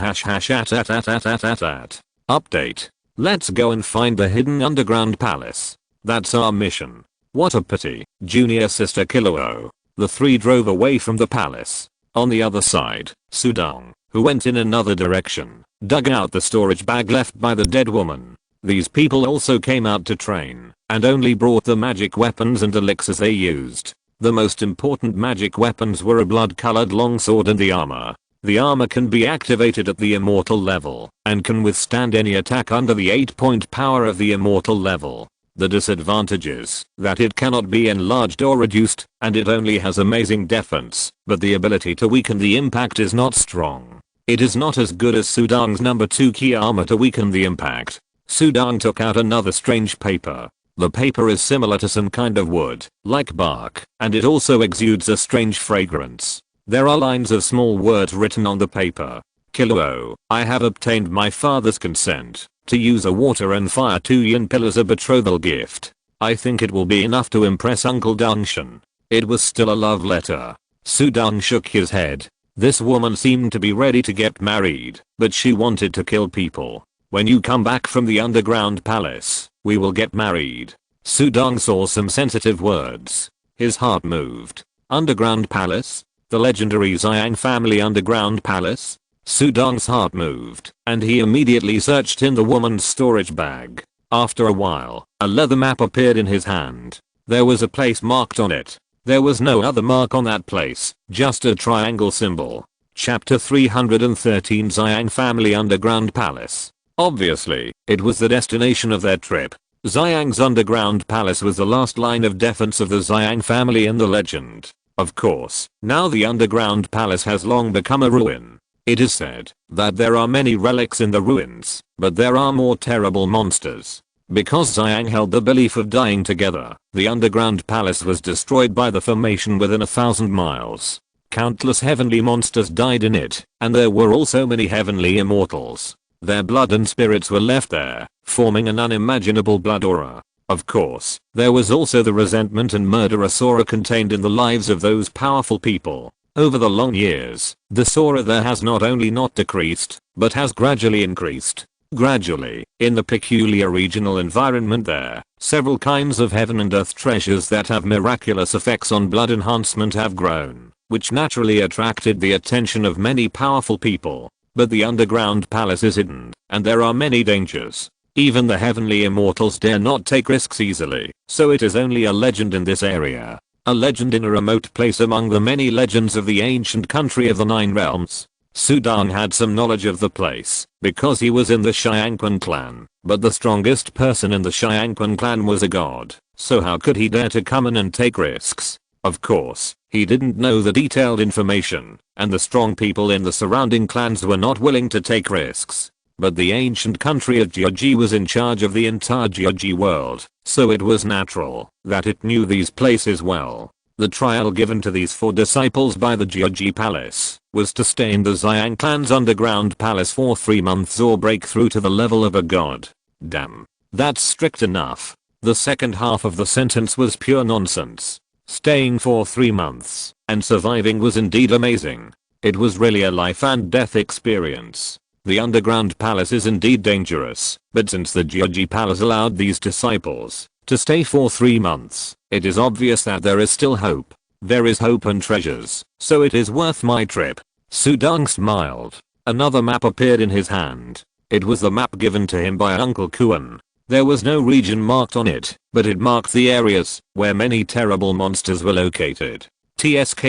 Update. Let's go and find the hidden underground palace. That's our mission. What a pity, junior sister Qialuo. The 3 drove away from the palace. On the other side, Sudong, who went in another direction, dug out the storage bag left by the dead woman. These people also came out to train, and only brought the magic weapons and elixirs they used. The most important magic weapons were a blood-colored longsword and the armor. The armor can be activated at the immortal level, and can withstand any attack under the 8-point power of the immortal level. The disadvantage is that it cannot be enlarged or reduced, and it only has amazing defense, but the ability to weaken the impact is not strong. It is not as good as Sudong's number 2 key armor to weaken the impact. Sudong took out another strange paper. The paper is similar to some kind of wood, like bark, and it also exudes a strange fragrance. There are lines of small words written on the paper. Qialuo, I have obtained my father's consent to use a water and fire 2 yin pill as a betrothal gift. I think it will be enough to impress Uncle Dangshan. It was still a love letter. Sudong shook his head. This woman seemed to be ready to get married, but she wanted to kill people. When you come back from the underground palace, we will get married. Sudong saw some sensitive words. His heart moved. Underground palace? The legendary Xiang family underground palace? Sudong's heart moved, and he immediately searched in the woman's storage bag. After a while, a leather map appeared in his hand. There was a place marked on it. There was no other mark on that place, just a triangle symbol. Chapter 313 Xiang Family Underground Palace. Obviously, it was the destination of their trip. Xiang's underground palace was the last line of defense of the Xiang family in the legend. Of course, now the underground palace has long become a ruin. It is said that there are many relics in the ruins, but there are more terrible monsters. Because Xiang held the belief of dying together, the underground palace was destroyed by the formation within 1,000 miles. Countless heavenly monsters died in it, and there were also many heavenly immortals. Their blood and spirits were left there, forming an unimaginable blood aura. Of course, there was also the resentment and murderous aura contained in the lives of those powerful people. Over the long years, this aura there has not only not decreased, but has gradually increased. Gradually, in the peculiar regional environment there, several kinds of heaven and earth treasures that have miraculous effects on blood enhancement have grown, which naturally attracted the attention of many powerful people. But the underground palace is hidden, and there are many dangers. Even the heavenly immortals dare not take risks easily, so it is only a legend in this area. A legend in a remote place among the many legends of the ancient country of the Nine Realms. Sudong had some knowledge of the place, because he was in the Xiangquan clan, but the strongest person in the Xiangquan clan was a god, so how could he dare to come in and take risks? Of course, he didn't know the detailed information, and the strong people in the surrounding clans were not willing to take risks. But the ancient country of Georgie was in charge of the entire Georgie world, so it was natural that it knew these places well. The trial given to these 4 disciples by the Georgie Palace was to stay in the Xiang clan's underground palace for 3 months or break through to the level of a god. Damn. That's strict enough. The second half of the sentence was pure nonsense. Staying for 3 months and surviving was indeed amazing. It was really a life and death experience. The underground palace is indeed dangerous, but since the Georgie Palace allowed these disciples to stay for 3 months, it is obvious that there is still hope. There is hope and treasures, so it is worth my trip. Sudong smiled. Another map appeared in his hand. It was the map given to him by Uncle Kuan. There was no region marked on it, but it marked the areas where many terrible monsters were located. TSK,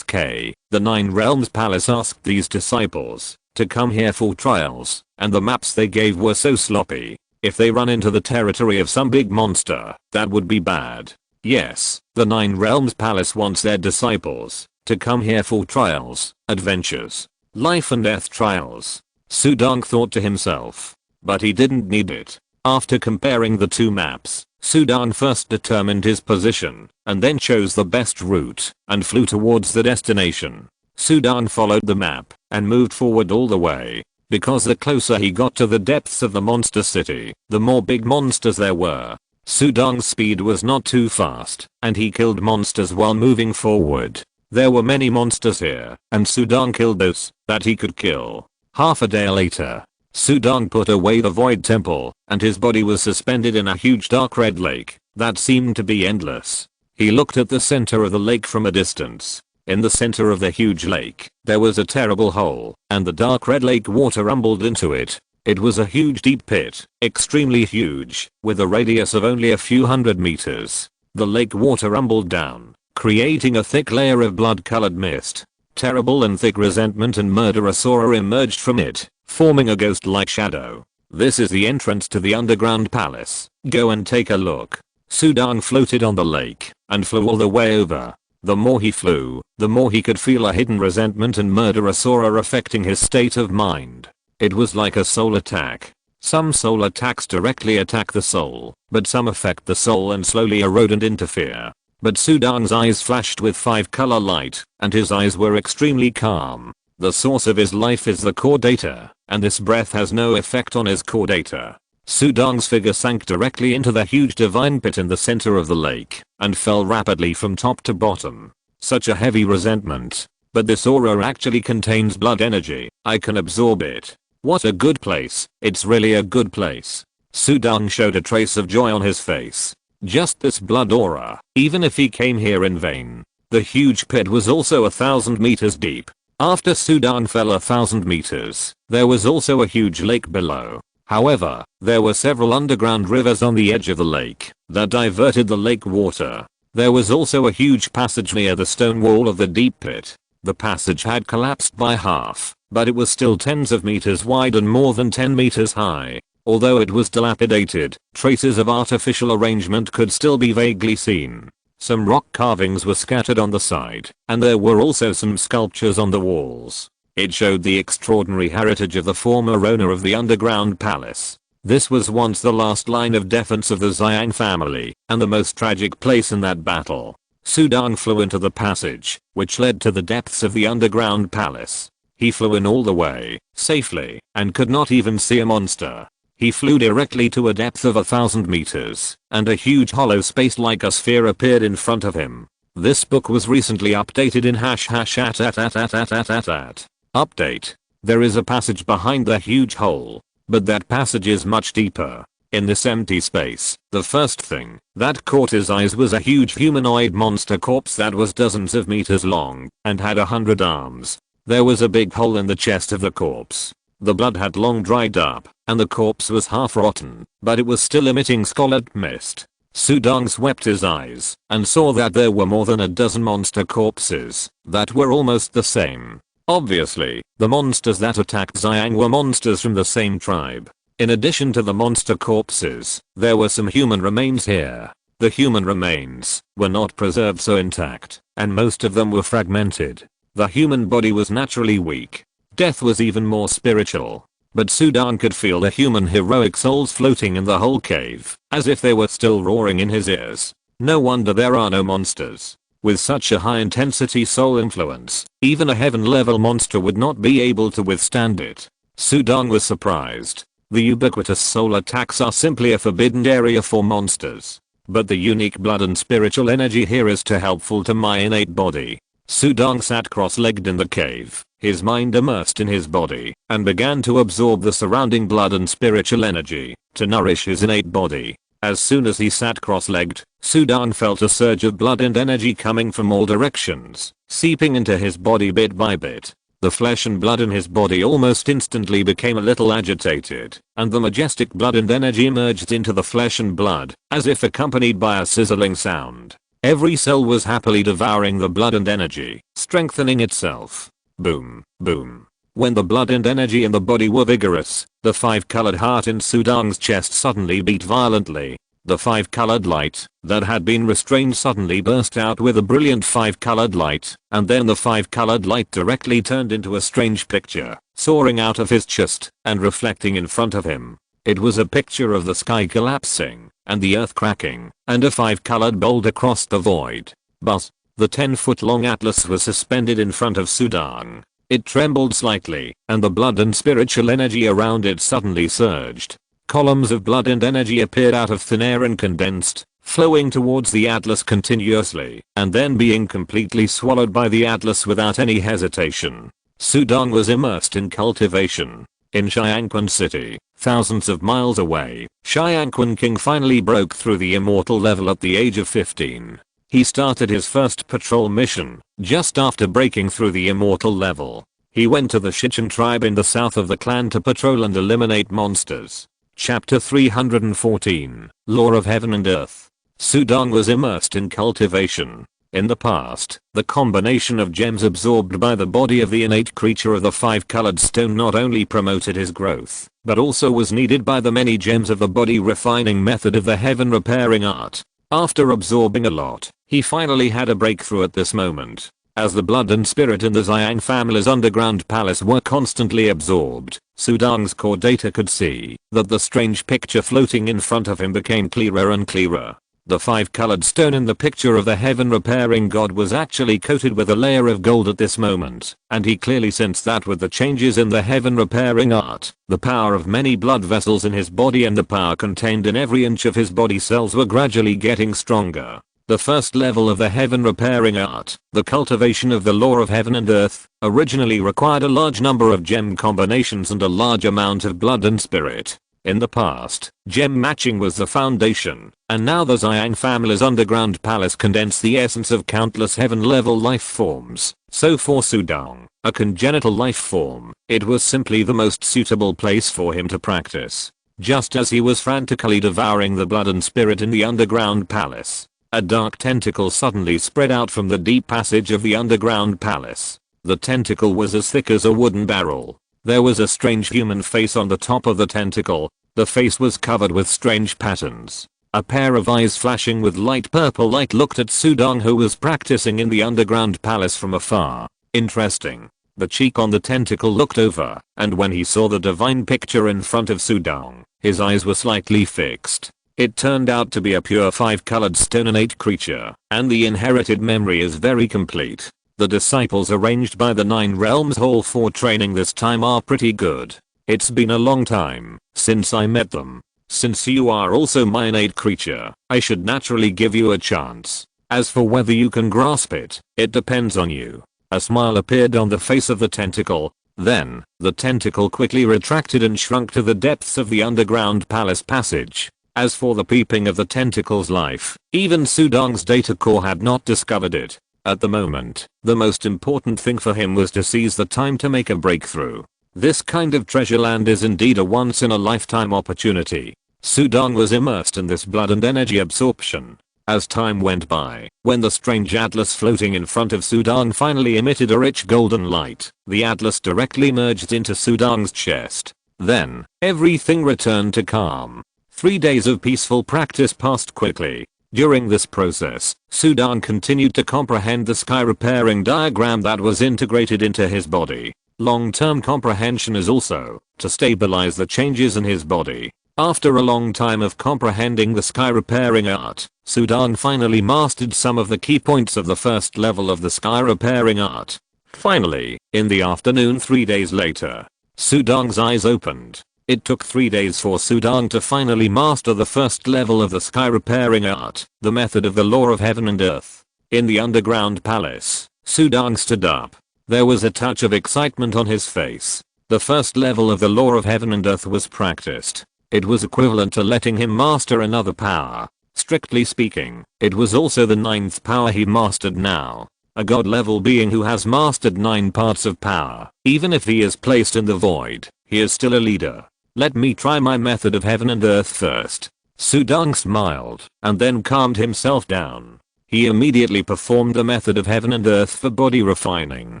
the Nine Realms Palace asked these disciples to come here for trials, and the maps they gave were so sloppy. If they run into the territory of some big monster, that would be bad. Yes, the Nine Realms Palace wants their disciples to come here for trials, adventures, life and death trials. Sudong thought to himself. But he didn't need it. After comparing the 2 maps, Sudong first determined his position, and then chose the best route, and flew towards the destination. Sudong followed the map, and moved forward all the way, because the closer he got to the depths of the monster city, the more big monsters there were. Sudong's speed was not too fast, and he killed monsters while moving forward. There were many monsters here, and Sudong killed those that he could kill. Half a day later, Sudong put away the Void Temple, and his body was suspended in a huge dark red lake that seemed to be endless. He looked at the center of the lake from a distance. In the center of the huge lake, there was a terrible hole, and the dark red lake water rumbled into it. It was a huge deep pit, extremely huge, with a radius of only a few hundred meters. The lake water rumbled down, creating a thick layer of blood-colored mist. Terrible and thick resentment and murderous aura emerged from it, forming a ghost-like shadow. This is the entrance to the underground palace. Go and take a look. Sudong floated on the lake, and flew all the way over. The more he flew, the more he could feel a hidden resentment and murderous aura affecting his state of mind. It was like a soul attack. Some soul attacks directly attack the soul, but some affect the soul and slowly erode and interfere. But Sudong's eyes flashed with 5-color light, and his eyes were extremely calm. The source of his life is the core data, and this breath has no effect on his core data. Sudong's figure sank directly into the huge divine pit in the center of the lake, and fell rapidly from top to bottom. Such a heavy resentment. But this aura actually contains blood energy. I can absorb it. What a good place. It's really a good place. Sudong showed a trace of joy on his face. Just this blood aura, even if he came here in vain. The huge pit was also 1,000 meters deep. After Sudong fell 1,000 meters, there was also a huge lake below. However, there were several underground rivers on the edge of the lake that diverted the lake water. There was also a huge passage near the stone wall of the deep pit. The passage had collapsed by half, but it was still tens of meters wide and more than 10 meters high. Although it was dilapidated, traces of artificial arrangement could still be vaguely seen. Some rock carvings were scattered on the side, and there were also some sculptures on the walls. It showed the extraordinary heritage of the former owner of the underground palace. This was once the last line of defense of the Xiang family, and the most tragic place in that battle. Su Dong flew into the passage, which led to the depths of the underground palace. He flew in all the way, safely, and could not even see a monster. He flew directly to a depth of 1,000 meters, and a huge hollow space like a sphere appeared in front of him. This book was recently updated in #@. Update. There is a passage behind the huge hole, but that passage is much deeper. In this empty space, the first thing that caught his eyes was a huge humanoid monster corpse that was dozens of meters long and had 100 arms. There was a big hole in the chest of the corpse. The blood had long dried up, and the corpse was half rotten, but it was still emitting scarlet mist. Su Dong swept his eyes and saw that there were more than a dozen monster corpses that were almost the same. Obviously, the monsters that attacked Xiang were monsters from the same tribe. In addition to the monster corpses, there were some human remains here. The human remains were not preserved so intact, and most of them were fragmented. The human body was naturally weak. Death was even more spiritual. But Su Dong could feel the human heroic souls floating in the whole cave, as if they were still roaring in his ears. No wonder there are no monsters. With such a high intensity soul influence, even a heaven level monster would not be able to withstand it. Su Dong was surprised. The ubiquitous soul attacks are simply a forbidden area for monsters. But the unique blood and spiritual energy here is too helpful to my innate body. Su Dong sat cross-legged in the cave, his mind immersed in his body, and began to absorb the surrounding blood and spiritual energy to nourish his innate body. As soon as he sat cross-legged, Su Dong felt a surge of blood and energy coming from all directions, seeping into his body bit by bit. The flesh and blood in his body almost instantly became a little agitated, and the majestic blood and energy merged into the flesh and blood, as if accompanied by a sizzling sound. Every cell was happily devouring the blood and energy, strengthening itself. Boom, boom. When the blood and energy in the body were vigorous, the 5-colored heart in Su Dong's chest suddenly beat violently. The 5-colored light that had been restrained suddenly burst out with a brilliant 5-colored light, and then the 5-colored light directly turned into a strange picture, soaring out of his chest and reflecting in front of him. It was a picture of the sky collapsing, and the earth cracking, and a 5-colored boulder crossed the void. But the 10-foot-long atlas was suspended in front of Su Dong. It trembled slightly, and the blood and spiritual energy around it suddenly surged. Columns of blood and energy appeared out of thin air and condensed, flowing towards the atlas continuously, and then being completely swallowed by the atlas without any hesitation. Su Dong was immersed in cultivation. In Xiangquan City, thousands of miles away, Xiangquan King finally broke through the immortal level at the age of 15. He started his first patrol mission just after breaking through the immortal level. He went to the Shichen tribe in the south of the clan to patrol and eliminate monsters. Chapter 314, Law of Heaven and Earth. Su Dong was immersed in cultivation. In the past, the combination of gems absorbed by the body of the innate creature of the 5-colored stone not only promoted his growth, but also was needed by the many gems of the body refining method of the heaven repairing art. After absorbing a lot, he finally had a breakthrough at this moment. As the blood and spirit in the Xiang family's underground palace were constantly absorbed, Su Dong's core data could see that the strange picture floating in front of him became clearer and clearer. The 5-colored stone in the picture of the heaven repairing god was actually coated with a layer of gold at this moment, and he clearly sensed that with the changes in the heaven repairing art, the power of many blood vessels in his body and the power contained in every inch of his body cells were gradually getting stronger. The first level of the heaven repairing art, the cultivation of the law of heaven and earth, originally required a large number of gem combinations and a large amount of blood and spirit. In the past, gem matching was the foundation, and now the Xiang family's underground palace condensed the essence of countless heaven-level life forms. So for Su Dong, a congenital life form, it was simply the most suitable place for him to practice. Just as he was frantically devouring the blood and spirit in the underground palace, a dark tentacle suddenly spread out from the deep passage of the underground palace. The tentacle was as thick as a wooden barrel. There was a strange human face on the top of the tentacle. The face was covered with strange patterns. A pair of eyes flashing with light purple light looked at Sudong, who was practicing in the underground palace from afar. Interesting. The cheek on the tentacle looked over, and when he saw the divine picture in front of Sudong, his eyes were slightly fixed. It turned out to be a pure 5-colored stononate creature, and the inherited memory is very complete. The disciples arranged by the 9 Realms Hall for training this time are pretty good. It's been a long time since I met them. Since you are also my innate creature, I should naturally give you a chance. As for whether you can grasp it, it depends on you. A smile appeared on the face of the tentacle. Then, the tentacle quickly retracted and shrunk to the depths of the underground palace passage. As for the peeping of the tentacle's life, even Sudong's data core had not discovered it. At the moment, the most important thing for him was to seize the time to make a breakthrough. This kind of treasure land is indeed a once-in-a-lifetime opportunity. Sudong was immersed in this blood and energy absorption. As time went by, when the strange atlas floating in front of Sudong finally emitted a rich golden light, the atlas directly merged into Sudong's chest. Then, everything returned to calm. 3 days of peaceful practice passed quickly. During this process, Sudong continued to comprehend the sky repairing diagram that was integrated into his body. Long-term comprehension is also to stabilize the changes in his body. After a long time of comprehending the sky repairing art, Sudong finally mastered some of the key points of the first level of the sky repairing art. Finally, in the afternoon 3 days later, Sudong's eyes opened. It took 3 days for Sudong to finally master the first level of the sky repairing art, the method of the law of heaven and earth. In the underground palace, Sudong stood up. There was a touch of excitement on his face. The first level of the law of heaven and earth was practiced. It was equivalent to letting him master another power. Strictly speaking, it was also the 9th power he mastered now. A god level being who has mastered 9 parts of power. Even if he is placed in the void, he is still a leader. Let me try my method of heaven and earth first. Sudong smiled, and then calmed himself down. He immediately performed the method of heaven and earth for body refining.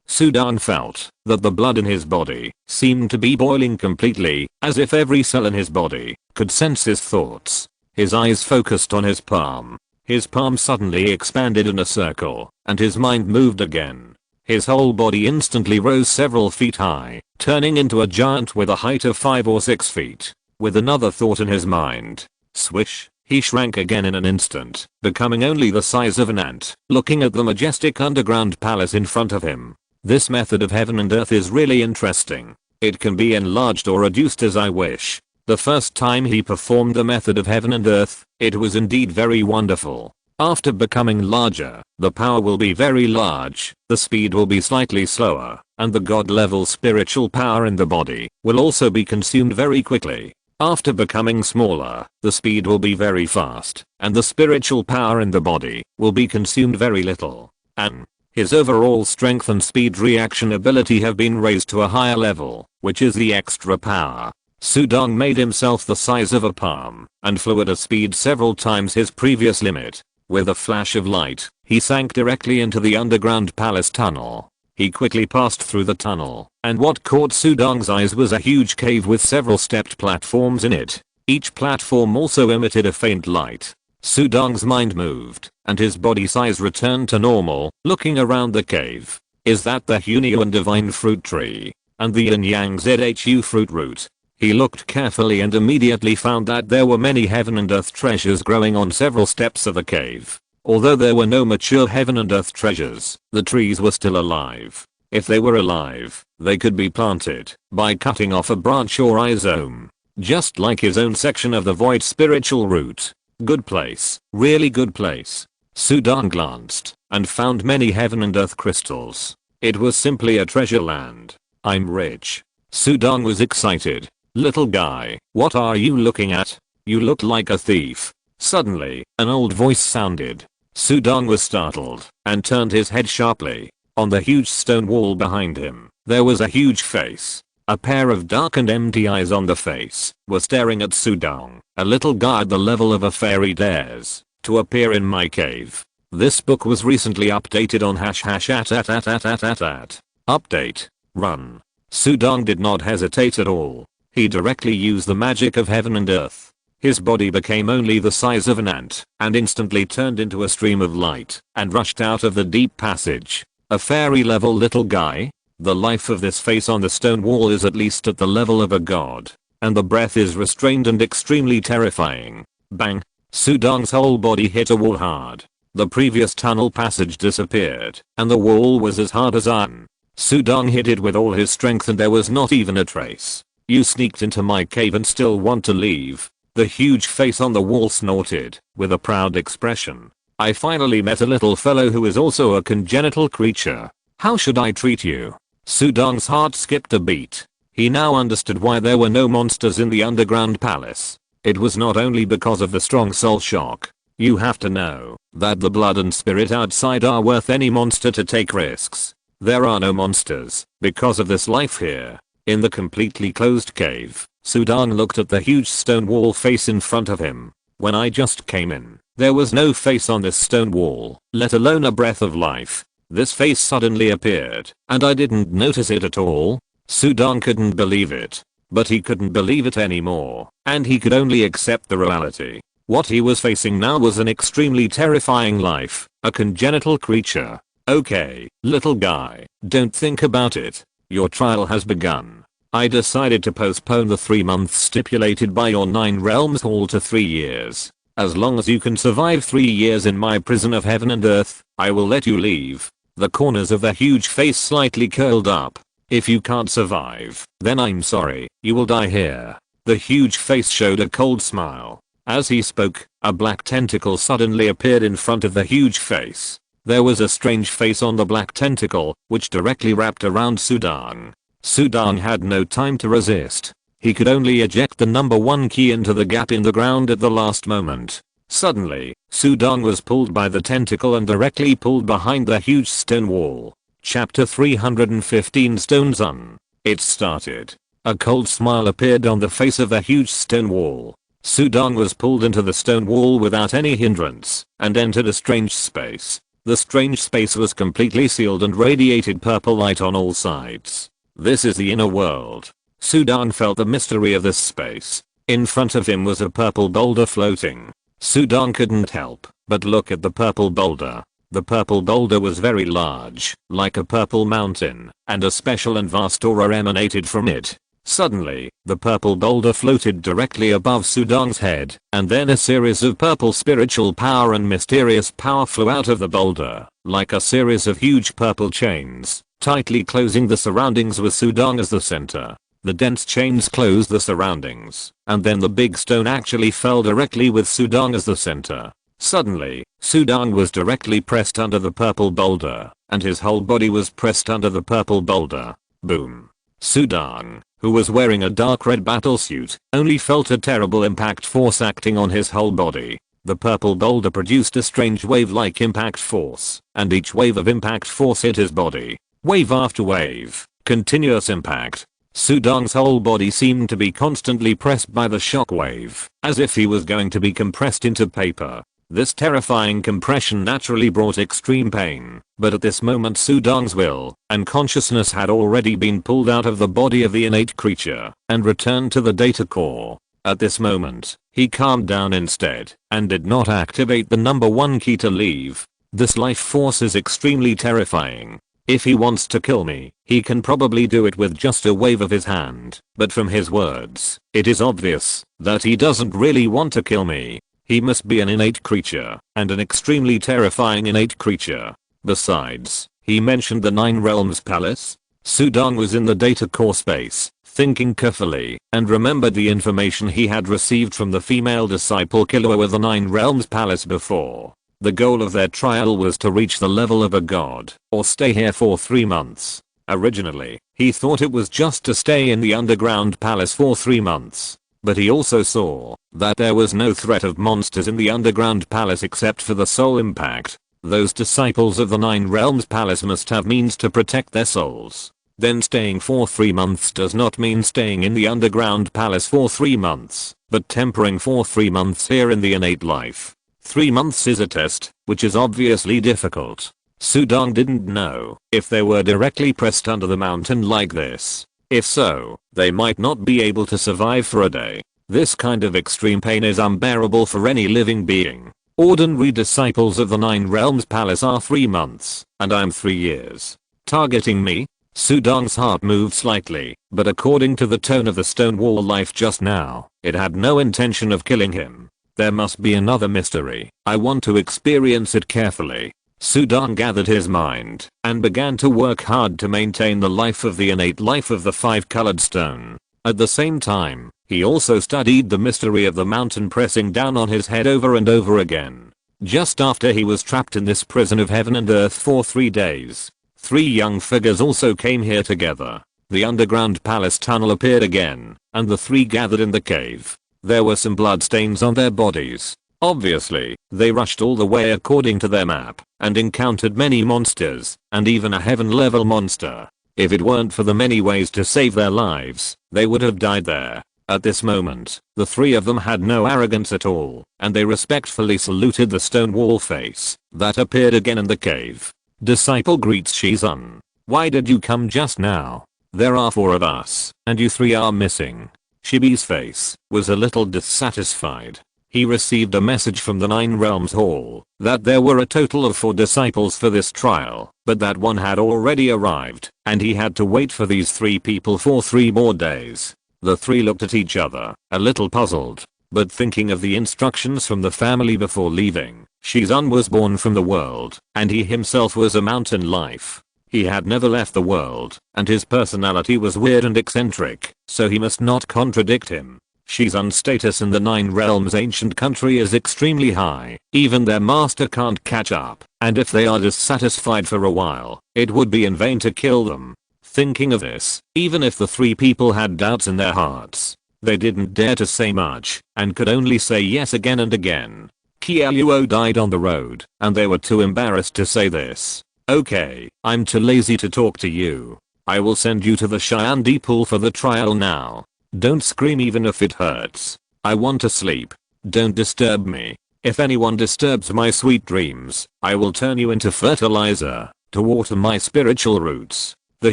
Sudong felt that the blood in his body seemed to be boiling completely, as if every cell in his body could sense his thoughts. His eyes focused on his palm. His palm suddenly expanded in a circle, and his mind moved again. His whole body instantly rose several feet high, turning into a giant with a height of 5 or 6 feet. With another thought in his mind, swish, he shrank again in an instant, becoming only the size of an ant, looking at the majestic underground palace in front of him. This method of heaven and earth is really interesting. It can be enlarged or reduced as I wish. The first time he performed the method of heaven and earth, it was indeed very wonderful. After becoming larger, the power will be very large, the speed will be slightly slower, and the god level spiritual power in the body will also be consumed very quickly. After becoming smaller, the speed will be very fast, and the spiritual power in the body will be consumed very little. And his overall strength and speed reaction ability have been raised to a higher level, which is the extra power. Sudong made himself the size of a palm, and flew at a speed several times his previous limit. With a flash of light, he sank directly into the underground palace tunnel. He quickly passed through the tunnel, and what caught Sudong's eyes was a huge cave with several stepped platforms in it. Each platform also emitted a faint light. Sudong's mind moved, and his body size returned to normal, looking around the cave. Is that the Hunyuan divine fruit tree? And the Yin Yang Zhu fruit root? He looked carefully and immediately found that there were many heaven and earth treasures growing on several steps of the cave. Although there were no mature heaven and earth treasures, the trees were still alive. If they were alive, they could be planted by cutting off a branch or rhizome. Just like his own section of the void spiritual root. Good place, really good place. Sudong glanced and found many heaven and earth crystals. It was simply a treasure land. I'm rich. Sudong was excited. Little guy, what are you looking at? You look like a thief. Suddenly, an old voice sounded. Sudong was startled and turned his head sharply. On the huge stone wall behind him, there was a huge face. A pair of dark and empty eyes on the face were staring at Sudong. A little guy at the level of a fairy dares. to appear in my cave. This book was recently updated on #@. Update. Run. Sudong did not hesitate at all. He directly used the magic of heaven and earth. His body became only the size of an ant and instantly turned into a stream of light and rushed out of the deep passage. A fairy level little guy? The life of this face on the stone wall is at least at the level of a god. And the breath is restrained and extremely terrifying. Bang. Sudong's whole body hit a wall hard. The previous tunnel passage disappeared and the wall was as hard as iron. Sudong hit it with all his strength and there was not even a trace. You sneaked into my cave and still want to leave. The huge face on the wall snorted with a proud expression. I finally met a little fellow who is also a congenital creature. How should I treat you? Sudong's heart skipped a beat. He now understood why there were no monsters in the underground palace. It was not only because of the strong soul shock. You have to know that the blood and spirit outside are worth any monster to take risks. There are no monsters because of this life here. In the completely closed cave, Sudong looked at the huge stone wall face in front of him. When I just came in, there was no face on this stone wall, let alone a breath of life. This face suddenly appeared, and I didn't notice it at all. Sudong couldn't believe it. But he couldn't believe it anymore, and he could only accept the reality. What he was facing now was an extremely terrifying life, a congenital creature. Okay, little guy, don't think about it. Your trial has begun. I decided to postpone the 3 months stipulated by your 9 realms hall to 3 years. As long as you can survive 3 years in my prison of heaven and earth, I will let you leave. The corners of the huge face slightly curled up. If you can't survive, then I'm sorry, you will die here. The huge face showed a cold smile. As he spoke, a black tentacle suddenly appeared in front of the huge face. There was a strange face on the black tentacle, which directly wrapped around Sudong. Sudong had no time to resist. He could only eject the number 1 key into the gap in the ground at the last moment. Suddenly, Sudong was pulled by the tentacle and directly pulled behind the huge stone wall. Chapter 315 Stones On. It started. A cold smile appeared on the face of the huge stone wall. Sudong was pulled into the stone wall without any hindrance and entered a strange space. The strange space was completely sealed and radiated purple light on all sides. This is the inner world. Sudong felt the mystery of this space. In front of him was a purple boulder floating. Sudong couldn't help but look at the purple boulder. The purple boulder was very large, like a purple mountain, and a special and vast aura emanated from it. Suddenly, the purple boulder floated directly above Sudong's head, and then a series of purple spiritual power and mysterious power flew out of the boulder, like a series of huge purple chains, tightly closing the surroundings with Sudong as the center. The dense chains closed the surroundings, and then the big stone actually fell directly with Sudong as the center. Suddenly, Sudong was directly pressed under the purple boulder, and his whole body was pressed under the purple boulder. Boom. Sudong, who was wearing a dark red battlesuit, only felt a terrible impact force acting on his whole body. The purple boulder produced a strange wave-like impact force, and each wave of impact force hit his body. Wave after wave, continuous impact. Sudong's whole body seemed to be constantly pressed by the shock wave, as if he was going to be compressed into paper. This terrifying compression naturally brought extreme pain, but at this moment Sudong's will and consciousness had already been pulled out of the body of the innate creature and returned to the data core. At this moment, he calmed down instead and did not activate the number 1 key to leave. This life force is extremely terrifying. If he wants to kill me, he can probably do it with just a wave of his hand, but from his words, it is obvious that he doesn't really want to kill me. He must be an innate creature, and an extremely terrifying innate creature. Besides, he mentioned the 9 Realms Palace. Sudong was in the data core space, thinking carefully, and remembered the information he had received from the female disciple killer with the 9 Realms Palace before. The goal of their trial was to reach the level of a god, or stay here for 3 months. Originally, he thought it was just to stay in the underground palace for 3 months. But he also saw that there was no threat of monsters in the underground palace except for the soul impact. Those disciples of the 9 Realms Palace must have means to protect their souls. Then staying for 3 months does not mean staying in the underground palace for 3 months, but tempering for 3 months here in the innate life. 3 months is a test, which is obviously difficult. Sudong didn't know if they were directly pressed under the mountain like this. If so, they might not be able to survive for a day. This kind of extreme pain is unbearable for any living being. Ordinary disciples of the Nine Realms Palace are 3 months, and I'm 3 years. Targeting me? Sudong's heart moved slightly, but according to the tone of the stone wall life just now, it had no intention of killing him. There must be another mystery. I want to experience it carefully. Sudong gathered his mind and began to work hard to maintain the life of the innate life of the 5-colored stone. At the same time, he also studied the mystery of the mountain pressing down on his head over and over again. Just after he was trapped in this prison of heaven and earth for 3 days, 3 young figures also came here together. The underground palace tunnel appeared again, and the 3 gathered in the cave. There were some bloodstains on their bodies. Obviously, they rushed all the way according to their map, and encountered many monsters, and even a heaven-level monster. If it weren't for the many ways to save their lives, they would have died there. At this moment, the 3 of them had no arrogance at all, and they respectfully saluted the stone wall face that appeared again in the cave. Disciple greets Shizun. Why did you come just now? There are 4 of us, and you 3 are missing. Shibi's face was a little dissatisfied. He received a message from the Nine Realms Hall that there were a total of 4 disciples for this trial, but that one had already arrived, and he had to wait for these 3 people for 3 more days. The 3 looked at each other, a little puzzled, but thinking of the instructions from the family before leaving. Shizun was born from the world, and he himself was a mountain life. He had never left the world, and his personality was weird and eccentric, so he must not contradict him. Shizun's status in the Nine Realms ancient country is extremely high, even their master can't catch up, and if they are dissatisfied for a while, it would be in vain to kill them. Thinking of this, even if the 3 people had doubts in their hearts, they didn't dare to say much, and could only say yes again and again. Kieluo died on the road, and they were too embarrassed to say this. Okay, I'm too lazy to talk to you. I will send you to the Shyandi pool for the trial now. Don't scream even if it hurts. I want to sleep. Don't disturb me. If anyone disturbs my sweet dreams, I will turn you into fertilizer to water my spiritual roots. The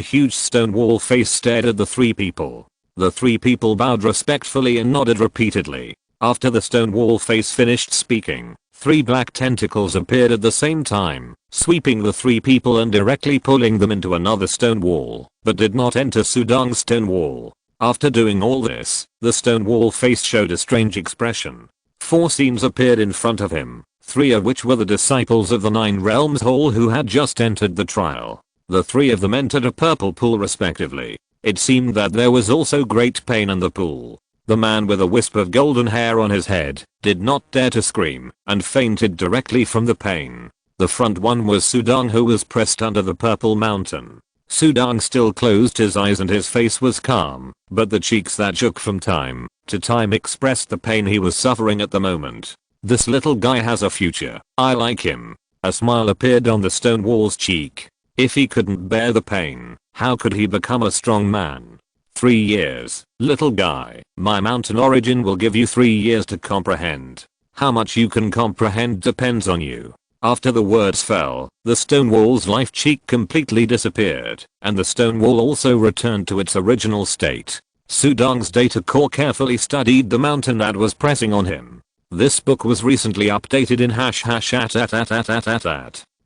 huge stone wall face stared at the 3 people. The 3 people bowed respectfully and nodded repeatedly. After the stone wall face finished speaking, 3 black tentacles appeared at the same time, sweeping the 3 people and directly pulling them into another stone wall, but did not enter Sudong's stone wall. After doing all this, the stone wall face showed a strange expression. 4 scenes appeared in front of him, 3 of which were the disciples of the Nine Realms Hall who had just entered the trial. The 3 of them entered a purple pool respectively. It seemed that there was also great pain in the pool. The man with a wisp of golden hair on his head did not dare to scream and fainted directly from the pain. The front one was Sudong, who was pressed under the purple mountain. Sudong still closed his eyes and his face was calm, but the cheeks that shook from time to time expressed the pain he was suffering at the moment. This little guy has a future. I like him. A smile appeared on the stone wall's cheek. If he couldn't bear the pain, how could he become a strong man? 3 years, little guy. My mountain origin will give you 3 years to comprehend. How much you can comprehend depends on you. After the words fell, the stone wall's life cheek completely disappeared, and the stone wall also returned to its original state. Sudong's data core carefully studied the mountain that was pressing on him. This book was recently updated in #@.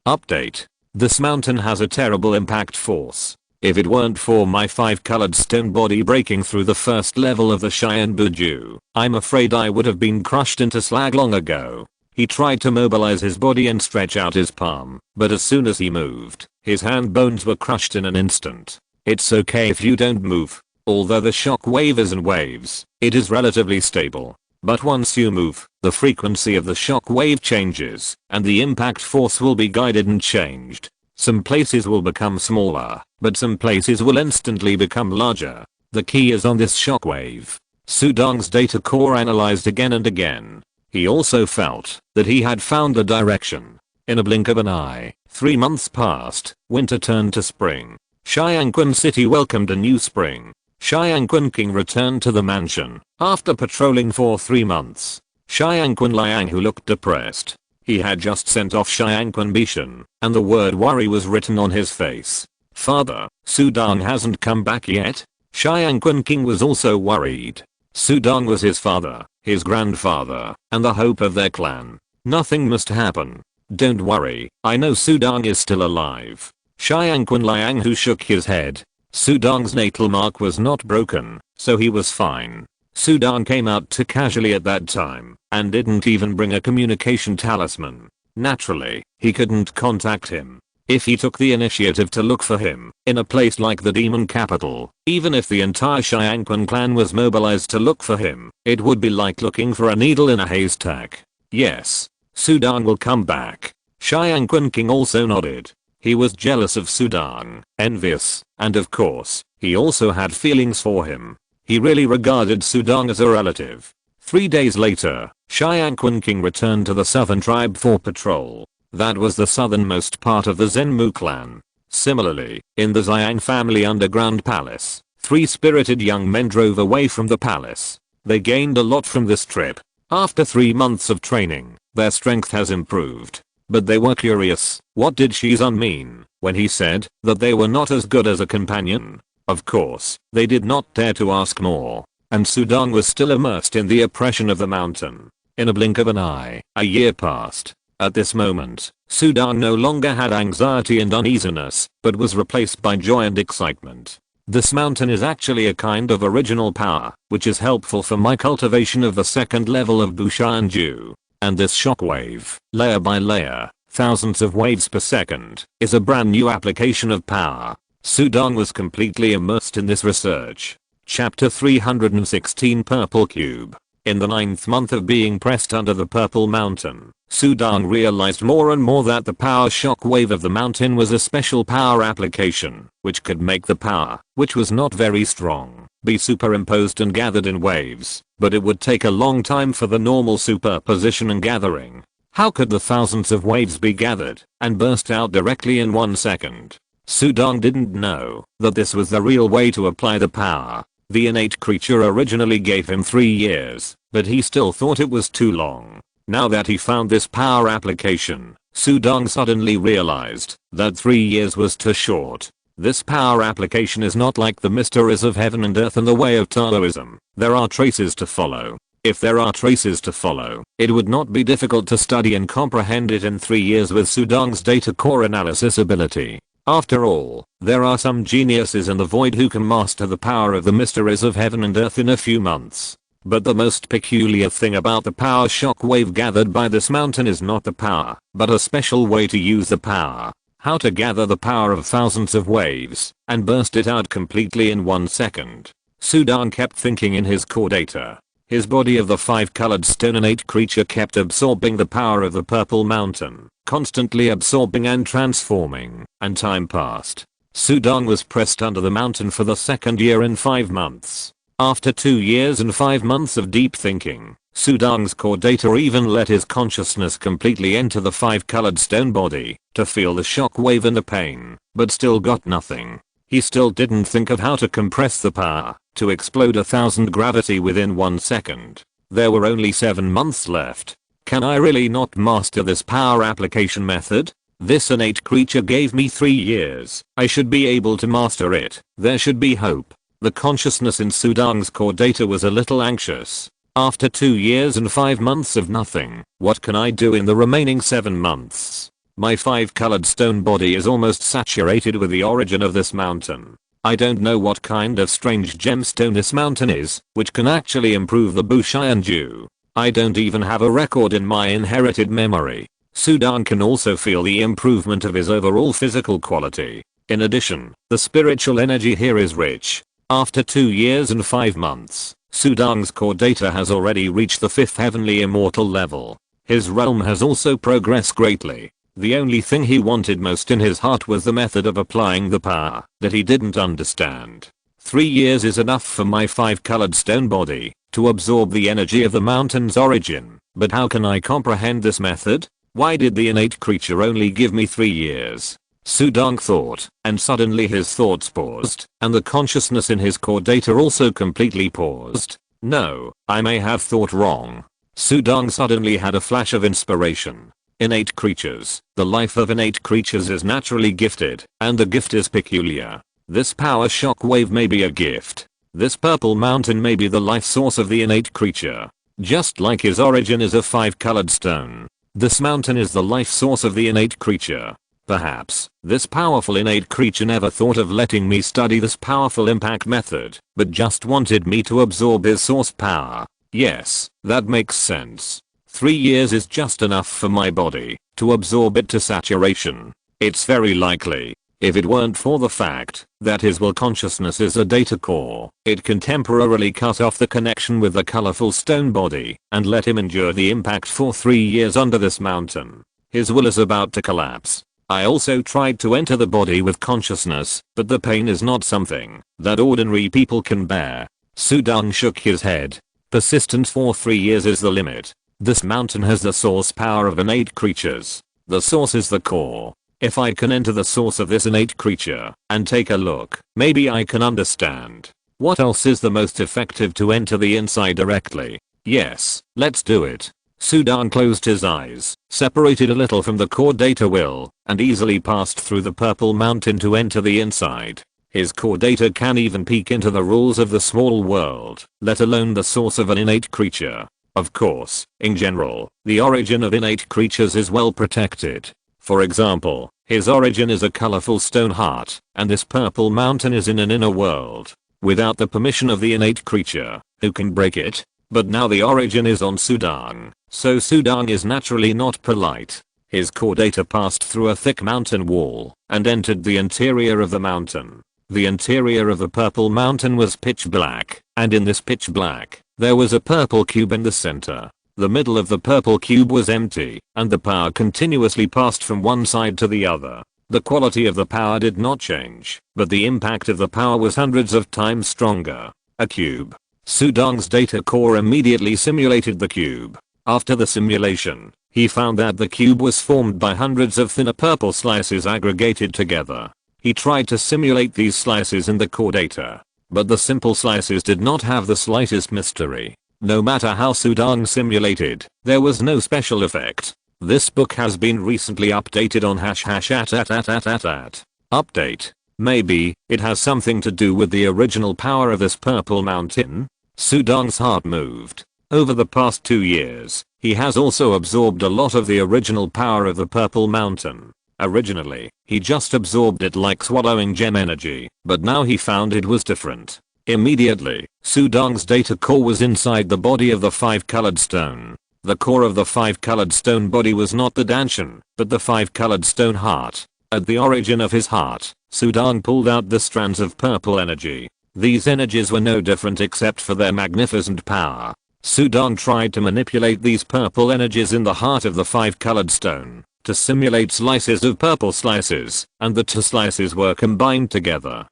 Update. This mountain has a terrible impact force. If it weren't for my 5-colored stone body breaking through the first level of the Cheyenne Buju, I'm afraid I would have been crushed into slag long ago. He tried to mobilize his body and stretch out his palm, but as soon as he moved, his hand bones were crushed in an instant. It's okay if you don't move. Although the shock wave is in waves, it is relatively stable. But once you move, the frequency of the shock wave changes, and the impact force will be guided and changed. Some places will become smaller, but some places will instantly become larger. The key is on this shock wave. Sudong's data core analyzed again and again. He also felt that he had found the direction. In a blink of an eye, 3 months passed, winter turned to spring. Shiangquan City welcomed a new spring. Shiangquan King returned to the mansion after patrolling for 3 months. Xiangqun Liang, who looked depressed. He had just sent off Xiangqun Bishan, and the word worry was written on his face. Father, Sudong hasn't come back yet? Xiangqun King was also worried. Sudong was his father, his grandfather, and the hope of their clan. Nothing must happen. Don't worry, I know Sudong is still alive. Xiangqun Liang, who shook his head. Sudong's natal mark was not broken, so he was fine. Sudong came out too casually at that time, and didn't even bring a communication talisman. Naturally, he couldn't contact him. If he took the initiative to look for him, in a place like the demon capital, even if the entire Xiangqun clan was mobilized to look for him, it would be like looking for a needle in a haystack. Yes, Sudong will come back. Xiangqun King also nodded. He was jealous of Sudong, envious, and of course, he also had feelings for him. He really regarded Sudong as a relative. 3 days later, Xiangqun King returned to the southern tribe for patrol. That was the southernmost part of the Zenmu clan. Similarly, in the Xiang family underground palace, 3 spirited young men drove away from the palace. They gained a lot from this trip. After 3 months of training, their strength has improved. But they were curious, what did Shizun mean when he said that they were not as good as a companion? Of course, they did not dare to ask more. And Sudong was still immersed in the oppression of the mountain. In a blink of an eye, a year passed. At this moment, Sudong no longer had anxiety and uneasiness, but was replaced by joy and excitement. This mountain is actually a kind of original power, which is helpful for my cultivation of the second level of Bushanju. And this shockwave, layer by layer, thousands of waves per second, is a brand new application of power. Sudong was completely immersed in this research. Chapter 316, Purple Cube. In the 9th month of being pressed under the Purple Mountain, Sudong realized more and more that the power shockwave of the mountain was a special power application, which could make the power, which was not very strong, be superimposed and gathered in waves, but it would take a long time for the normal superposition and gathering. How could the thousands of waves be gathered and burst out directly in 1 second? Sudong didn't know that this was the real way to apply the power. The innate creature originally gave him 3 years, but he still thought it was too long. Now that he found this power application, Sudong suddenly realized that 3 years was too short. This power application is not like the mysteries of heaven and earth and the way of Taoism. There are traces to follow. If there are traces to follow, it would not be difficult to study and comprehend it in 3 years with Sudong's data core analysis ability. After all, there are some geniuses in the void who can master the power of the mysteries of heaven and earth in a few months. But the most peculiar thing about the power shockwave gathered by this mountain is not the power, but a special way to use the power. How to gather the power of thousands of waves and burst it out completely in 1 second. Sudong kept thinking in his core data. His body of the 5-colored stone innate creature kept absorbing the power of the Purple Mountain, constantly absorbing and transforming, and time passed. Sudong was pressed under the mountain for the 2nd year in 5 months. After 2 years and 5 months of deep thinking, Sudong's core data even let his consciousness completely enter the 5-colored stone body to feel the shockwave and the pain, but still got nothing. He still didn't think of how to compress the power to explode 1,000 gravity within 1 second. There were only 7 months left. Can I really not master this power application method? This innate creature gave me 3 years. I should be able to master it. There should be hope. The consciousness in Sudong's core data was a little anxious. After 2 years and 5 months of nothing, what can I do in the remaining 7 months? My 5-colored stone body is almost saturated with the origin of this mountain. I don't know what kind of strange gemstone this mountain is, which can actually improve the Bushanju. I don't even have a record in my inherited memory. Sudong can also feel the improvement of his overall physical quality. In addition, the spiritual energy here is rich. After 2 years and 5 months, Sudong's core data has already reached the 5th heavenly immortal level. His realm has also progressed greatly. The only thing he wanted most in his heart was the method of applying the power that he didn't understand. 3 years is enough for my 5-colored stone body to absorb the energy of the mountain's origin, but how can I comprehend this method? Why did the innate creature only give me 3 years? Sudong thought, and suddenly his thoughts paused, and the consciousness in his core data also completely paused. No, I may have thought wrong. Sudong suddenly had a flash of inspiration. Innate creatures. The life of innate creatures is naturally gifted, and the gift is peculiar. This power shockwave may be a gift. This purple mountain may be the life source of the innate creature. Just like his origin is a 5-colored stone. This mountain is the life source of the innate creature. Perhaps, this powerful innate creature never thought of letting me study this powerful impact method, but just wanted me to absorb his source power. Yes, that makes sense. 3 years is just enough for my body to absorb it to saturation. It's very likely, if it weren't for the fact that his will consciousness is a data core, it can temporarily cut off the connection with the colorful stone body and let him endure the impact for 3 years under this mountain. His will is about to collapse. I also tried to enter the body with consciousness, but the pain is not something that ordinary people can bear. Sudong shook his head. Persistence for 3 years is the limit. This mountain has the source power of innate creatures. The source is the core. If I can enter the source of this innate creature and take a look, maybe I can understand. What else is the most effective to enter the inside directly? Yes, let's do it. Sudong closed his eyes, separated a little from the core data will, and easily passed through the purple mountain to enter the inside. His core data can even peek into the rules of the small world, let alone the source of an innate creature. Of course, in general, the origin of innate creatures is well protected. For example, his origin is a colorful stone heart, and this purple mountain is in an inner world, without the permission of the innate creature, who can break it. But now the origin is on Sudong, so Sudong is naturally not polite. His core data passed through a thick mountain wall and entered the interior of the mountain. The interior of the purple mountain was pitch black, and in this pitch black, there was a purple cube in the center. The middle of the purple cube was empty, and the power continuously passed from one side to the other. The quality of the power did not change, but the impact of the power was hundreds of times stronger. A cube. Sudong's data core immediately simulated the cube. After the simulation, he found that the cube was formed by hundreds of thinner purple slices aggregated together. He tried to simulate these slices in the core data, but the simple slices did not have the slightest mystery. No matter how Sudong simulated, there was no special effect. This book has been recently updated on #@. Update. Maybe it has something to do with the original power of this purple mountain. Sudong's heart moved. Over the past 2 years, he has also absorbed a lot of the original power of the purple mountain. Originally, he just absorbed it like swallowing gem energy, but now he found it was different. Immediately, Sudong's data core was inside the body of the 5-colored stone. The core of the 5-colored stone body was not the Dantian, but the 5-colored stone heart. At the origin of his heart, Sudong pulled out the strands of purple energy. These energies were no different except for their magnificent power. Sudong tried to manipulate these purple energies in the heart of the 5-colored stone to simulate slices of purple slices, and the 2 slices were combined together.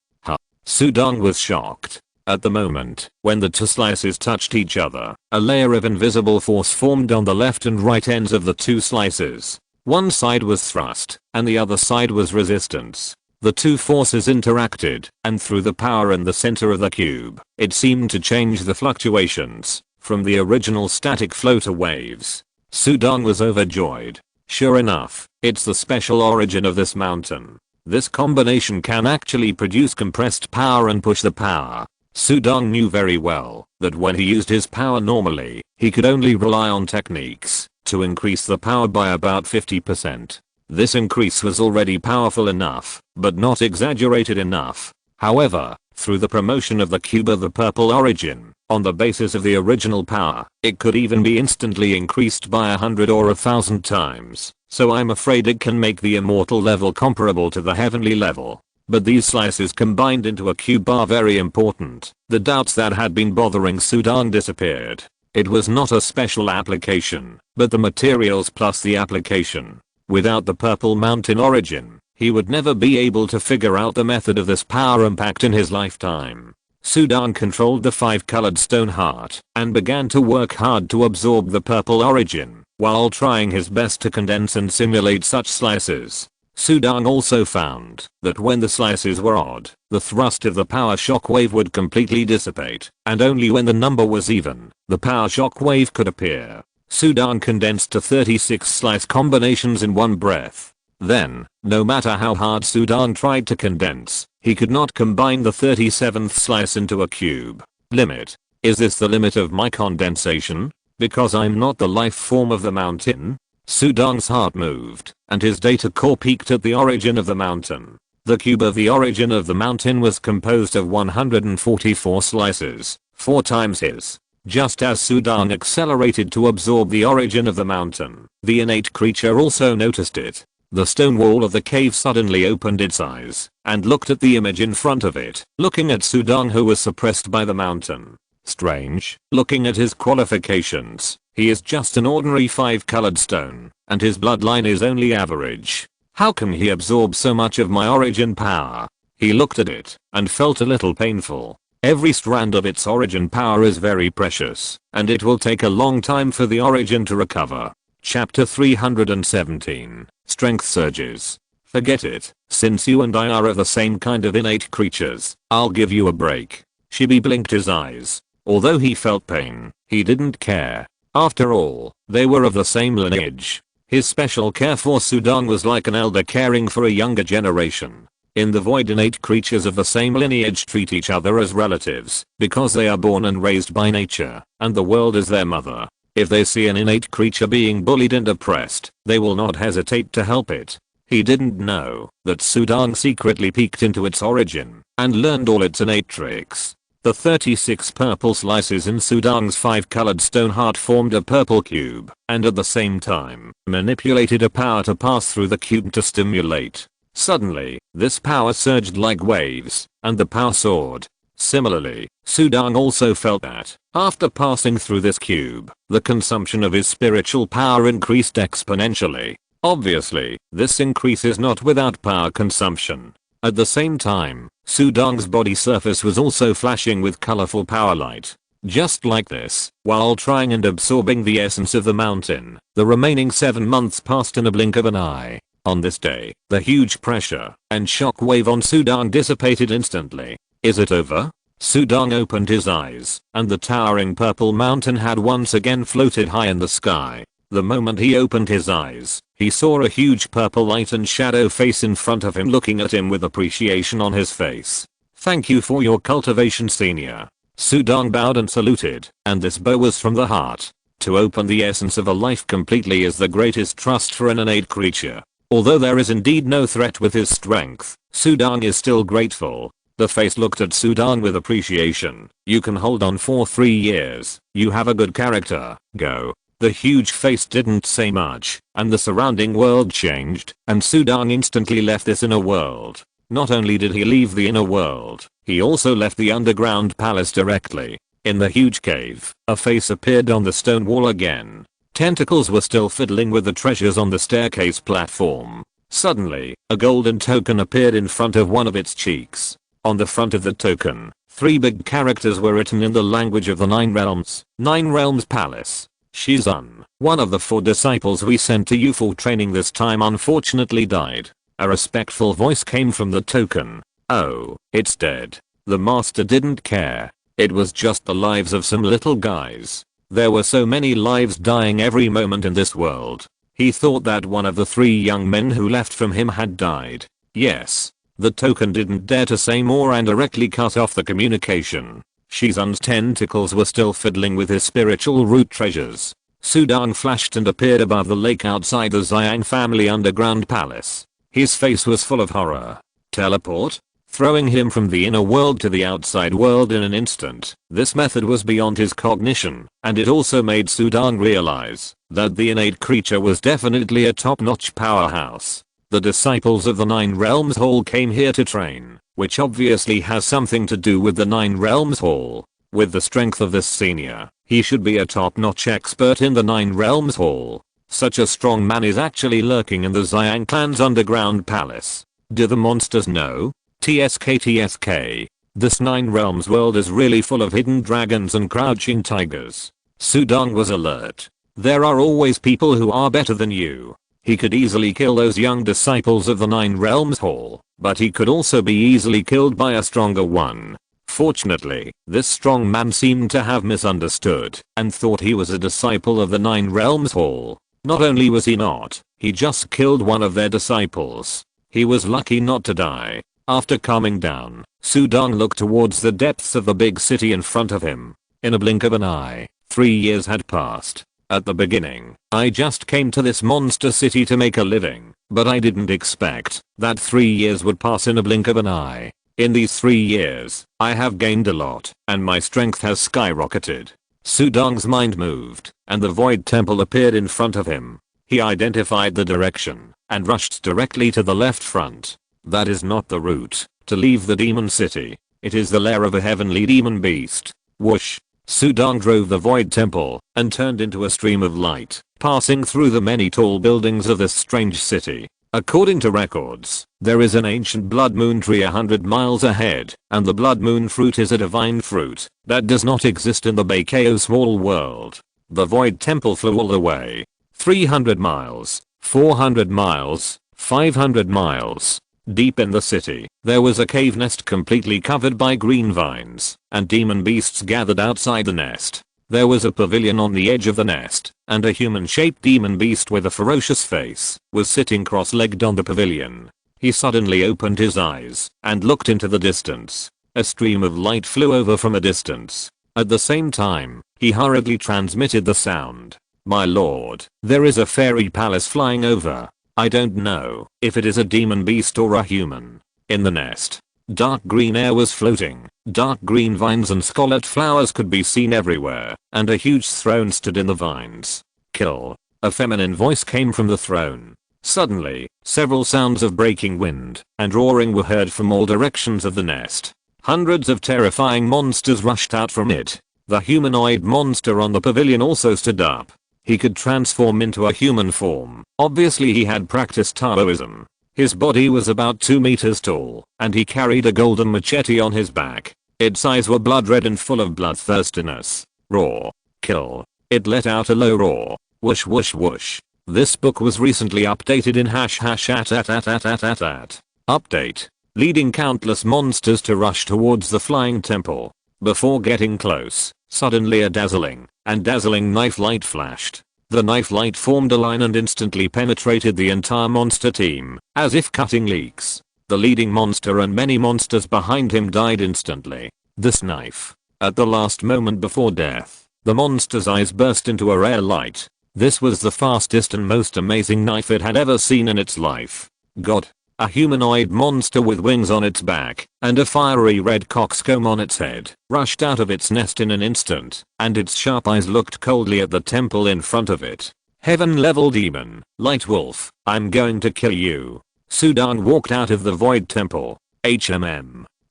Sudong was shocked. At the moment, when the 2 slices touched each other, a layer of invisible force formed on the left and right ends of the 2 slices. One side was thrust, and the other side was resistance. The 2 forces interacted, and through the power in the center of the cube, it seemed to change the fluctuations from the original static flow to waves. Sudong was overjoyed. Sure enough, it's the special origin of this mountain. This combination can actually produce compressed power and push the power. Sudong knew very well that when he used his power normally, he could only rely on techniques to increase the power by about 50%. This increase was already powerful enough, but not exaggerated enough. However, through the promotion of the cube of the purple origin, on the basis of the original power, it could even be instantly increased by 100 or 1,000 times. So I'm afraid it can make the immortal level comparable to the heavenly level. But these slices combined into a cube are very important. The doubts that had been bothering Sudong disappeared. It was not a special application, but the materials plus the application. Without the purple mountain origin, he would never be able to figure out the method of this power impact in his lifetime. Sudong controlled the 5-colored stone heart and began to work hard to absorb the purple origin, while trying his best to condense and simulate such slices. Sudong also found that when the slices were odd, the thrust of the power shockwave would completely dissipate, and only when the number was even, the power shockwave could appear. Sudang condensed to 36 slice combinations in one breath. Then, no matter how hard Sudang tried to condense, he could not combine the 37th slice into a cube. Limit. Is this the limit of my condensation? Because I'm not the life form of the mountain? Sudang's heart moved, and his data core peaked at the origin of the mountain. The cube of the origin of the mountain was composed of 144 slices, 4 times his. Just as Sudang accelerated to absorb the origin of the mountain, the innate creature also noticed it. The stone wall of the cave suddenly opened its eyes, and looked at the image in front of it, looking at Sudang, who was suppressed by the mountain. Strange, looking at his qualifications, he is just an ordinary 5-colored stone, and his bloodline is only average. How can he absorb so much of my origin power? He looked at it, and felt a little painful. Every strand of its origin power is very precious, and it will take a long time for the origin to recover. Chapter 317, Strength Surges. Forget it, since you and I are of the same kind of innate creatures, I'll give you a break. Shibi blinked his eyes. Although he felt pain, he didn't care. After all, they were of the same lineage. His special care for Sudang was like an elder caring for a younger generation. In the void, innate creatures of the same lineage treat each other as relatives, because they are born and raised by nature, and the world is their mother. If they see an innate creature being bullied and oppressed, they will not hesitate to help it. He didn't know that Sudang secretly peeked into its origin, and learned all its innate tricks. The 36 purple slices in Sudang's 5-colored stone heart formed a purple cube, and at the same time, manipulated a power to pass through the cube to stimulate. Suddenly, this power surged like waves, and the power soared. Similarly, Sudang also felt that, after passing through this cube, the consumption of his spiritual power increased exponentially. Obviously, this increase is not without power consumption. At the same time, Sudang's body surface was also flashing with colorful power light. Just like this, while trying and absorbing the essence of the mountain, the remaining 7 months passed in a blink of an eye. On this day, the huge pressure and shock wave on Sudang dissipated instantly. Is it over? Sudang opened his eyes, and the towering purple mountain had once again floated high in the sky. The moment he opened his eyes, he saw a huge purple light and shadow face in front of him, looking at him with appreciation on his face. Thank you for your cultivation, senior. Sudang bowed and saluted, and this bow was from the heart. To open the essence of a life completely is the greatest trust for an innate creature. Although there is indeed no threat with his strength, Sudang is still grateful. The face looked at Sudang with appreciation. You can hold on for 3 years. You have a good character. Go. The huge face didn't say much, and the surrounding world changed, and Sudang instantly left this inner world. Not only did he leave the inner world, he also left the underground palace directly. In the huge cave, a face appeared on the stone wall again. Tentacles were still fiddling with the treasures on the staircase platform. Suddenly, a golden token appeared in front of one of its cheeks. On the front of the token, 3 big characters were written in the language of the 9 realms. 9 Realms Palace. Shizun, one of the 4 disciples we sent to you for training this time, unfortunately died. A respectful voice came from the token. Oh, it's dead. The master didn't care. It was just the lives of some little guys. There were so many lives dying every moment in this world. He thought that one of the 3 young men who left from him had died. Yes. The token didn't dare to say more and directly cut off the communication. Shizun's tentacles were still fiddling with his spiritual root treasures. Sudang flashed and appeared above the lake outside the Xiang family underground palace. His face was full of horror. Teleport? Throwing him from the inner world to the outside world in an instant. This method was beyond his cognition, and it also made Sudang realize that the innate creature was definitely a top-notch powerhouse. The disciples of the 9 Realms Hall came here to train, which obviously has something to do with the 9 Realms Hall. With the strength of this senior, he should be a top-notch expert in the 9 Realms Hall. Such a strong man is actually lurking in the Xiang clan's underground palace. Do the monsters know? TSK. This 9 Realms world is really full of hidden dragons and crouching tigers. Sudang was alert. There are always people who are better than you. He could easily kill those young disciples of the 9 Realms Hall, but he could also be easily killed by a stronger one. Fortunately, this strong man seemed to have misunderstood and thought he was a disciple of the Nine Realms Hall. Not only was he not, he just killed one of their disciples. He was lucky not to die. After calming down, Sudong looked towards the depths of the big city in front of him. In a blink of an eye, 3 years had passed. At the beginning, I just came to this monster city to make a living, but I didn't expect that 3 years would pass in a blink of an eye. In these 3 years, I have gained a lot, and my strength has skyrocketed. Sudong's mind moved, and the Void Temple appeared in front of him. He identified the direction, and rushed directly to the left front. That is not the route to leave the demon city. It is the lair of a heavenly demon beast. Whoosh! Sudong drove the Void Temple, and turned into a stream of light, passing through the many tall buildings of this strange city. According to records, there is an ancient blood moon tree 100 miles ahead, and the blood moon fruit is a divine fruit that does not exist in the Baikeo small world. The Void Temple flew all the way. 300 miles, 400 miles, 500 miles. Deep in the city, there was a cave nest completely covered by green vines, and demon beasts gathered outside the nest. There was a pavilion on the edge of the nest, and a human-shaped demon beast with a ferocious face was sitting cross-legged on the pavilion. He suddenly opened his eyes and looked into the distance. A stream of light flew over from a distance. At the same time, he hurriedly transmitted the sound. "My lord, there is a fairy palace flying over. I don't know if it is a demon beast or a human." In the nest, dark green air was floating, dark green vines and scarlet flowers could be seen everywhere, and a huge throne stood in the vines. "Kill." A feminine voice came from the throne. Suddenly, several sounds of breaking wind and roaring were heard from all directions of the nest. Hundreds of terrifying monsters rushed out from it. The humanoid monster on the pavilion also stood up. He could transform into a human form. Obviously he had practiced Taoism. His body was about 2 meters tall, and he carried a golden machete on his back. Its eyes were blood red and full of bloodthirstiness. Roar. Kill. It let out a low roar. Whoosh whoosh whoosh. This book was recently updated in #@. Update. Leading countless monsters to rush towards the flying temple. Before getting close, suddenly a dazzling knife light flashed. The knife light formed a line and instantly penetrated the entire monster team, as if cutting leeks. The leading monster and many monsters behind him died instantly. This knife. At the last moment before death, the monster's eyes burst into a rare light. This was the fastest and most amazing knife it had ever seen in its life. God. A humanoid monster with wings on its back and a fiery red cockscomb on its head rushed out of its nest in an instant, and its sharp eyes looked coldly at the temple in front of it. "Heaven level demon, Light Wolf, I'm going to kill you." Sudong walked out of the Void Temple.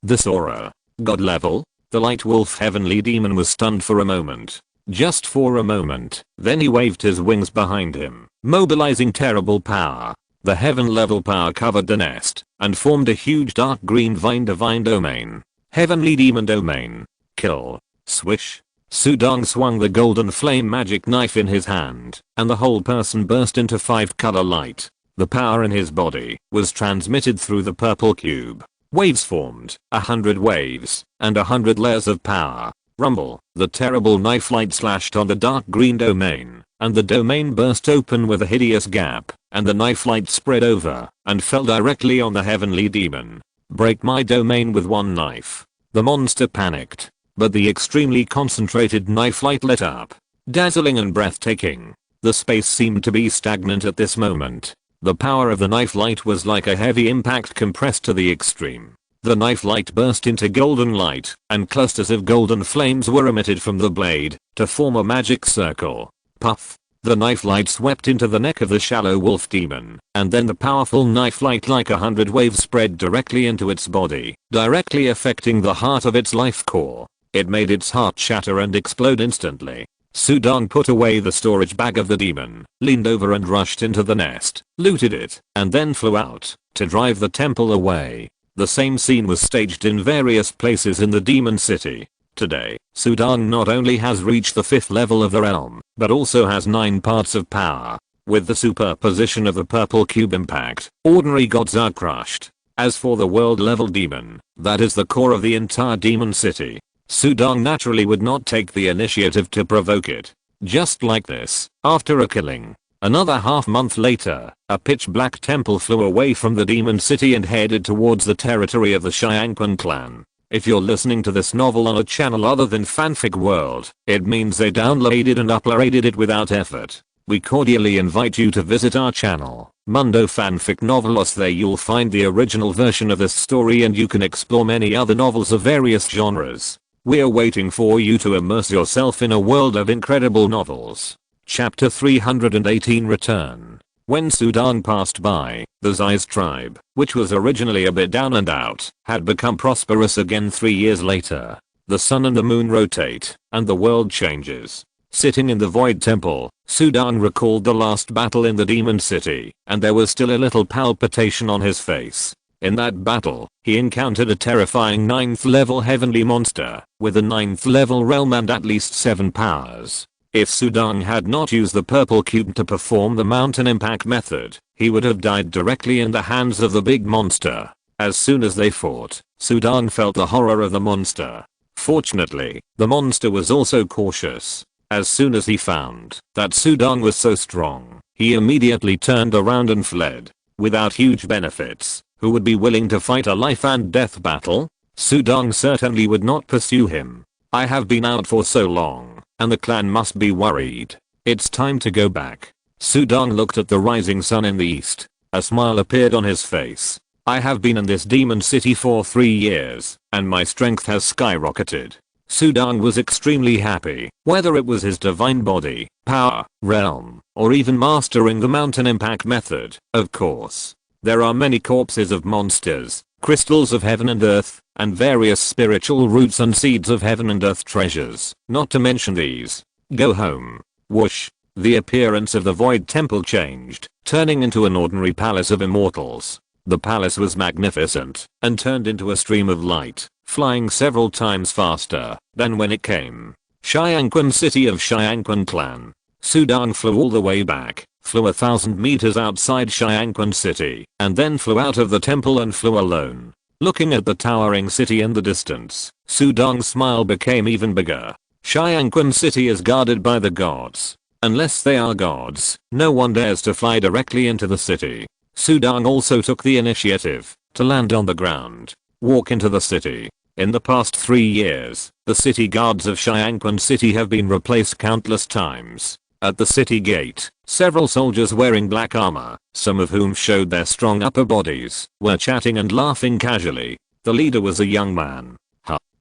This aura. God level? The Light Wolf heavenly demon was stunned for a moment. Just for a moment, then he waved his wings behind him, mobilizing terrible power. The heaven level power covered the nest and formed a huge dark green vine divine domain. Heavenly demon domain. Kill. Swish. Sudong swung the golden flame magic knife in his hand, and the whole person burst into 5-color light. The power in his body was transmitted through the purple cube. Waves formed, 100 waves, and 100 layers of power. Rumble. The terrible knife light slashed on the dark green domain, and the domain burst open with a hideous gap, and the knife light spread over and fell directly on the heavenly demon. "Break my domain with one knife." The monster panicked, but the extremely concentrated knife light lit up. Dazzling and breathtaking. The space seemed to be stagnant at this moment. The power of the knife light was like a heavy impact compressed to the extreme. The knife light burst into golden light, and clusters of golden flames were emitted from the blade to form a magic circle. Puff. The knife light swept into the neck of the shallow wolf demon, and then the powerful knife light like 100 waves spread directly into its body, directly affecting the heart of its life core. It made its heart shatter and explode instantly. Sudong put away the storage bag of the demon, leaned over and rushed into the nest, looted it, and then flew out to drive the temple away. The same scene was staged in various places in the demon city. Today, Sudong not only has reached the 5th level of the realm, but also has 9 parts of power. With the superposition of the purple cube impact, ordinary gods are crushed. As for the world level demon, that is the core of the entire demon city. Sudong naturally would not take the initiative to provoke it. Just like this, after a killing. Another half-month later, a pitch-black temple flew away from the demon city and headed towards the territory of the Xiangqun clan. If you're listening to this novel on a channel other than Fanfic World, it means they downloaded and uploaded it without effort. We cordially invite you to visit our channel, Mundo Fanfic Novelos. There you'll find the original version of this story and you can explore many other novels of various genres. We're waiting for you to immerse yourself in a world of incredible novels. Chapter 318 Return. When Sudong passed by, the Zai's tribe, which was originally a bit down and out, had become prosperous again 3 years later. The sun and the moon rotate, and the world changes. Sitting in the Void Temple, Sudong recalled the last battle in the Demon City, and there was still a little palpitation on his face. In that battle, he encountered a terrifying 9th level heavenly monster, with a 9th level realm and at least 7 powers. If Sudong had not used the purple cube to perform the mountain impact method, he would have died directly in the hands of the big monster. As soon as they fought, Sudong felt the horror of the monster. Fortunately, the monster was also cautious. As soon as he found that Sudong was so strong, he immediately turned around and fled. Without huge benefits, who would be willing to fight a life and death battle? Sudong certainly would not pursue him. I have been out for so long, and the clan must be worried. It's time to go back. Sudong looked at the rising sun in the east. A smile appeared on his face. I have been in this demon city for 3 years, and my strength has skyrocketed. Sudong was extremely happy, whether it was his divine body, power, realm, or even mastering the mountain impact method. Of course, there are many corpses of monsters, crystals of heaven and earth, and various spiritual roots and seeds of heaven and earth treasures, not to mention these. Go home. Whoosh. The appearance of the Void Temple changed, turning into an ordinary palace of immortals. The palace was magnificent, and turned into a stream of light, flying several times faster than when it came. Xiangqun city of Xiangqun clan. Sudong flew all the way back, flew 1,000 meters outside Xiangqun city, and then flew out of the temple and flew alone. Looking at the towering city in the distance, Sudong's smile became even bigger. Xiangqun city is guarded by the gods. Unless they are gods, no one dares to fly directly into the city. Sudong also took the initiative to land on the ground, walk into the city. In the past 3 years, the city guards of Xiangqun city have been replaced countless times. At the city gate, several soldiers wearing black armor, some of whom showed their strong upper bodies, were chatting and laughing casually. The leader was a young man.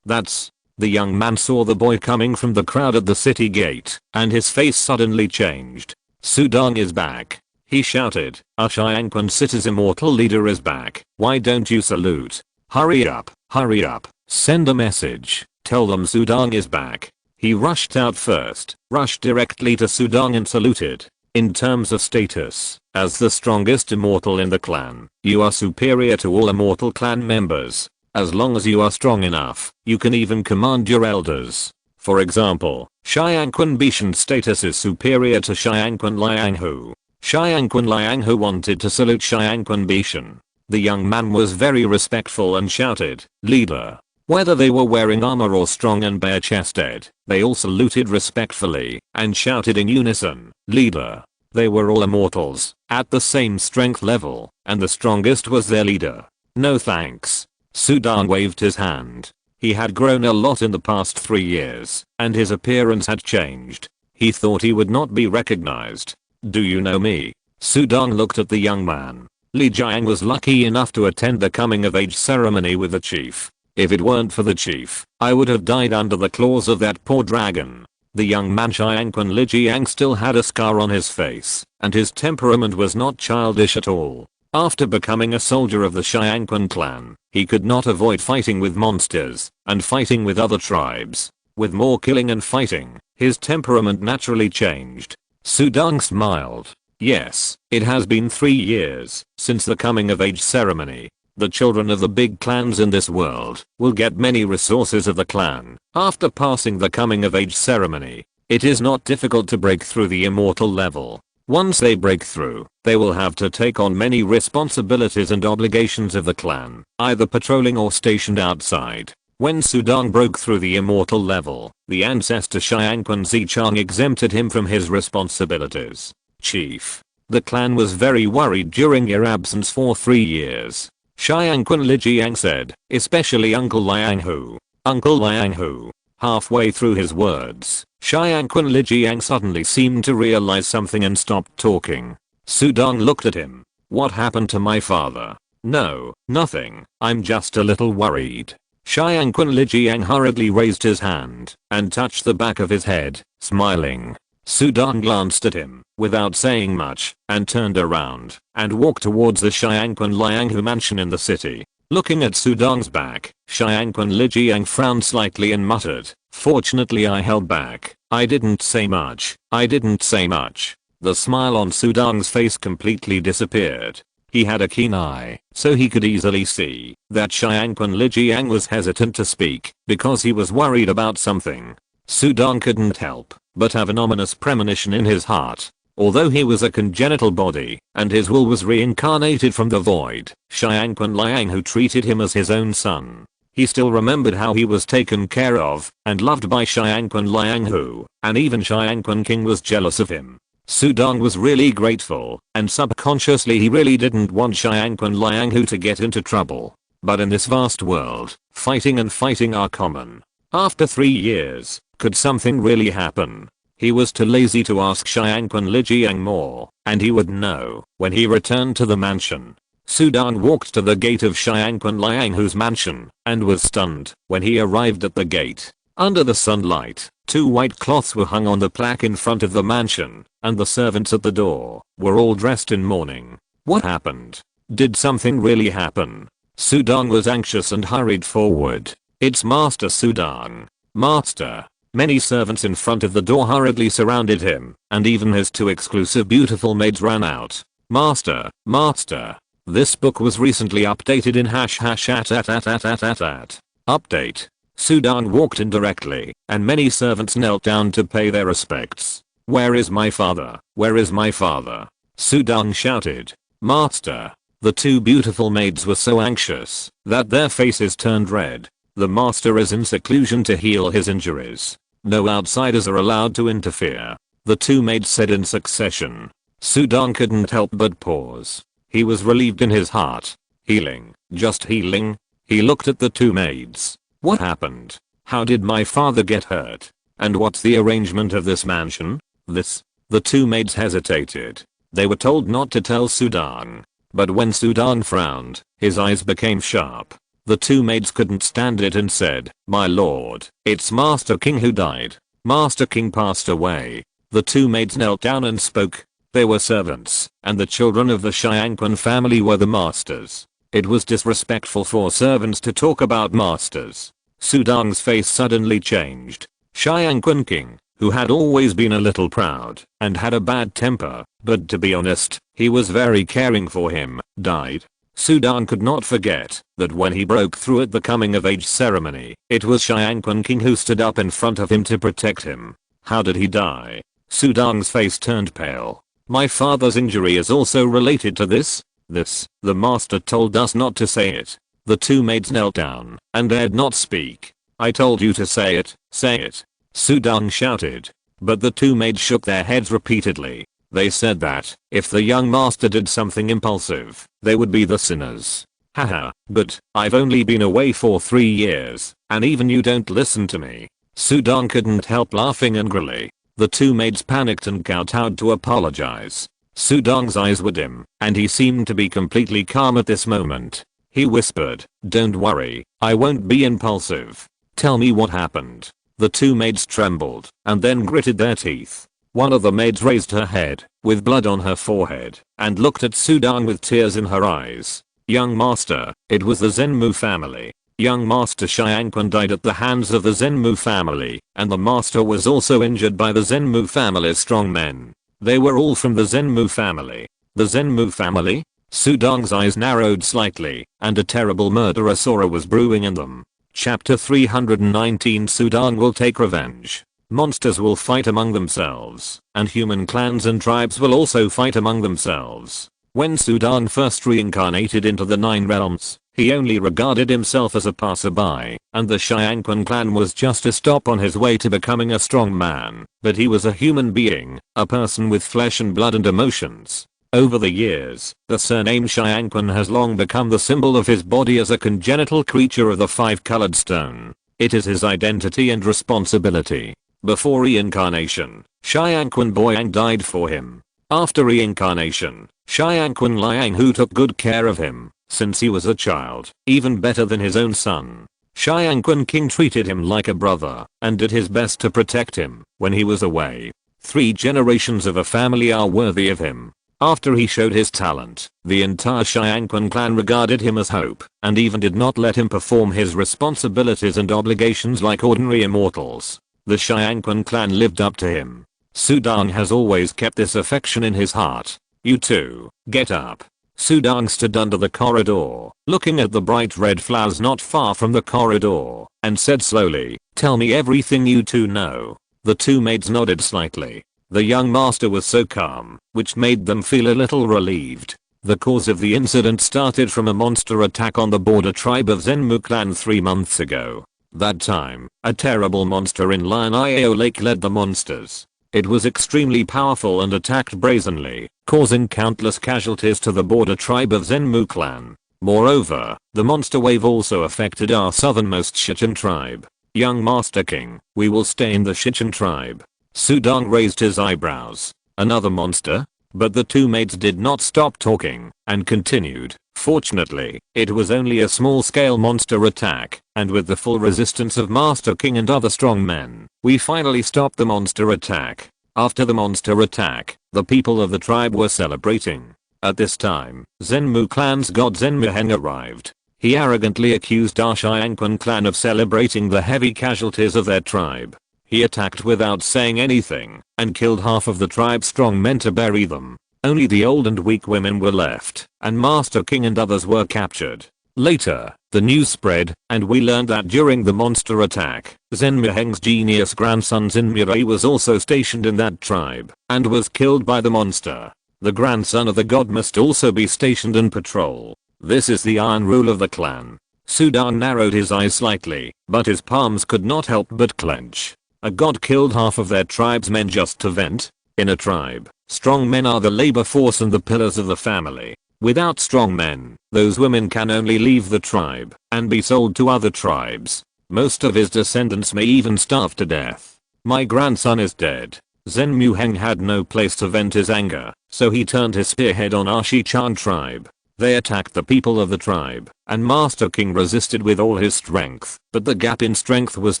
That's... The young man saw the boy coming from the crowd at the city gate, and his face suddenly changed. Sudong is back. He shouted, our Xiangqun city's immortal leader is back. Why don't you salute? Hurry up, hurry up. Send a message. Tell them Sudong is back. He rushed out first, rushed directly to Sudong and saluted. In terms of status, as the strongest immortal in the clan, you are superior to all immortal clan members. As long as you are strong enough, you can even command your elders. For example, Xiangqun Bishan's status is superior to Xiangqun Lianghu. Xiangqun Lianghu wanted to salute Xiangqun Bishan. The young man was very respectful and shouted, leader. Whether they were wearing armor or strong and bare-chested, they all saluted respectfully and shouted in unison, leader. They were all immortals, at the same strength level, and the strongest was their leader. No thanks. Sudong waved his hand. He had grown a lot in the past 3 years, and his appearance had changed. He thought he would not be recognized. Do you know me? Sudong looked at the young man. Li Jiang was lucky enough to attend the coming of age ceremony with the chief. If it weren't for the chief, I would have died under the claws of that poor dragon. The young man Xiangqun Li Jiang still had a scar on his face, and his temperament was not childish at all. After becoming a soldier of the Xiangqun clan, he could not avoid fighting with monsters, and fighting with other tribes. With more killing and fighting, his temperament naturally changed. Sudong smiled. Yes, it has been 3 years since the coming of age ceremony. The children of the big clans in this world will get many resources of the clan. After passing the coming of age ceremony, it is not difficult to break through the immortal level. Once they break through, they will have to take on many responsibilities and obligations of the clan, either patrolling or stationed outside. When Sudong broke through the immortal level, the ancestor Xiangqun Zichang exempted him from his responsibilities. Chief. The clan was very worried during your absence for 3 years. Xiangqun Lijiang said, especially Uncle Liang Hu. Uncle Liang Hu. Halfway through his words, Xiangqun Lijiang suddenly seemed to realize something and stopped talking. Sudong looked at him. What happened to my father? No, nothing, I'm just a little worried. Xiangqun Lijiang hurriedly raised his hand and touched the back of his head, smiling. Sudong glanced at him without saying much and turned around and walked towards the Xiangqun Lianghu mansion in the city. Looking at Sudong's back, Xiangqun Lijiang frowned slightly and muttered, "Fortunately I held back. I didn't say much. I didn't say much." The smile on Sudong's face completely disappeared. He had a keen eye, so he could easily see that Xiangqun Lijiang was hesitant to speak because he was worried about something. Sudong couldn't help but have an ominous premonition in his heart. Although he was a congenital body and his will was reincarnated from the void, Xiangqun Lianghu treated him as his own son. He still remembered how he was taken care of and loved by Xiangqun Lianghu, and even Xiangqun King was jealous of him. Sudong was really grateful, and subconsciously he really didn't want Xiangqun Lianghu to get into trouble. But in this vast world, fighting and fighting are common. After 3 years, could something really happen? He was too lazy to ask Xiangqun Lijiang more, and he would know when he returned to the mansion. Sudong walked to the gate of Xiangqun Lianghu's mansion and was stunned when he arrived at the gate. Under the sunlight, 2 white cloths were hung on the plaque in front of the mansion, and the servants at the door were all dressed in mourning. What happened? Did something really happen? Sudong was anxious and hurried forward. "It's Master Sudong. Master." Many servants in front of the door hurriedly surrounded him, and even his 2 exclusive beautiful maids ran out. "Master, Master. This book was recently updated in #@@@@@@. Update." Sudong walked in directly, and many servants knelt down to pay their respects. "Where is my father? Where is my father?" Sudong shouted. "Master." The 2 beautiful maids were so anxious that their faces turned red. "The master is in seclusion to heal his injuries. No outsiders are allowed to interfere," the 2 maids said in succession. Sudong couldn't help but pause. He was relieved in his heart. Healing, just healing? He looked at the 2 maids. What happened? How did my father get hurt? And what's the arrangement of this mansion? The 2 maids hesitated. They were told not to tell Sudong. But when Sudong frowned, his eyes became sharp. The 2 maids couldn't stand it and said, "My lord, it's Master King who died. Master King passed away." The 2 maids knelt down and spoke. They were servants, and the children of the Xiangqun family were the masters. It was disrespectful for servants to talk about masters. Sudong's face suddenly changed. Xiangqun King, who had always been a little proud and had a bad temper, but to be honest, he was very caring for him, died. Sudong could not forget that when he broke through at the coming of age ceremony, it was Xiangqun King who stood up in front of him to protect him. How did he die? Sudong's face turned pale. "My father's injury is also related to this. The master told us not to say it." The 2 maids knelt down and dared not speak. "I told you to say it, say it," Sudong shouted. But the 2 maids shook their heads repeatedly. They said that if the young master did something impulsive, they would be the sinners. "Haha, but I've only been away for 3 years, and even you don't listen to me." Sudong couldn't help laughing angrily. The 2 maids panicked and kowtowed to apologize. Sudong's eyes were dim, and he seemed to be completely calm at this moment. He whispered, "Don't worry, I won't be impulsive. Tell me what happened." The 2 maids trembled, and then gritted their teeth. One of the maids raised her head, with blood on her forehead, and looked at Sudong with tears in her eyes. "Young master, it was the Zenmu family. Young master Xiangqun died at the hands of the Zenmu family, and the master was also injured by the Zenmu family's strong men. They were all from the Zenmu family." "The Zenmu family?" Sudong's eyes narrowed slightly, and a terrible murderous aura was brewing in them. Chapter 319 Sudong will take revenge. Monsters will fight among themselves, and human clans and tribes will also fight among themselves. When Sudang first reincarnated into the 9 realms, he only regarded himself as a passerby, and the Xiangqun clan was just a stop on his way to becoming a strong man, but he was a human being, a person with flesh and blood and emotions. Over the years, the surname Xiangqun has long become the symbol of his body as a congenital creature of the 5-colored stone. It is his identity and responsibility. Before reincarnation, Xiangqun Boyang died for him. After reincarnation, Xiangqun Liang who took good care of him since he was a child, even better than his own son. Xiangqun King treated him like a brother and did his best to protect him when he was away. 3 generations of a family are worthy of him. After he showed his talent, the entire Xiangqun clan regarded him as hope and even did not let him perform his responsibilities and obligations like ordinary immortals. The Xiangqun clan lived up to him. Sudang has always kept this affection in his heart. You too, get up. Sudang stood under the corridor, looking at the bright red flowers not far from the corridor, and said slowly, "Tell me everything you two know." The 2 maids nodded slightly. The young master was so calm, which made them feel a little relieved. The cause of the incident started from a monster attack on the border tribe of Zenmu clan 3 months ago. That time, a terrible monster in Lion Iao Lake led the monsters. It was extremely powerful and attacked brazenly, causing countless casualties to the border tribe of Zenmu clan. Moreover, the monster wave also affected our southernmost Shichen tribe. Young Master King, we will stay in the Shichen tribe. Sudang raised his eyebrows. Another monster? But the 2 maids did not stop talking and continued. Fortunately, it was only a small-scale monster attack, and with the full resistance of Master King and other strong men, we finally stopped the monster attack. After the monster attack, the people of the tribe were celebrating. At this time, Zenmu clan's god Zenmuheng arrived. He arrogantly accused our Xiangqun clan of celebrating the heavy casualties of their tribe. He attacked without saying anything, and killed half of the tribe's strong men to bury them. Only the old and weak women were left, and Master King and others were captured. Later, the news spread, and we learned that during the monster attack, Zenmuheng's genius grandson Zinmurei was also stationed in that tribe, and was killed by the monster. The grandson of the god must also be stationed and patrol. This is the iron rule of the clan. Sudang narrowed his eyes slightly, but his palms could not help but clench. A god killed half of their tribe's men just to vent? In a tribe, strong men are the labor force and the pillars of the family. Without strong men, those women can only leave the tribe and be sold to other tribes. Most of his descendants may even starve to death. My grandson is dead. Zenmuheng had no place to vent his anger, so he turned his spearhead on our Shichan tribe. They attacked the people of the tribe, and Master King resisted with all his strength, but the gap in strength was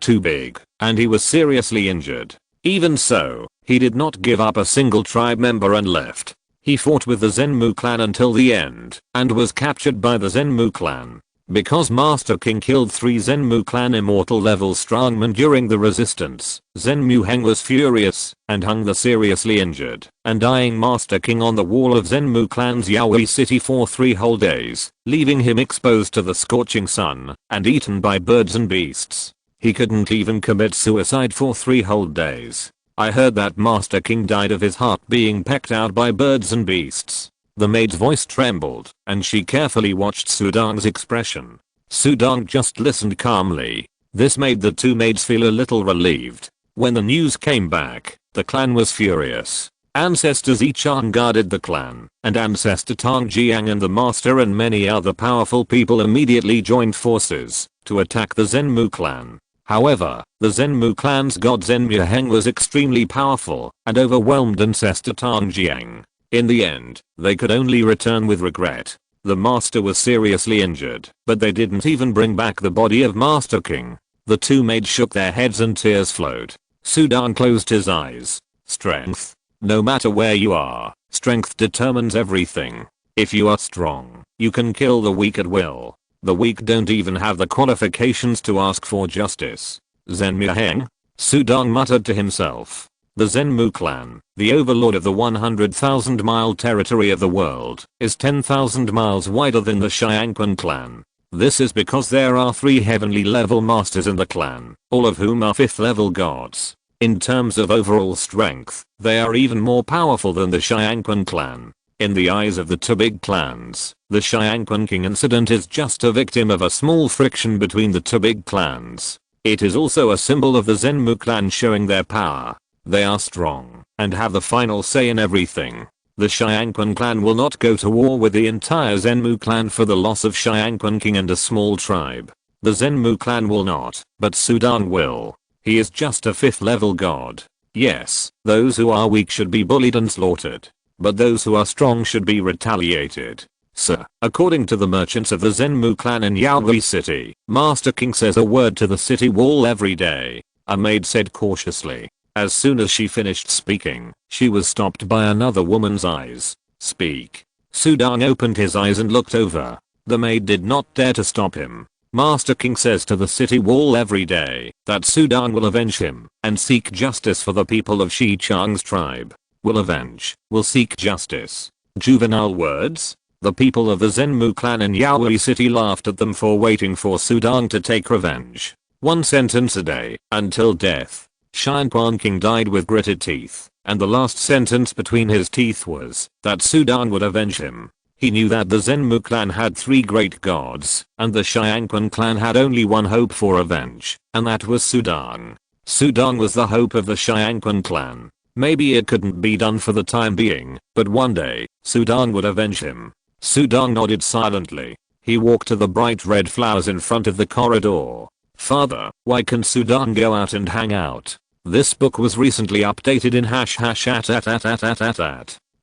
too big, and he was seriously injured. Even so, he did not give up a single tribe member and left. He fought with the Zenmu clan until the end, and was captured by the Zenmu clan. Because Master King killed 3 Zenmu clan immortal level strongmen during the resistance, Zenmuheng was furious, and hung the seriously injured and dying Master King on the wall of Zenmu clan's Yaoi city for 3 whole days, leaving him exposed to the scorching sun, and eaten by birds and beasts. He couldn't even commit suicide for 3 whole days. I heard that Master King died of his heart being pecked out by birds and beasts. The maid's voice trembled, and she carefully watched Sudang's expression. Sudang just listened calmly. This made the 2 maids feel a little relieved. When the news came back, the clan was furious. Ancestor Zichan guarded the clan, and Ancestor Tang Jiang and the Master and many other powerful people immediately joined forces to attack the Zenmu clan. However, the Zenmu clan's god Zenmuheng was extremely powerful and overwhelmed Ancestor Tang Jiang. In the end, they could only return with regret. The master was seriously injured, but they didn't even bring back the body of Master King. The 2 maids shook their heads and tears flowed. Sudang closed his eyes. Strength. No matter where you are, strength determines everything. If you are strong, you can kill the weak at will. The weak don't even have the qualifications to ask for justice. Zenmuheng? Sudang muttered to himself. The Zenmu clan, the overlord of the 100,000-mile territory of the world, is 10,000 miles wider than the Xiangqun clan. This is because there are 3 heavenly level masters in the clan, all of whom are 5th level gods. In terms of overall strength, they are even more powerful than the Xiangqun clan. In the eyes of the two big clans, the Xiangqun King incident is just a victim of a small friction between the two big clans. It is also a symbol of the Zenmu clan showing their power. They are strong and have the final say in everything. The Xiangqun clan will not go to war with the entire Zenmu clan for the loss of Xiangqun King and a small tribe. The Zenmu clan will not, but Sudang will. He is just a 5th level god. Yes, those who are weak should be bullied and slaughtered. But those who are strong should be retaliated. Sir, according to the merchants of the Zenmu clan in Yaoi City, Master King says a word to the city wall every day. A maid said cautiously. As soon as she finished speaking, she was stopped by another woman's eyes. Speak. Sudang opened his eyes and looked over. The maid did not dare to stop him. Master King says to the city wall every day that Sudang will avenge him and seek justice for the people of Shichang's tribe. Will seek justice. Juvenile words? The people of the Zenmu clan in Yaoi City laughed at them for waiting for Sudang to take revenge. One sentence a day, until death. Xiangqun King died with gritted teeth, and the last sentence between his teeth was that Sudang would avenge him. He knew that the Zenmu clan had 3 great gods, and the Xiangqun clan had only one hope for revenge, and that was Sudang. Sudang was the hope of the Xiangqun clan. Maybe it couldn't be done for the time being, but one day, Sudang would avenge him. Sudang nodded silently. He walked to the bright red flowers in front of the corridor. Father, why can Sudang go out and hang out? This book was recently updated in #@.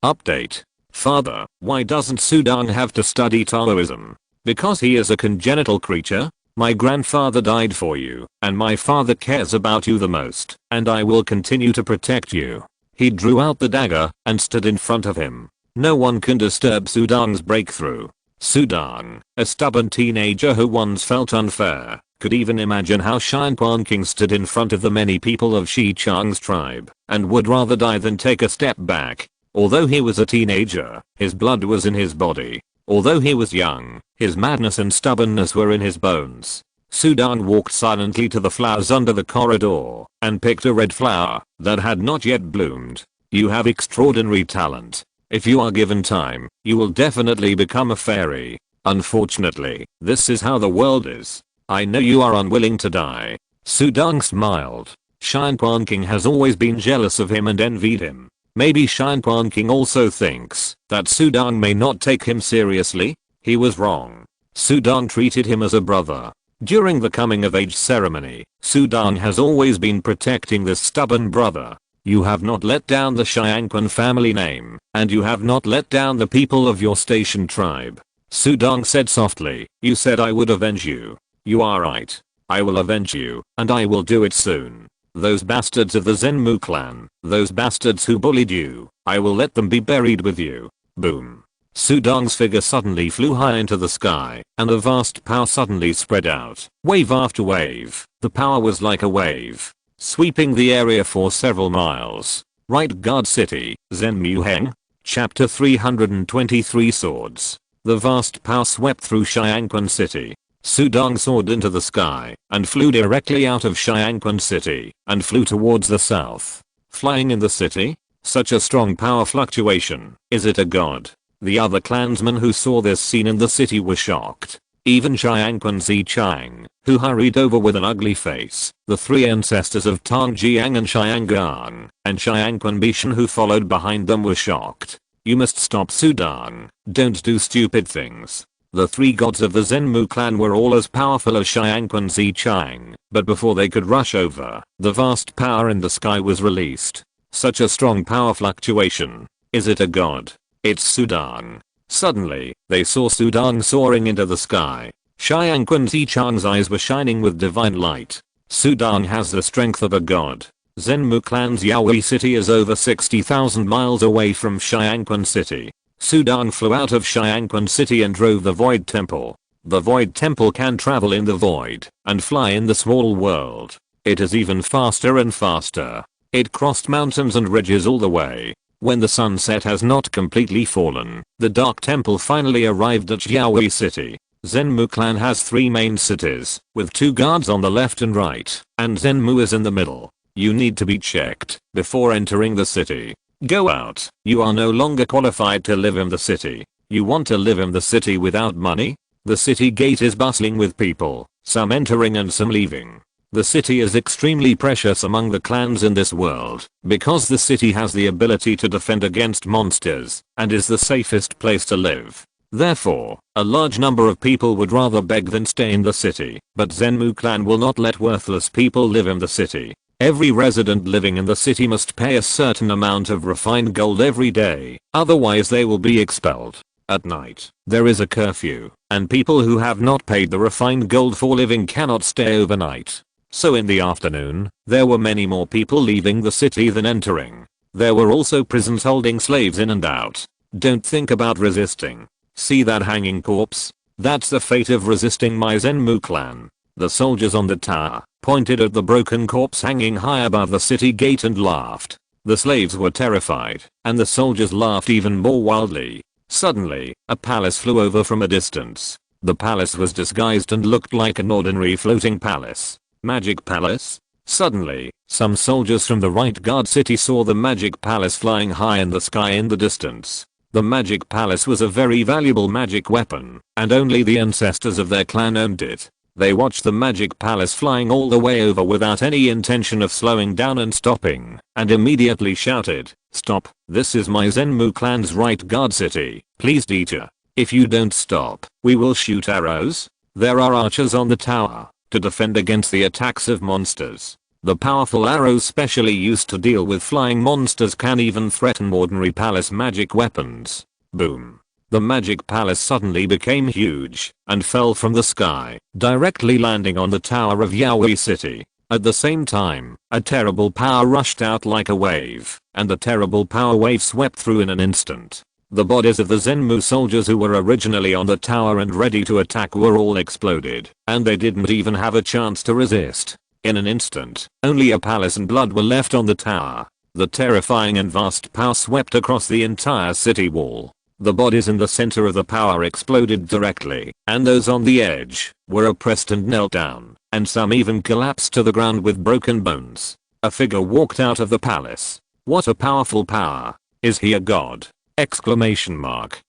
Update. Father, why doesn't Sudang have to study Taoism? Because he is a congenital creature? My grandfather died for you, and my father cares about you the most, and I will continue to protect you. He drew out the dagger and stood in front of him. No one can disturb Sudang's breakthrough. Sudang, a stubborn teenager who once felt unfair, could even imagine how Xiangqun King stood in front of the many people of Shichang's tribe and would rather die than take a step back. Although he was a teenager, his blood was in his body. Although he was young, his madness and stubbornness were in his bones. Sudang walked silently to the flowers under the corridor and picked a red flower that had not yet bloomed. You have extraordinary talent. If you are given time, you will definitely become a fairy. Unfortunately, this is how the world is. I know you are unwilling to die. Sudang smiled. Xiangqun King has always been jealous of him and envied him. Maybe Xiangqun King also thinks that Sudang may not take him seriously. He was wrong. Sudang treated him as a brother. During the coming of age ceremony, Sudang has always been protecting this stubborn brother. You have not let down the Xiangqun family name, and you have not let down the people of your station tribe. Sudang said softly, you said I would avenge you. You are right. I will avenge you, and I will do it soon. Those bastards of the Zenmu clan, those bastards who bullied you, I will let them be buried with you. Boom. Sudang's figure suddenly flew high into the sky, and a vast power suddenly spread out, wave after wave. The power was like a wave, sweeping the area for several miles. Right Guard City, Zenmuheng. Chapter 323 Swords. The vast power swept through Xiangqun City. Sudang soared into the sky and flew directly out of Xiangqun City and flew towards the south. Flying in the city? Such a strong power fluctuation. Is it a god? The other clansmen who saw this scene in the city were shocked. Even Xiangqun Zichang, who hurried over with an ugly face. The 3 ancestors of Tongjiang and Xianggang, and Xiangqun Bishan who followed behind them were shocked. You must stop Sudang. Don't do stupid things. The 3 gods of the Zenmu clan were all as powerful as Xiangqun Zichang, but before they could rush over, the vast power in the sky was released. Such a strong power fluctuation. Is it a god? It's Sudang. Suddenly, they saw Sudang soaring into the sky. Xiangqun Zichang's eyes were shining with divine light. Sudang has the strength of a god. Zenmu clan's Yaoi City is over 60,000 miles away from Xiangqun City. Sudang flew out of Xiangqun City and drove the Void Temple. The Void Temple can travel in the void and fly in the small world. It is even faster and faster. It crossed mountains and ridges all the way. When the sunset has not completely fallen, the Dark Temple finally arrived at Yaoi City. Zenmu clan has 3 main cities, with 2 guards on the left and right, and Zenmu is in the middle. You need to be checked before entering the city. Go out. You are no longer qualified to live in the city. You want to live in the city without money? The city gate is bustling with people, some entering and some leaving. The city is extremely precious among the clans in this world because the city has the ability to defend against monsters and is the safest place to live. Therefore, a large number of people would rather beg than stay in the city, but Zenmu clan will not let worthless people live in the city. Every resident living in the city must pay a certain amount of refined gold every day, otherwise they will be expelled. At night, there is a curfew, and people who have not paid the refined gold for living cannot stay overnight. So in the afternoon, there were many more people leaving the city than entering. There were also prisons holding slaves in and out. Don't think about resisting. See that hanging corpse? That's the fate of resisting my Zenmu clan. The soldiers on the tower pointed at the broken corpse hanging high above the city gate and laughed. The slaves were terrified, and the soldiers laughed even more wildly. Suddenly, a palace flew over from a distance. The palace was disguised and looked like an ordinary floating palace. Magic palace? Suddenly, some soldiers from the right guard city saw the magic palace flying high in the sky in the distance. The magic palace was a very valuable magic weapon, and only the ancestors of their clan owned it. They watched the magic palace flying all the way over without any intention of slowing down and stopping, and immediately shouted, "Stop, this is my Zenmu clan's right guard city, please teacher. If you don't stop, we will shoot arrows." There are archers on the tower to defend against the attacks of monsters. The powerful arrows specially used to deal with flying monsters can even threaten ordinary palace magic weapons. Boom. The magic palace suddenly became huge and fell from the sky, directly landing on the tower of Yaoi City. At the same time, a terrible power rushed out like a wave, and the terrible power wave swept through in an instant. The bodies of the Zenmu soldiers who were originally on the tower and ready to attack were all exploded, and they didn't even have a chance to resist. In an instant, only a palace and blood were left on the tower. The terrifying and vast power swept across the entire city wall. The bodies in the center of the power exploded directly, and those on the edge were oppressed and knelt down, and some even collapsed to the ground with broken bones. A figure walked out of the palace. What a powerful power. Is he a god? Exclamation mark.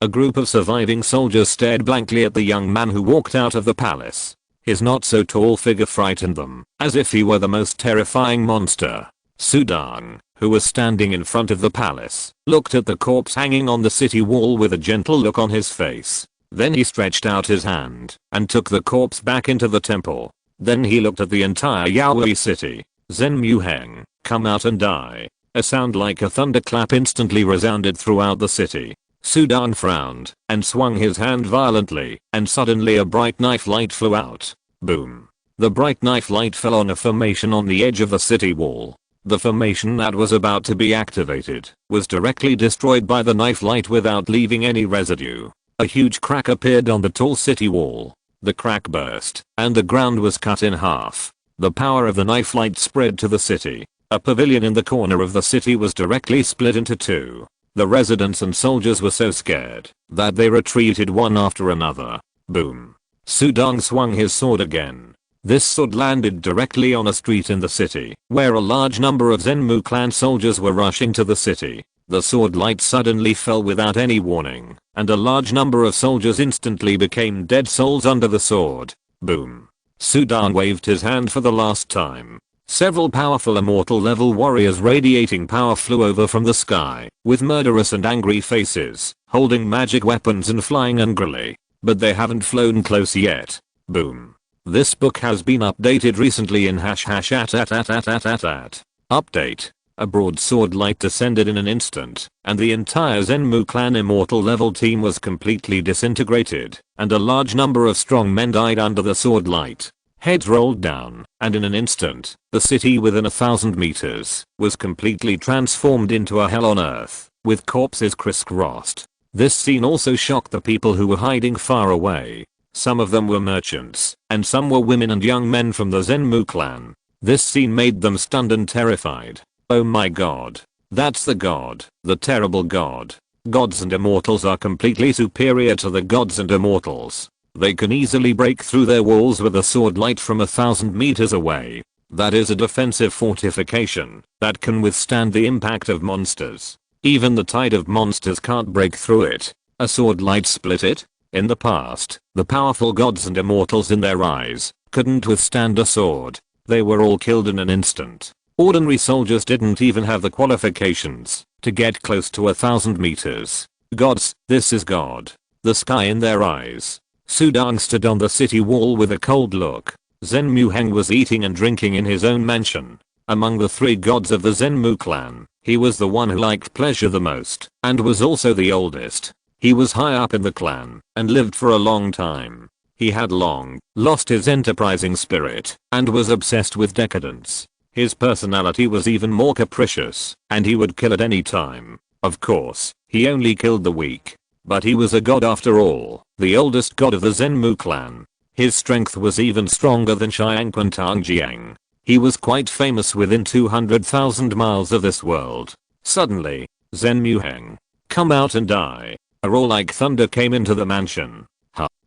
A group of surviving soldiers stared blankly at the young man who walked out of the palace. His not so tall figure frightened them, as if he were the most terrifying monster. Sudang, who was standing in front of the palace, looked at the corpse hanging on the city wall with a gentle look on his face. Then he stretched out his hand and took the corpse back into the temple. Then he looked at the entire Yaoi city. Zenmu Heng, come out and die. A sound like a thunderclap instantly resounded throughout the city. Sudang frowned and swung his hand violently, and suddenly a bright knife light flew out. Boom. The bright knife light fell on a formation on the edge of the city wall. The formation that was about to be activated was directly destroyed by the knife light without leaving any residue. A huge crack appeared on the tall city wall. The crack burst, and the ground was cut in half. The power of the knife light spread to the city. A pavilion in the corner of the city was directly split into two. The residents and soldiers were so scared that they retreated one after another. Boom. Sudang swung his sword again. This sword landed directly on a street in the city, where a large number of Zenmu clan soldiers were rushing to the city. The sword light suddenly fell without any warning, and a large number of soldiers instantly became dead souls under the sword. Boom. Sudang waved his hand for the last time. Several powerful immortal level warriors radiating power flew over from the sky, with murderous and angry faces, holding magic weapons and flying angrily. But they haven't flown close yet. Boom. This book has been updated recently in .. Update. A broadsword light descended in an instant, and the entire Zenmu clan immortal level team was completely disintegrated, and a large number of strong men died under the sword light. Heads rolled down, and in an instant, the city within 1,000 meters was completely transformed into a hell on earth, with corpses crisscrossed. This scene also shocked the people who were hiding far away. Some of them were merchants, and some were women and young men from the Zenmu clan. This scene made them stunned and terrified. Oh my god. That's the god, the terrible god. Gods and immortals are completely superior to the gods and immortals. They can easily break through their walls with a sword light from 1,000 meters away. That is a defensive fortification that can withstand the impact of monsters. Even the tide of monsters can't break through it. A sword might split it. In the past, the powerful gods and immortals in their eyes couldn't withstand a sword. They were all killed in an instant. Ordinary soldiers didn't even have the qualifications to get close to 1,000 meters. Gods, this is God. The sky in their eyes. Sudang stood on the city wall with a cold look. Zhenmu Heng was eating and drinking in his own mansion. Among the 3 gods of the Zhenmu clan, he was the one who liked pleasure the most, and was also the oldest. He was high up in the clan, and lived for a long time. He had long lost his enterprising spirit, and was obsessed with decadence. His personality was even more capricious, and he would kill at any time. Of course, he only killed the weak. But he was a god after all, the oldest god of the Zhenmu clan. His strength was even stronger than Xiangquan Tangjiang. He was quite famous within 200,000 miles of this world. Suddenly, Zhenmu Heng, come out and die. A roar like thunder came into the mansion.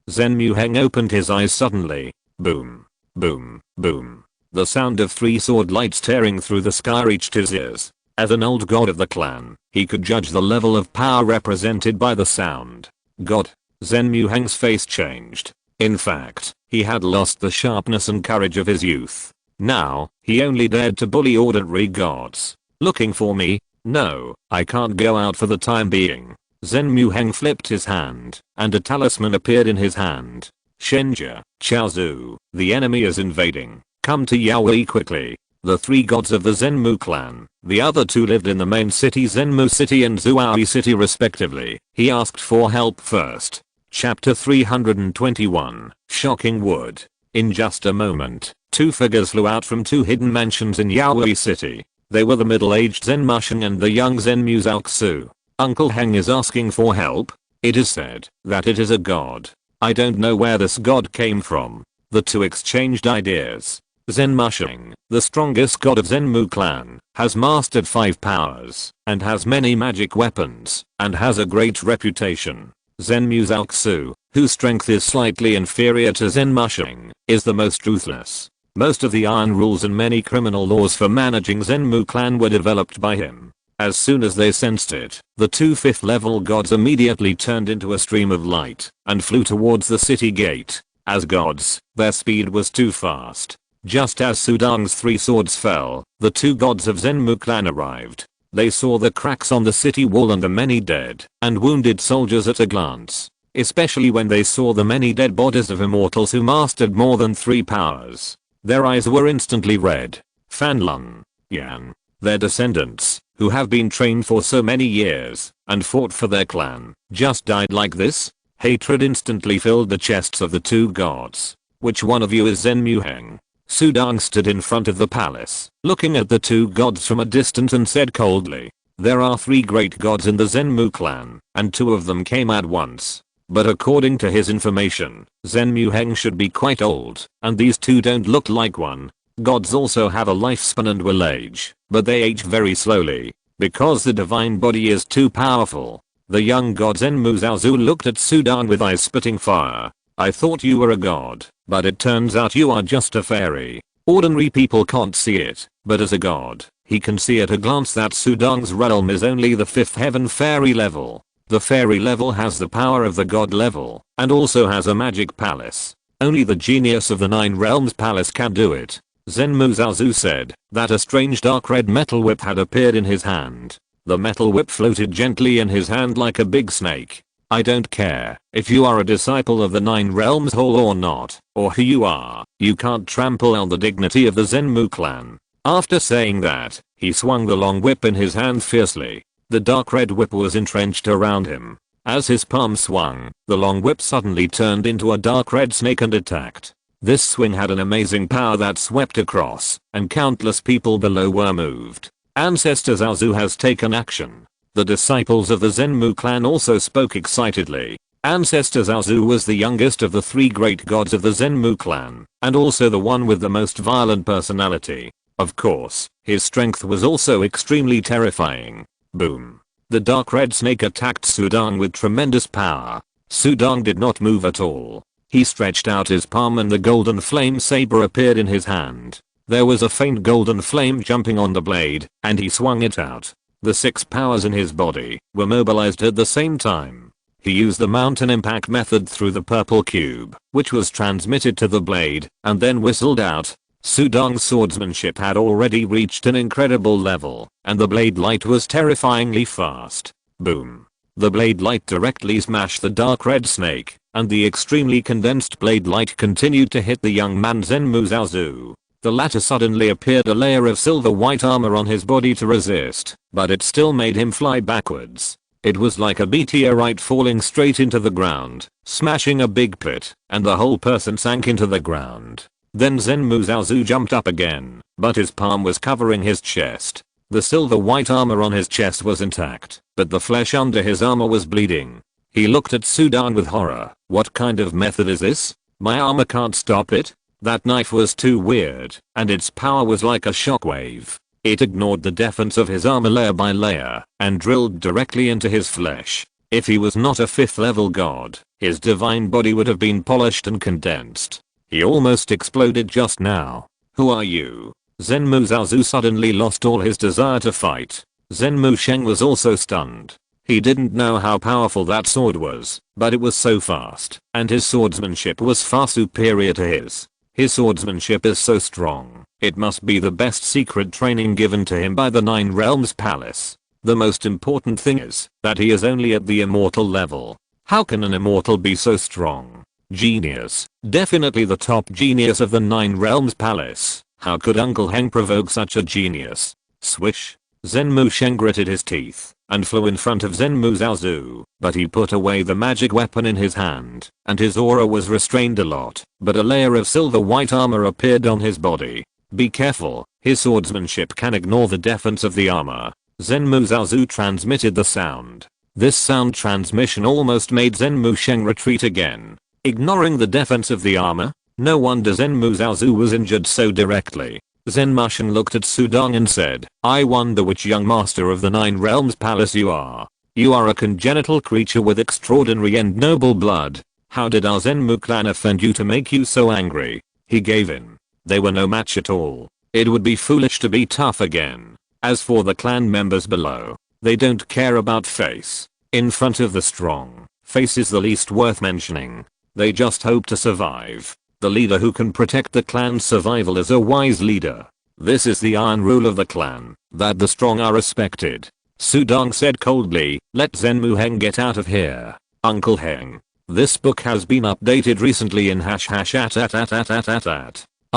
Zhenmu Heng opened his eyes suddenly. Boom. Boom. Boom. The sound of 3 sword lights tearing through the sky reached his ears. As an old god of the clan, he could judge the level of power represented by the sound. God. Zhenmu Heng's face changed. In fact, he had lost the sharpness and courage of his youth. Now, he only dared to bully ordinary gods. Looking for me? No, I can't go out for the time being. Zhenmu Heng flipped his hand, and a talisman appeared in his hand. Shenjia, Chaozu, the enemy is invading. Come to Yaoi quickly. The 3 gods of the Zhenmu clan, the other 2 lived in the main city Zhenmu City and Zuaoi City respectively. He asked for help first. Chapter 321, Shocking Wood. In just a moment, 2 figures flew out from 2 hidden mansions in Yaoi City. They were the middle-aged Zen Musheng and the young Zhenmu Zhaoxu. Uncle Heng is asking for help. It is said that it is a god. I don't know where this god came from. The 2 exchanged ideas. Zen Musheng, the strongest god of Zhenmu clan, has mastered 5 powers, and has many magic weapons, and has a great reputation. Zhenmu Zhaoxu, whose strength is slightly inferior to Zen Musheng, is the most ruthless. Most of the iron rules and many criminal laws for managing Zhenmu clan were developed by him. As soon as they sensed it, the 2 5th level gods immediately turned into a stream of light and flew towards the city gate. As gods, their speed was too fast. Just as Sudang's 3 swords fell, the 2 gods of Zhenmu clan arrived. They saw the cracks on the city wall and the many dead and wounded soldiers at a glance. Especially when they saw the many dead bodies of immortals who mastered more than 3 powers. Their eyes were instantly red. Fanlun, Yan, their descendants, who have been trained for so many years and fought for their clan, just died like this? Hatred instantly filled the chests of the 2 gods. Which one of you is Zhenmu Heng? Sudang stood in front of the palace, looking at the 2 gods from a distance and said coldly, there are 3 great gods in the Zhenmu clan, and 2 of them came at once. But according to his information, Zhenmu Heng should be quite old, and these 2 don't look like one. Gods also have a lifespan and will age, but they age very slowly, because the divine body is too powerful. The young god Zhenmu Zhaozu looked at Sudang with eyes spitting fire. I thought you were a god, but it turns out you are just a fairy. Ordinary people can't see it, but as a god, he can see at a glance that Sudang's realm is only the 5th heaven fairy level. The fairy level has the power of the god level, and also has a magic palace. Only the genius of the 9 realms palace can do it. Zhenmu Zhaozu said that a strange dark red metal whip had appeared in his hand. The metal whip floated gently in his hand like a big snake. I don't care if you are a disciple of the 9 realms hall or not, or who you are, you can't trample on the dignity of the Zhenmu clan. After saying that, he swung the long whip in his hand fiercely. The dark red whip was entrenched around him. As his palm swung, the long whip suddenly turned into a dark red snake and attacked. This swing had an amazing power that swept across, and countless people below were moved. Ancestor Zhaozu has taken action. The disciples of the Zhenmu clan also spoke excitedly. Ancestor Zhaozu was the youngest of the 3 great gods of the Zhenmu clan, and also the one with the most violent personality. Of course, his strength was also extremely terrifying. Boom. The dark red snake attacked Sudang with tremendous power. Sudang did not move at all. He stretched out his palm and the golden flame saber appeared in his hand. There was a faint golden flame jumping on the blade, and he swung it out. The 6 powers in his body were mobilized at the same time. He used the mountain impact method through the purple cube, which was transmitted to the blade, and then whistled out. Sudong's swordsmanship had already reached an incredible level, and the blade light was terrifyingly fast. Boom. The blade light directly smashed the dark red snake, and the extremely condensed blade light continued to hit the young man Zenmu Zaozu. The latter suddenly appeared a layer of silver white armor on his body to resist, but it still made him fly backwards. It was like a meteorite falling straight into the ground, smashing a big pit, and the whole person sank into the ground. Then Zenmu Zaozu jumped up again, but his palm was covering his chest. The silver white armor on his chest was intact, but the flesh under his armor was bleeding. He looked at Sudong with horror. What kind of method is this? My armor can't stop it? That knife was too weird, and its power was like a shockwave. It ignored the defense of his armor layer by layer, and drilled directly into his flesh. If he was not a 5th level god, his divine body would have been polished and condensed. He almost exploded just now. Who are you? Zenmu Zaozu suddenly lost all his desire to fight. Zenmu Sheng was also stunned. He didn't know how powerful that sword was, but it was so fast, and his swordsmanship was far superior to his. His swordsmanship is so strong, it must be the best secret training given to him by the 9 Realms Palace. The most important thing is that he is only at the immortal level. How can an immortal be so strong? Genius. Definitely the top genius of the 9 Realms Palace. How could Uncle Heng provoke such a genius? Swish. Zenmu Sheng gritted his teeth and flew in front of Zenmu Zaozu, but he put away the magic weapon in his hand, and his aura was restrained a lot, but a layer of silver white armor appeared on his body. Be careful, his swordsmanship can ignore the defense of the armor. Zenmu Zaozu transmitted the sound. This sound transmission almost made Zenmu Sheng retreat again. Ignoring the defense of the armor? No wonder Zenmu Zaozu was injured so directly. Zenmu Sheng looked at Sudong and said, I wonder which young master of the 9 Realms Palace you are. You are a congenital creature with extraordinary and noble blood. How did our Zenmu clan offend you to make you so angry? He gave in. They were no match at all. It would be foolish to be tough again. As for the clan members below, they don't care about face. In front of the strong, face is the least worth mentioning. They just hope to survive. The leader who can protect the clan's survival is a wise leader. This is the iron rule of the clan, that the strong are respected. Sudong said coldly, let Zenmu Heng get out of here. Uncle Heng. This book has been updated recently in ..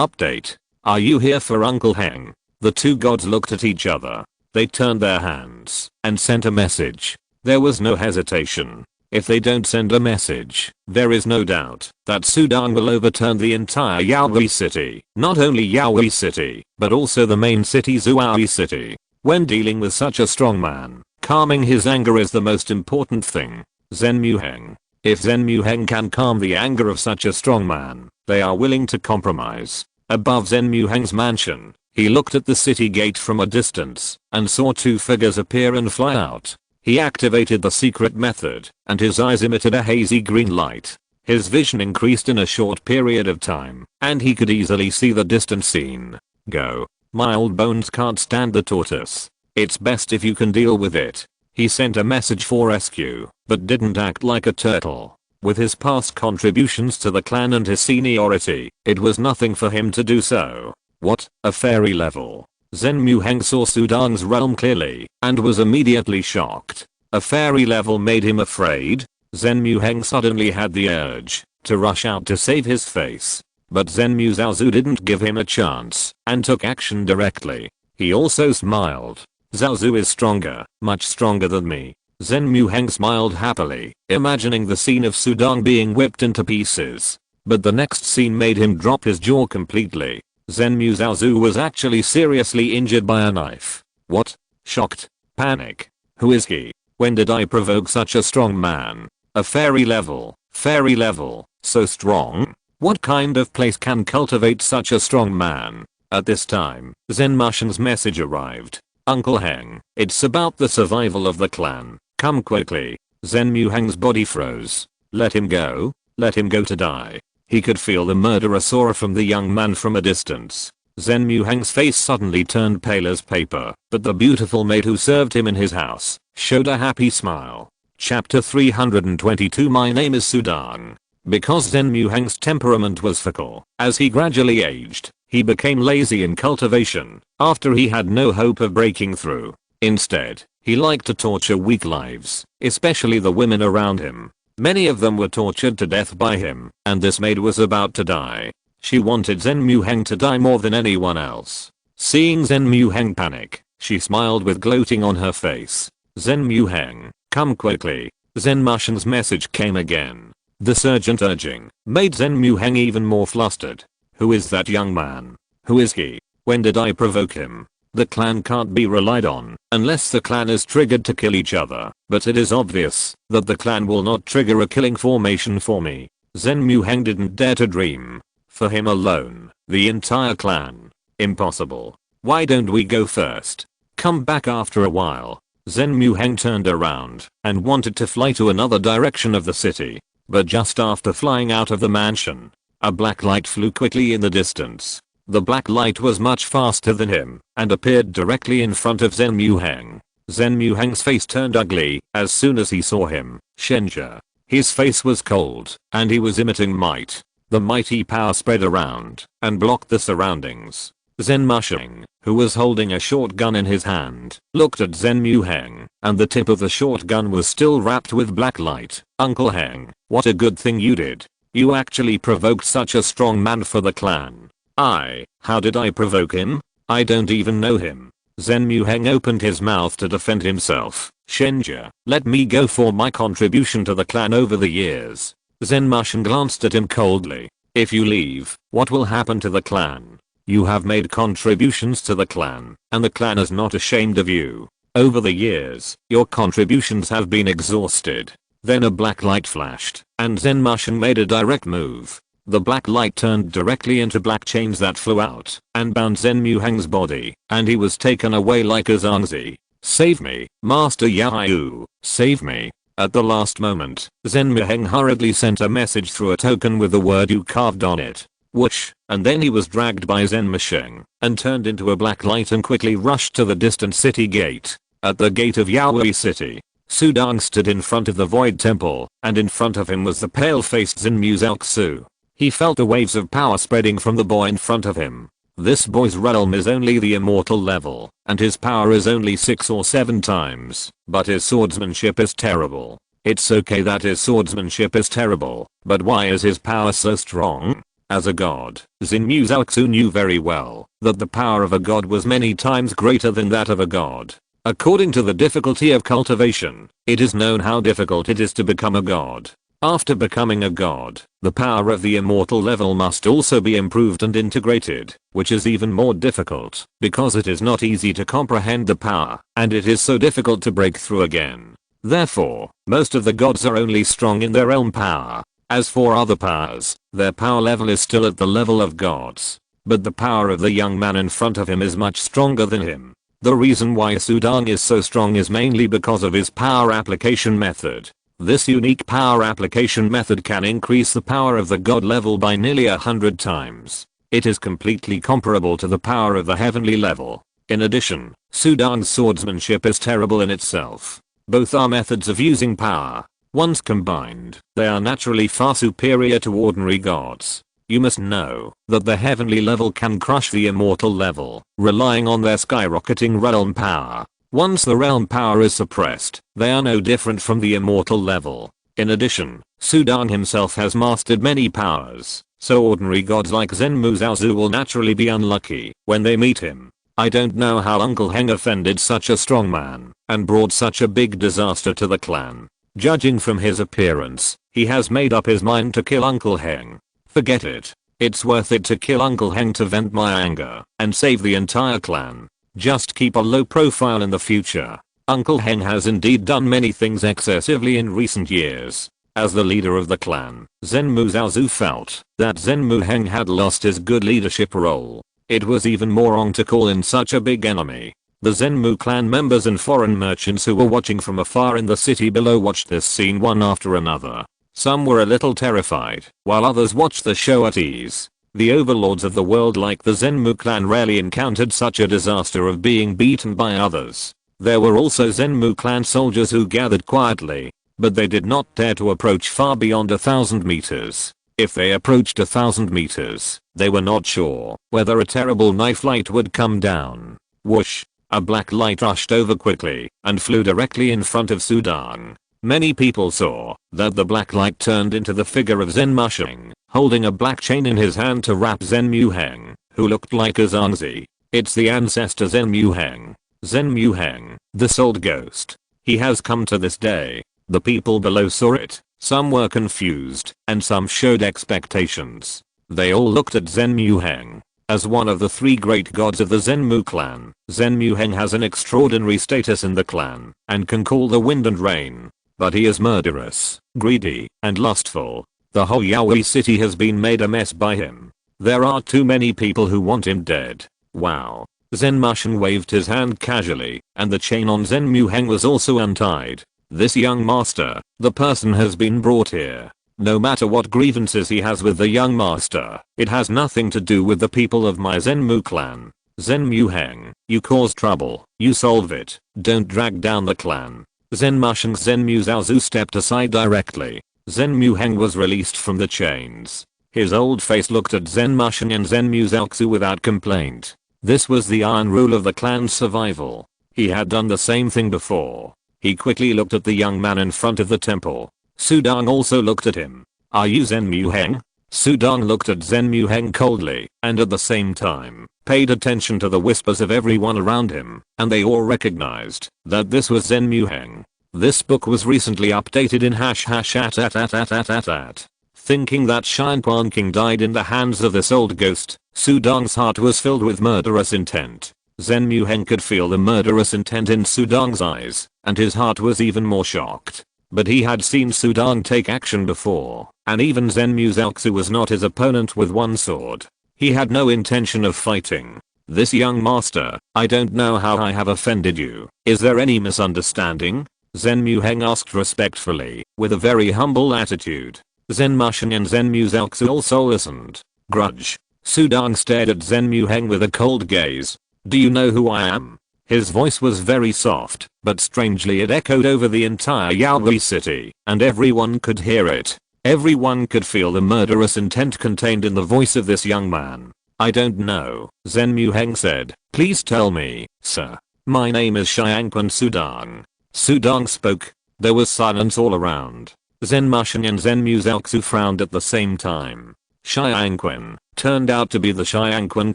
Update. Are you here for Uncle Heng? The 2 gods looked at each other. They turned their hands and sent a message. There was no hesitation. If they don't send a message, there is no doubt that Sudong will overturn the entire Yaoi city. Not only Yaoi city, but also the main city Zuaoi city. When dealing with such a strong man, calming his anger is the most important thing. Zenmu Heng. If Zenmu Heng can calm the anger of such a strong man, they are willing to compromise. Above Zenmu Heng's mansion, he looked at the city gate from a distance and saw 2 figures appear and fly out. He activated the secret method, and his eyes emitted a hazy green light. His vision increased in a short period of time, and he could easily see the distant scene. Go. My old bones can't stand the tortoise. It's best if you can deal with it. He sent a message for rescue, but didn't act like a turtle. With his past contributions to the clan and his seniority, it was nothing for him to do so. What? A fairy level? Zenmu Heng saw Sudong's realm clearly, and was immediately shocked. A fairy level made him afraid. Zenmu Heng suddenly had the urge to rush out to save his face. But Zenmu Zaozu didn't give him a chance, and took action directly. He also smiled. Zaozu is stronger, much stronger than me. Zenmu Heng smiled happily, imagining the scene of Sudong being whipped into pieces. But the next scene made him drop his jaw completely. Zenmu Zaozu was actually seriously injured by a knife. What? Shocked. Panic. Who is he? When did I provoke such a strong man? A fairy level. Fairy level. So strong? What kind of place can cultivate such a strong man? At this time, Zenmu Sheng's message arrived. Uncle Heng, it's about the survival of the clan. Come quickly. Zenmu Heng's body froze. Let him go. Let him go to die. He could feel the murderous aura from the young man from a distance. Zen Muheng's face suddenly turned pale as paper, but the beautiful maid who served him in his house showed a happy smile. Chapter 322. My name is Sudang. Because Zen Muheng's temperament was fickle, as he gradually aged, he became lazy in cultivation, after he had no hope of breaking through. Instead, he liked to torture weak lives, especially the women around him. Many of them were tortured to death by him, and this maid was about to die. She wanted Zen Muheng to die more than anyone else. Seeing Zen Muheng panic, she smiled with gloating on her face. Zen Muheng, come quickly. Zen Musheng's message came again. This urgent urging made Zen Muheng even more flustered. Who is that young man? Who is he? When did I provoke him? The clan can't be relied on unless the clan is triggered to kill each other, but it is obvious that the clan will not trigger a killing formation for me. Zen Muheng didn't dare to dream. For him alone, the entire clan. Impossible. Why don't we go first? Come back after a while. Zen Muheng turned around and wanted to fly to another direction of the city. But just after flying out of the mansion, a black light flew quickly in the distance. The black light was much faster than him and appeared directly in front of Zen Muheng. Zen Muheng's face turned ugly as soon as he saw him. Shenja. His face was cold and he was emitting might. The mighty power spread around and blocked the surroundings. Zen Musheng, who was holding a shotgun in his hand, looked at Zen Muheng, and the tip of the shotgun was still wrapped with black light. Uncle Heng, what a good thing you did. You actually provoked such a strong man for the clan. How did I provoke him? I don't even know him. Zen Muheng opened his mouth to defend himself. Shenja, let me go for my contribution to the clan over the years. Zen Musheng glanced at him coldly. If you leave, what will happen to the clan? You have made contributions to the clan, and the clan is not ashamed of you. Over the years, your contributions have been exhausted. Then a black light flashed, and Zen Musheng made a direct move. The black light turned directly into black chains that flew out and bound Zen Muheng's body, and he was taken away like a zangzi. Save me, Master Yahu, save me. At the last moment, Zen Muheng hurriedly sent a message through a token with the word "you" carved on it. Whoosh, and then he was dragged by Zen Muheng and turned into a black light and quickly rushed to the distant city gate. At the gate of Yaoi City, Sudang stood in front of the Void Temple, and in front of him was the pale-faced Zen Muzaoxu. He felt the waves of power spreading from the boy in front of him. This boy's realm is only the immortal level, and his power is only 6 or 7 times, but his swordsmanship is terrible. It's okay that his swordsmanship is terrible, but why is his power so strong? As a god, Zen Muzaoxu knew very well that the power of a god was many times greater than that of a god. According to the difficulty of cultivation, it is known how difficult it is to become a god. After becoming a god, the power of the immortal level must also be improved and integrated, which is even more difficult, because it is not easy to comprehend the power, and it is so difficult to break through again. Therefore, most of the gods are only strong in their realm power. As for other powers, their power level is still at the level of gods. But the power of the young man in front of him is much stronger than him. The reason why Sudang is so strong is mainly because of his power application method. This unique power application method can increase the power of the god level by nearly 100 times. It is completely comparable to the power of the heavenly level. In addition, Sudang's swordsmanship is terrible in itself. Both are methods of using power. Once combined, they are naturally far superior to ordinary gods. You must know that the heavenly level can crush the immortal level, relying on their skyrocketing realm power. Once the realm power is suppressed, they are no different from the immortal level. In addition, Sudang himself has mastered many powers, so ordinary gods like Zen Muzaoxu will naturally be unlucky when they meet him. I don't know how Uncle Heng offended such a strong man and brought such a big disaster to the clan. Judging from his appearance, he has made up his mind to kill Uncle Heng. Forget it. It's worth it to kill Uncle Heng to vent my anger and save the entire clan. Just keep a low profile in the future. Uncle Heng has indeed done many things excessively in recent years. As the leader of the clan, Zen Muzaoxu felt that Zen Muheng had lost his good leadership role. It was even more wrong to call in such a big enemy. The Zenmu clan members and foreign merchants who were watching from afar in the city below watched this scene one after another. Some were a little terrified, while others watched the show at ease. The overlords of the world like the Zenmu clan rarely encountered such a disaster of being beaten by others. There were also Zenmu clan soldiers who gathered quietly, but they did not dare to approach far beyond 1,000 meters. If they approached 1,000 meters, they were not sure whether a terrible knife light would come down. Whoosh! A black light rushed over quickly and flew directly in front of Sudang. Many people saw that the black light turned into the figure of Zen Mushing, holding a black chain in his hand to wrap Zen Muheng, who looked like a Zangzi. It's the ancestor Zen Muheng. Zen Muheng, this old ghost. He has come to this day. The people below saw it. Some were confused, and some showed expectations. They all looked at Zen Muheng. As one of the three great gods of the Zenmu clan, Zen Muheng has an extraordinary status in the clan, and can call the wind and rain. But he is murderous, greedy, and lustful. The whole Yaoi city has been made a mess by him. There are too many people who want him dead. Wow. Zen Mushing waved his hand casually, and the chain on Zen Muheng was also untied. This young master, the person has been brought here. No matter what grievances he has with the young master, it has nothing to do with the people of my Zenmu clan. Zen Muheng, you cause trouble, you solve it, don't drag down the clan. Zen Mushing's Zen Muzaozu stepped aside directly. Zen Muheng was released from the chains. His old face looked at Zen Mushing and Zen Muzaozu without complaint. This was the iron rule of the clan's survival. He had done the same thing before. He quickly looked at the young man in front of the temple. Sudang also looked at him. Are you Zen Muheng? Sudang looked at Zen Muheng coldly, and at the same time, paid attention to the whispers of everyone around him, and they all recognized that this was Zen Muheng. This book was recently updated in #@. Thinking that Shinquan King died in the hands of this old ghost, Sudang's heart was filled with murderous intent. Zen Muheng could feel the murderous intent in Sudang's eyes, and his heart was even more shocked. But he had seen Sudang take action before, and even Zen Muzaozu was not his opponent with one sword. He had no intention of fighting. This young master, I don't know how I have offended you. Is there any misunderstanding? Zen Muheng asked respectfully, with a very humble attitude. Zen Mushing and Zen Muzaozu also listened. Grudge. Sudang stared at Zen Muheng with a cold gaze. Do you know who I am? His voice was very soft, but strangely it echoed over the entire Yaoi city, and everyone could hear it. Everyone could feel the murderous intent contained in the voice of this young man. I don't know, Zen Muheng said. Please tell me, sir. My name is Xiangquan Sudang. Sudang spoke. There was silence all around. Zen Mushing and Zen Muzaozu frowned at the same time. Xiangquan turned out to be the Xiangquan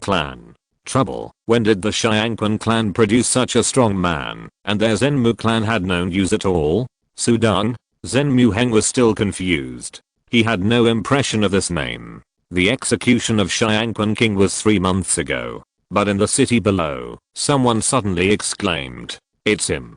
clan. Trouble. When did the Xiangquan clan produce such a strong man, and their Zenmu clan had known use at all? Sudang? Zen Muheng was still confused. He had no impression of this name. The execution of Xiangquan King was 3 months ago. But in the city below, someone suddenly exclaimed, it's him,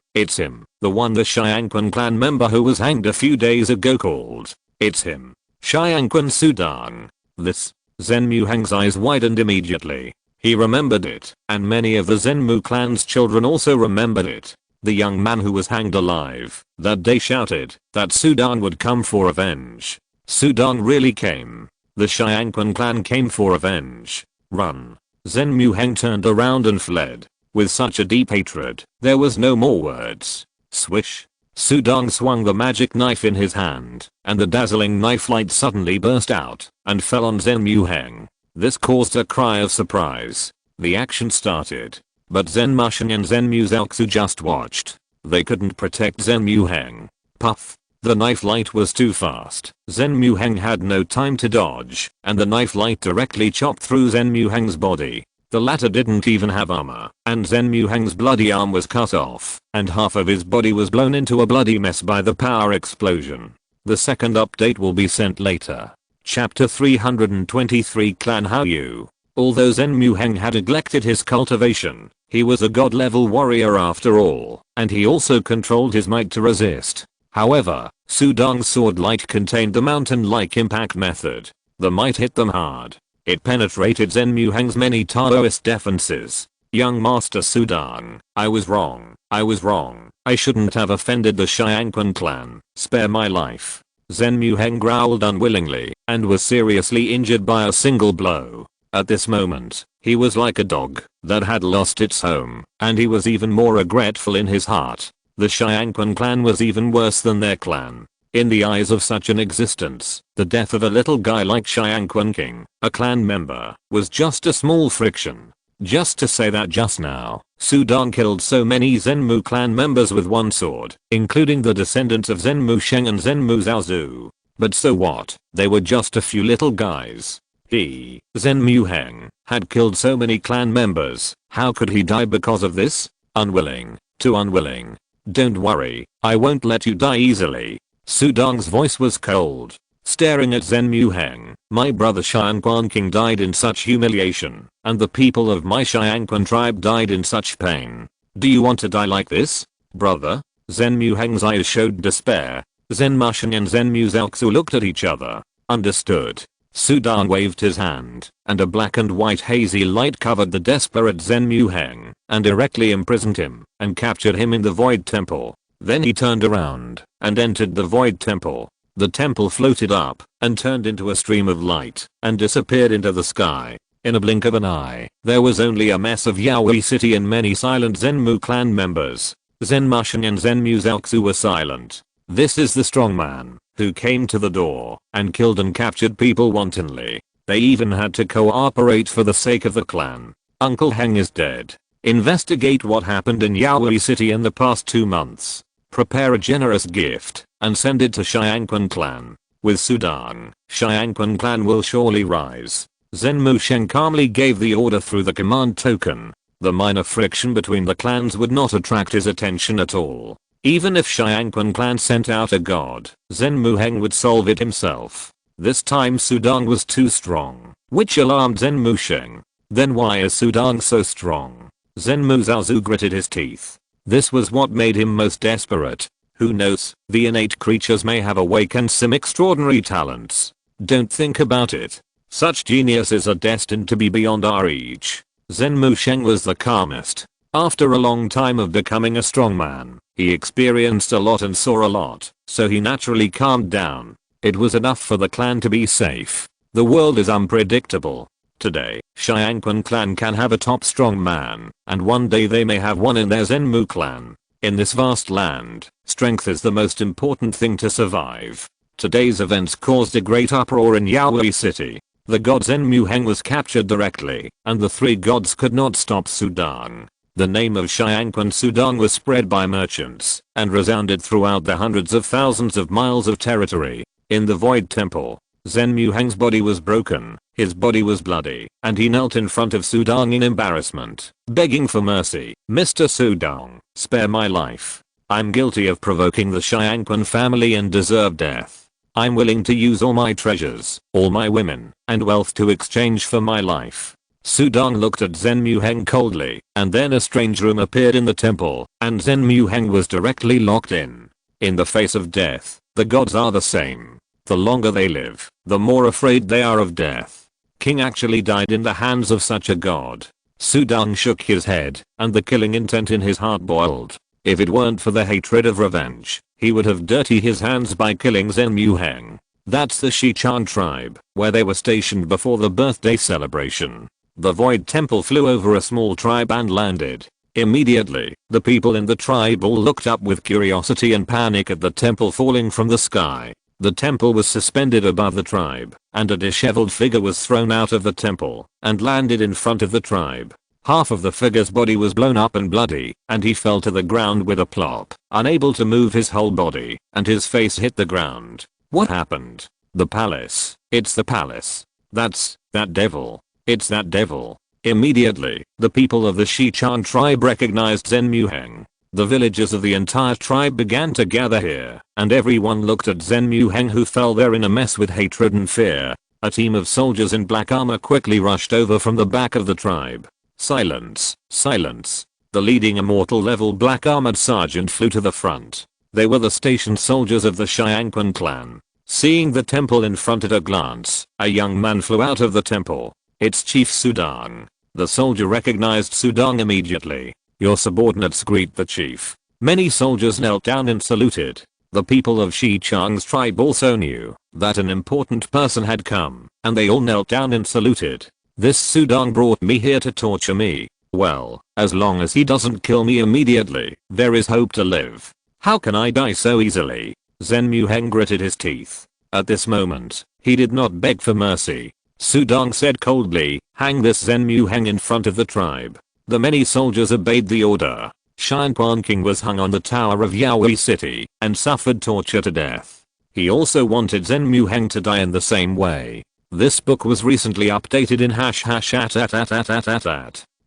the one the Xiangquan clan member who was hanged a few days ago called. It's him. Xiangquan Sudang. This. Zen Muheng's eyes widened immediately. He remembered it, and many of the Zenmu clan's children also remembered it. The young man who was hanged alive that day shouted that Sudang would come for revenge. Sudang really came. The Xiangquan clan came for revenge. Run. Zen Muheng turned around and fled. With such a deep hatred, there was no more words. Swish. Sudang swung the magic knife in his hand, and the dazzling knife light suddenly burst out and fell on Zen Muheng. This caused a cry of surprise. The action started, but Zen Mushing and Zen Muzaozu just watched. They couldn't protect Zen Muheng. Puff. The knife light was too fast. Zen Muheng had no time to dodge, and the knife light directly chopped through Zen Muheng's body. The latter didn't even have armor, and Zen Muheng's bloody arm was cut off, and half of his body was blown into a bloody mess by the power explosion. The second update will be sent later. Chapter 323 Clan Haoyu. Although Zen Muheng had neglected his cultivation, he was a god-level warrior after all, and he also controlled his might to resist. However, Sudang's sword light contained the mountain-like impact method. The might hit them hard. It penetrated Zen Muheng's many Taoist defenses. Young Master Sudang, I was wrong. I shouldn't have offended the Xiangquan clan. Spare my life. Zen Muheng growled unwillingly and was seriously injured by a single blow. At this moment, he was like a dog that had lost its home, and he was even more regretful in his heart. The Xiangquan clan was even worse than their clan. In the eyes of such an existence, the death of a little guy like Xiangquan King, a clan member, was just a small friction. Just to say that just now, Sudong killed so many Zenmu clan members with one sword, including the descendants of Zenmu Sheng and Zenmu Zhaozu. But so what? They were just a few little guys. He, Zenmu Heng, had killed so many clan members. How could he die because of this? Unwilling. Too unwilling. Don't worry, I won't let you die easily. Sudong's voice was cold. Staring at Zenmu Heng, my brother Xiangquan King died in such humiliation, and the people of my Xiangquan tribe died in such pain. Do you want to die like this, brother? Zenmu Heng's eyes showed despair. Zenmu Sheng and Zenmu Zhaozu looked at each other. Understood. Sudong waved his hand, and a black and white hazy light covered the desperate Zenmu Heng, and directly imprisoned him, and captured him in the Void Temple. Then he turned around, and entered the Void Temple. The temple floated up, and turned into a stream of light, and disappeared into the sky. In a blink of an eye, there was only a mess of Yaoi City and many silent Zenmu clan members. Zenmu Sheng and Zenmu Zhaozu were silent. This is the strong man, who came to the door, and killed and captured people wantonly. They even had to cooperate for the sake of the clan. Uncle Heng is dead. Investigate what happened in Yaoi City in the past 2 months. Prepare a generous gift, and send it to Xiangquan clan. With Sudong, Xiangquan clan will surely rise. Zenmu Sheng calmly gave the order through the command token. The minor friction between the clans would not attract his attention at all. Even if Xiangquan clan sent out a god, Zenmu Heng would solve it himself. This time Sudong was too strong, which alarmed Zenmu Sheng. Then why is Sudong so strong? Zenmu Zhaozu gritted his teeth. This was what made him most desperate. Who knows, the innate creatures may have awakened some extraordinary talents. Don't think about it. Such geniuses are destined to be beyond our reach. Zenmu Sheng was the calmest. After a long time of becoming a strong man, he experienced a lot and saw a lot, so he naturally calmed down. It was enough for the clan to be safe. The world is unpredictable. Today, Xiangquan clan can have a top strong man, and one day they may have one in their Zenmu clan. In this vast land, strength is the most important thing to survive. Today's events caused a great uproar in Yaoi City. The god Zenmu Heng was captured directly, and the 3 gods could not stop Sudong. The name of Xiangquan Sudong was spread by merchants, and resounded throughout the hundreds of thousands of miles of territory. In the Void Temple, Zenmu Heng's body was broken, his body was bloody, and he knelt in front of Sudong in embarrassment, begging for mercy. Mr. Sudong, spare my life. I'm guilty of provoking the Xiangquan family and deserve death. I'm willing to use all my treasures, all my women, and wealth to exchange for my life. Sudong looked at Zenmu Heng coldly, and then a strange room appeared in the temple, and Zenmu Heng was directly locked in. In the face of death, the gods are the same. The longer they live, the more afraid they are of death. King actually died in the hands of such a god. Sudong shook his head, and the killing intent in his heart boiled. If it weren't for the hatred of revenge, he would have dirtied his hands by killing Zenmu Heng. That's the Shichan tribe, where they were stationed before the birthday celebration. The Void Temple flew over a small tribe and landed. Immediately, the people in the tribe all looked up with curiosity and panic at the temple falling from the sky. The temple was suspended above the tribe, and a disheveled figure was thrown out of the temple, and landed in front of the tribe. Half of the figure's body was blown up and bloody, and he fell to the ground with a plop, unable to move his whole body, and his face hit the ground. What happened? The palace. It's the palace. That devil. It's that devil. Immediately, the people of the Shichan tribe recognized Zenmu Heng. The villagers of the entire tribe began to gather here, and everyone looked at Zenmu Heng, who fell there in a mess with hatred and fear. A team of soldiers in black armor quickly rushed over from the back of the tribe. Silence, silence. The leading immortal level black armored sergeant flew to the front. They were the stationed soldiers of the Xiangquan clan. Seeing the temple in front at a glance, a young man flew out of the temple. It's Chief Sudong. The soldier recognized Sudong immediately. Your subordinates greet the chief. Many soldiers knelt down and saluted. The people of Shichang's tribe also knew that an important person had come, and they all knelt down and saluted. This Sudong brought me here to torture me. Well, as long as he doesn't kill me immediately, there is hope to live. How can I die so easily? Zhen Muheng gritted his teeth. At this moment, he did not beg for mercy. Sudong said coldly, hang this Zhen Muheng in front of the tribe. The many soldiers obeyed the order. Shinquan King was hung on the tower of Yaoi City and suffered torture to death. He also wanted Zhen Muheng to die in the same way. This book was recently updated in #@.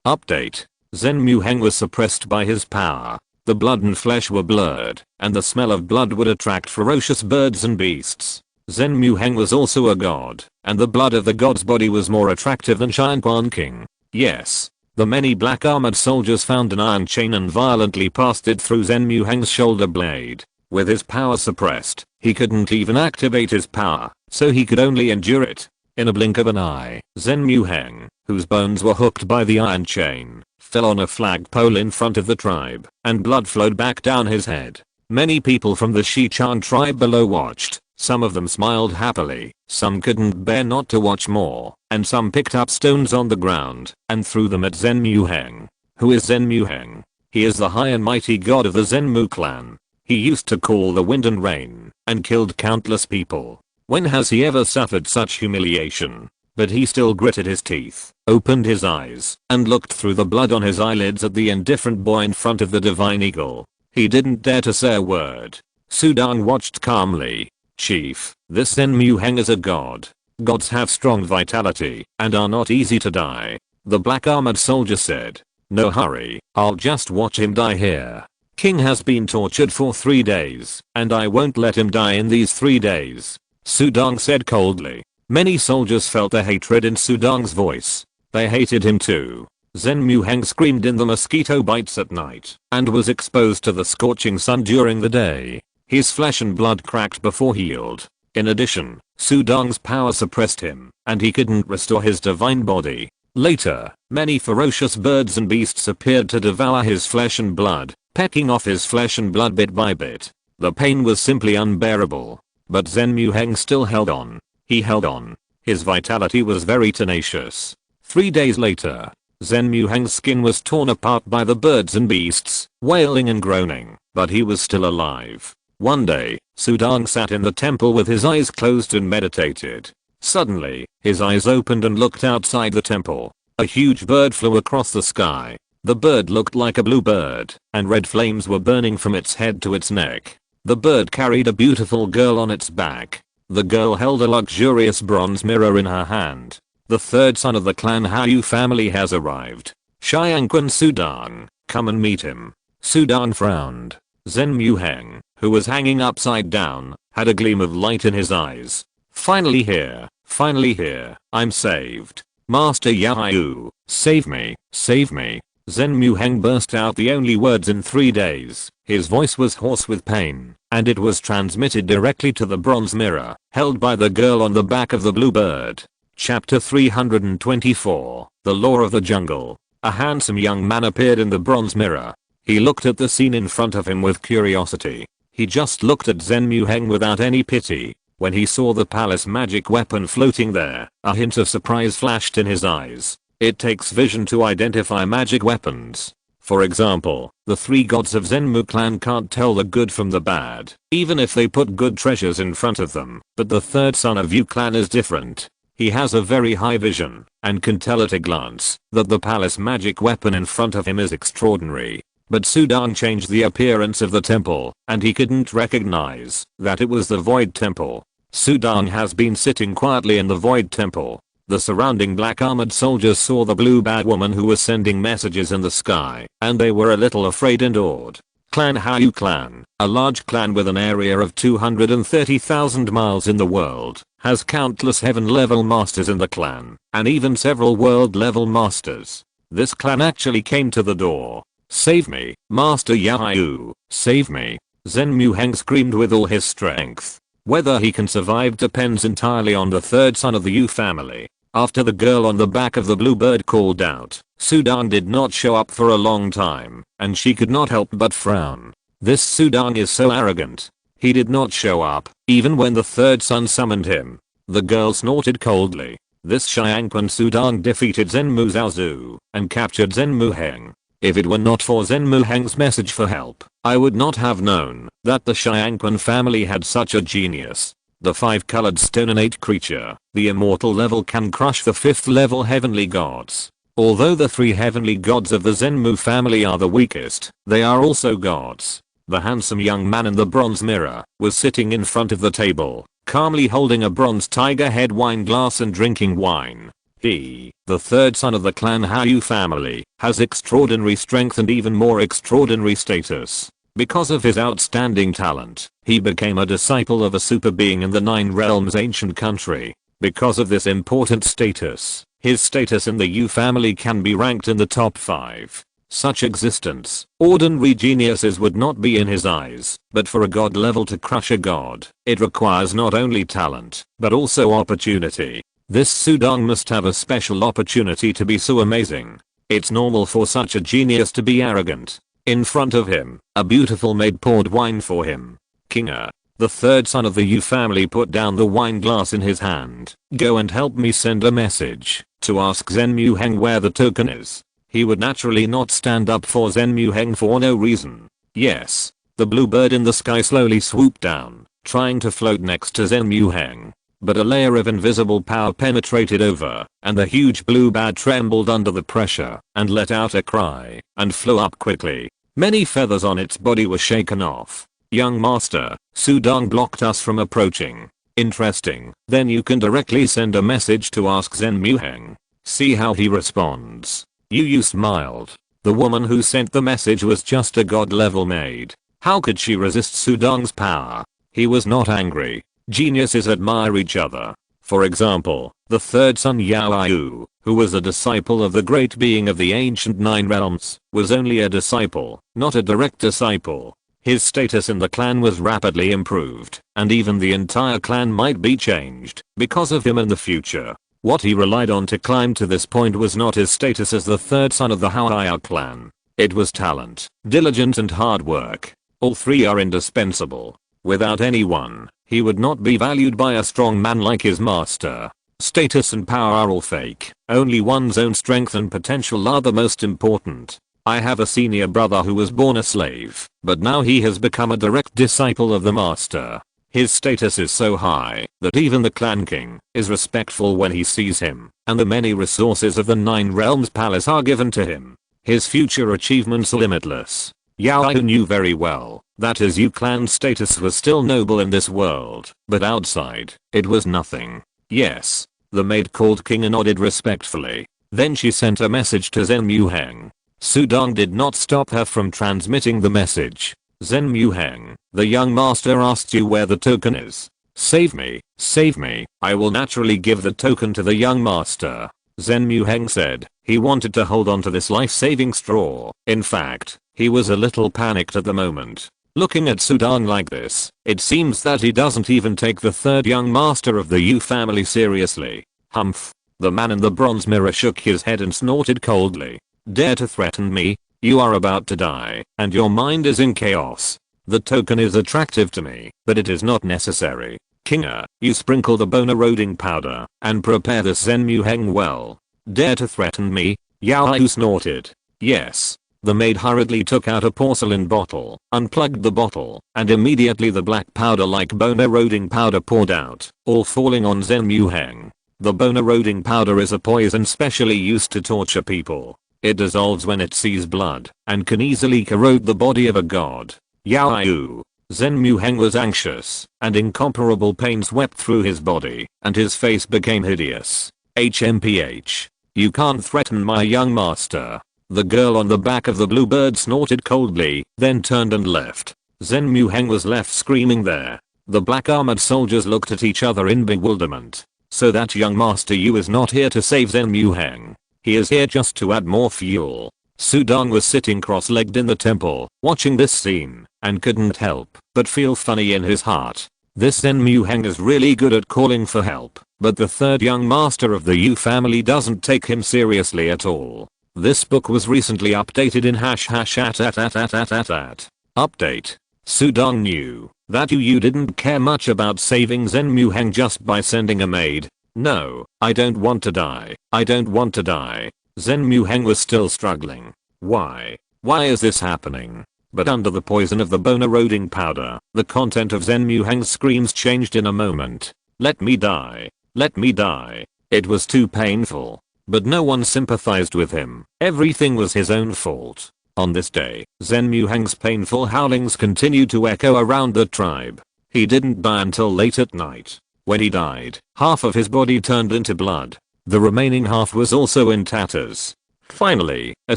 Update. Zhen Muheng was suppressed by his power. The blood and flesh were blurred, and the smell of blood would attract ferocious birds and beasts. Zhen Muheng was also a god, and the blood of the god's body was more attractive than Shinquan King. Yes. The many black armored soldiers found an iron chain and violently passed it through Zhen Muheng's shoulder blade. With his power suppressed, he couldn't even activate his power, so he could only endure it. In a blink of an eye, Zhen Muheng, whose bones were hooked by the iron chain, fell on a flagpole in front of the tribe, and blood flowed back down his head. Many people from the Shichang tribe below watched. Some of them smiled happily, some couldn't bear not to watch more, and some picked up stones on the ground and threw them at Zhen Muheng. Who is Zhen Muheng? He is the high and mighty god of the Zhenmu clan. He used to call the wind and rain, and killed countless people. When has he ever suffered such humiliation? But he still gritted his teeth, opened his eyes, and looked through the blood on his eyelids at the indifferent boy in front of the divine eagle. He didn't dare to say a word. Sudong watched calmly. Chief, this Zhen Muheng is a god. Gods have strong vitality and are not easy to die. The black armored soldier said. No hurry, I'll just watch him die here. King has been tortured for 3 days, and I won't let him die in these 3 days. Sudong said coldly. Many soldiers felt the hatred in Sudong's voice. They hated him too. Zhen Muheng screamed in the mosquito bites at night and was exposed to the scorching sun during the day. His flesh and blood cracked before he healed. In addition, Sudong's power suppressed him, and he couldn't restore his divine body. Later, many ferocious birds and beasts appeared to devour his flesh and blood, pecking off his flesh and blood bit by bit. The pain was simply unbearable. But Zhen Muheng still held on. He held on. His vitality was very tenacious. 3 days later, Zhen Muheng's skin was torn apart by the birds and beasts, wailing and groaning, but he was still alive. One day, Sudong sat in the temple with his eyes closed and meditated. Suddenly, his eyes opened and looked outside the temple. A huge bird flew across the sky. The bird looked like a blue bird, and red flames were burning from its head to its neck. The bird carried a beautiful girl on its back. The girl held a luxurious bronze mirror in her hand. The third son of the clan Hao family has arrived. Xiangquan Sudong, come and meet him. Sudong frowned. Zhen Muheng, who was hanging upside down, had a gleam of light in his eyes. Finally here, I'm saved. Master Yao, save me, save me. Zhen Muheng burst out the only words in 3 days. His voice was hoarse with pain, and it was transmitted directly to the bronze mirror, held by the girl on the back of the blue bird. Chapter 324, The Law of the Jungle. A handsome young man appeared in the bronze mirror. He looked at the scene in front of him with curiosity. He just looked at Zhen Muheng without any pity. When he saw the palace magic weapon floating there, a hint of surprise flashed in his eyes. It takes vision to identify magic weapons. For example, the 3 gods of Zhenmu clan can't tell the good from the bad, even if they put good treasures in front of them. But the third son of Yu clan is different. He has a very high vision, and can tell at a glance that the palace magic weapon in front of him is extraordinary. But Sudong changed the appearance of the temple, and he couldn't recognize that it was the Void Temple. Sudong has been sitting quietly in the Void Temple. The surrounding black armored soldiers saw the blue bad woman who was sending messages in the sky, and they were a little afraid and awed. Clan Hao clan, a large clan with an area of 230,000 miles in the world, has countless heaven-level masters in the clan, and even several world-level masters. This clan actually came to the door. Save me, Master Yao, save me. Zhen Muheng screamed with all his strength. Whether he can survive depends entirely on the third son of the Yu family. After the girl on the back of the blue bird called out, Sudong did not show up for a long time, and she could not help but frown. This Sudong is so arrogant. He did not show up, even when the third son summoned him. The girl snorted coldly. This Xiangquan Sudong defeated Zhenmu Zhaozu and captured Zhenmu Heng. If it were not for Zhenmu Heng's message for help, I would not have known that the Xiangquan family had such a genius. The 5-colored stone innate creature, the immortal level, can crush the 5th level heavenly gods. Although the 3 heavenly gods of the Zhenmu family are the weakest, they are also gods. The handsome young man in the bronze mirror was sitting in front of the table, calmly holding a bronze tiger head wine glass and drinking wine. He, the third son of the clan Hao family, has extraordinary strength and even more extraordinary status. Because of his outstanding talent, he became a disciple of a super being in the 9 realms ancient country. Because of this important status, his status in the Yu family can be ranked in the top 5. Such existence, ordinary geniuses would not be in his eyes, but for a god level to crush a god, it requires not only talent, but also opportunity. This Sudong must have a special opportunity to be so amazing. It's normal for such a genius to be arrogant. In front of him, a beautiful maid poured wine for him. Kinga, the third son of the Yu family, put down the wine glass in his hand. Go and help me send a message to ask Zhenmu Heng where the token is. He would naturally not stand up for Zhenmu Heng for no reason. Yes. The blue bird in the sky slowly swooped down, trying to float next to Zhenmu Heng. But a layer of invisible power penetrated over, and the huge blue bird trembled under the pressure, and let out a cry, and flew up quickly. Many feathers on its body were shaken off. Young master, Sudong blocked us from approaching. Interesting. Then you can directly send a message to ask Zhenmu Heng. See how he responds. Yu smiled. The woman who sent the message was just a god level maid. How could she resist Sudong's power? He was not angry. Geniuses admire each other. For example, the third son Yao Yu, who was a disciple of the great being of the ancient 9 realms, was only a disciple, not a direct disciple. His status in the clan was rapidly improved, and even the entire clan might be changed because of him in the future. What he relied on to climb to this point was not his status as the third son of the Hao clan. It was talent, diligence and hard work. All 3 are indispensable. Without anyone, he would not be valued by a strong man like his master. Status and power are all fake. Only one's own strength and potential are the most important. I have a senior brother who was born a slave, but now he has become a direct disciple of the master. His status is so high that even the clan king is respectful when he sees him, and the many resources of the 9 realms palace are given to him. His future achievements are limitless. Yao Yu knew very well that his Yu clan status was still noble in this world, but outside, it was nothing. Yes. The maid called King and nodded respectfully. Then she sent a message to Zhenmu Heng. Sudong did not stop her from transmitting the message. Zhenmu Heng, the young master asked you where the token is. Save me, save me. I will naturally give the token to the young master. Zhenmu Heng said he wanted to hold on to this life-saving straw. In fact, he was a little panicked at the moment. Looking at Sudong like this, it seems that he doesn't even take the third young master of the Yu family seriously. Humph. The man in the bronze mirror shook his head and snorted coldly. Dare to threaten me? You are about to die, and your mind is in chaos. The token is attractive to me, but it is not necessary. Kinga, you sprinkle the bone eroding powder, and prepare the Zhenmu Heng well. Dare to threaten me? Yao Yu snorted. Yes. The maid hurriedly took out a porcelain bottle, unplugged the bottle, and immediately the black powder like bone eroding powder poured out, all falling on Zhenmu Heng. The bone eroding powder is a poison specially used to torture people. It dissolves when it sees blood, and can easily corrode the body of a god. Yao Yu. Zhenmu Heng was anxious, and incomparable pain swept through his body, and his face became hideous. HMPH. You can't threaten my young master. The girl on the back of the blue bird snorted coldly, then turned and left. Zhenmu Heng was left screaming there. The black armored soldiers looked at each other in bewilderment. So that young master Yu is not here to save Zhenmu Heng. He is here just to add more fuel. Sudong was sitting cross-legged in the temple, watching this scene, and couldn't help but feel funny in his heart. This Zhenmu Heng is really good at calling for help, but the third young master of the Yu family doesn't take him seriously at all. This book was recently updated in #@. Update. Sudong knew that you didn't care much about saving Zhen Muheng just by sending a maid. No, I don't want to die. I don't want to die. Zhen Muheng was still struggling. Why? Why is this happening? But under the poison of the bone eroding powder, the content of Zhen Muheng's screams changed in a moment. Let me die. Let me die. It was too painful. But no one sympathized with him. Everything was his own fault. On this day, Zhen Muheng's painful howlings continued to echo around the tribe. He didn't die until late at night. When he died, half of his body turned into blood. The remaining half was also in tatters. Finally, a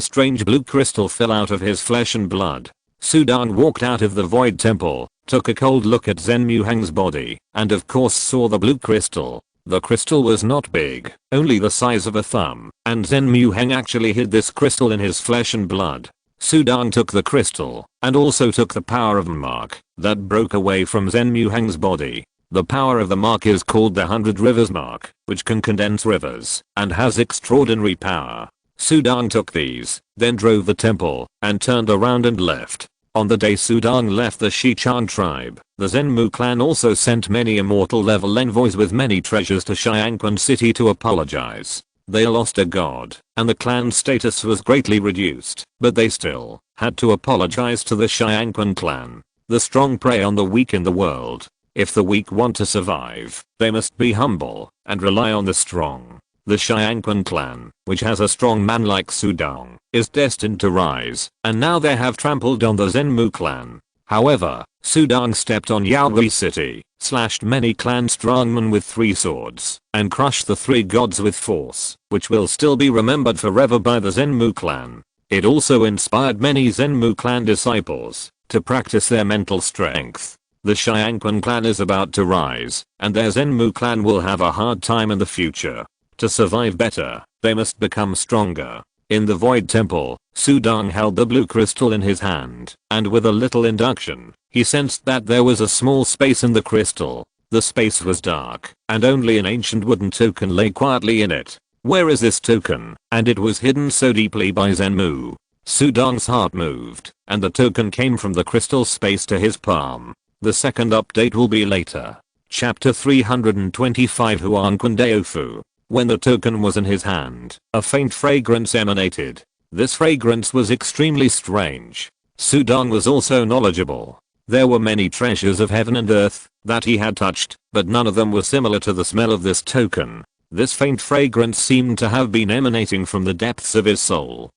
strange blue crystal fell out of his flesh and blood. Sudong walked out of the void temple, took a cold look at Zhen Muheng's body, and of course saw the blue crystal. The crystal was not big, only the size of a thumb, and Zhen Muheng actually hid this crystal in his flesh and blood. Sudong took the crystal, and also took the power of the mark, that broke away from Zhen Muheng's body. The power of the mark is called the 100 Rivers Mark, which can condense rivers, and has extraordinary power. Sudong took these, then drove the temple, and turned around and left. On the day Sudong left the Shichan tribe, the Zenmu clan also sent many immortal level envoys with many treasures to Xiangquan city to apologize. They lost a god, and the clan's status was greatly reduced, but they still had to apologize to the Xiangquan clan. The strong prey on the weak in the world. If the weak want to survive, they must be humble and rely on the strong. The Xiangquan clan, which has a strong man like Sudong, is destined to rise, and now they have trampled on the Zenmu clan. However, Sudong stepped on Yaogui city, slashed many clan strongmen with 3 swords, and crushed the 3 gods with force, which will still be remembered forever by the Zenmu clan. It also inspired many Zenmu clan disciples to practice their mental strength. The Xiangquan clan is about to rise, and their Zenmu clan will have a hard time in the future. To survive better, they must become stronger. In the Void Temple, Sudong held the blue crystal in his hand, and with a little induction, he sensed that there was a small space in the crystal. The space was dark, and only an ancient wooden token lay quietly in it. Where is this token? And it was hidden so deeply by Zenmu. Sudong's heart moved, and the token came from the crystal space to his palm. The second update will be later. Chapter 325 Huangquan Deofu. When the token was in his hand, a faint fragrance emanated. This fragrance was extremely strange. Sudong was also knowledgeable. There were many treasures of heaven and earth that he had touched, but none of them were similar to the smell of this token. This faint fragrance seemed to have been emanating from the depths of his soul.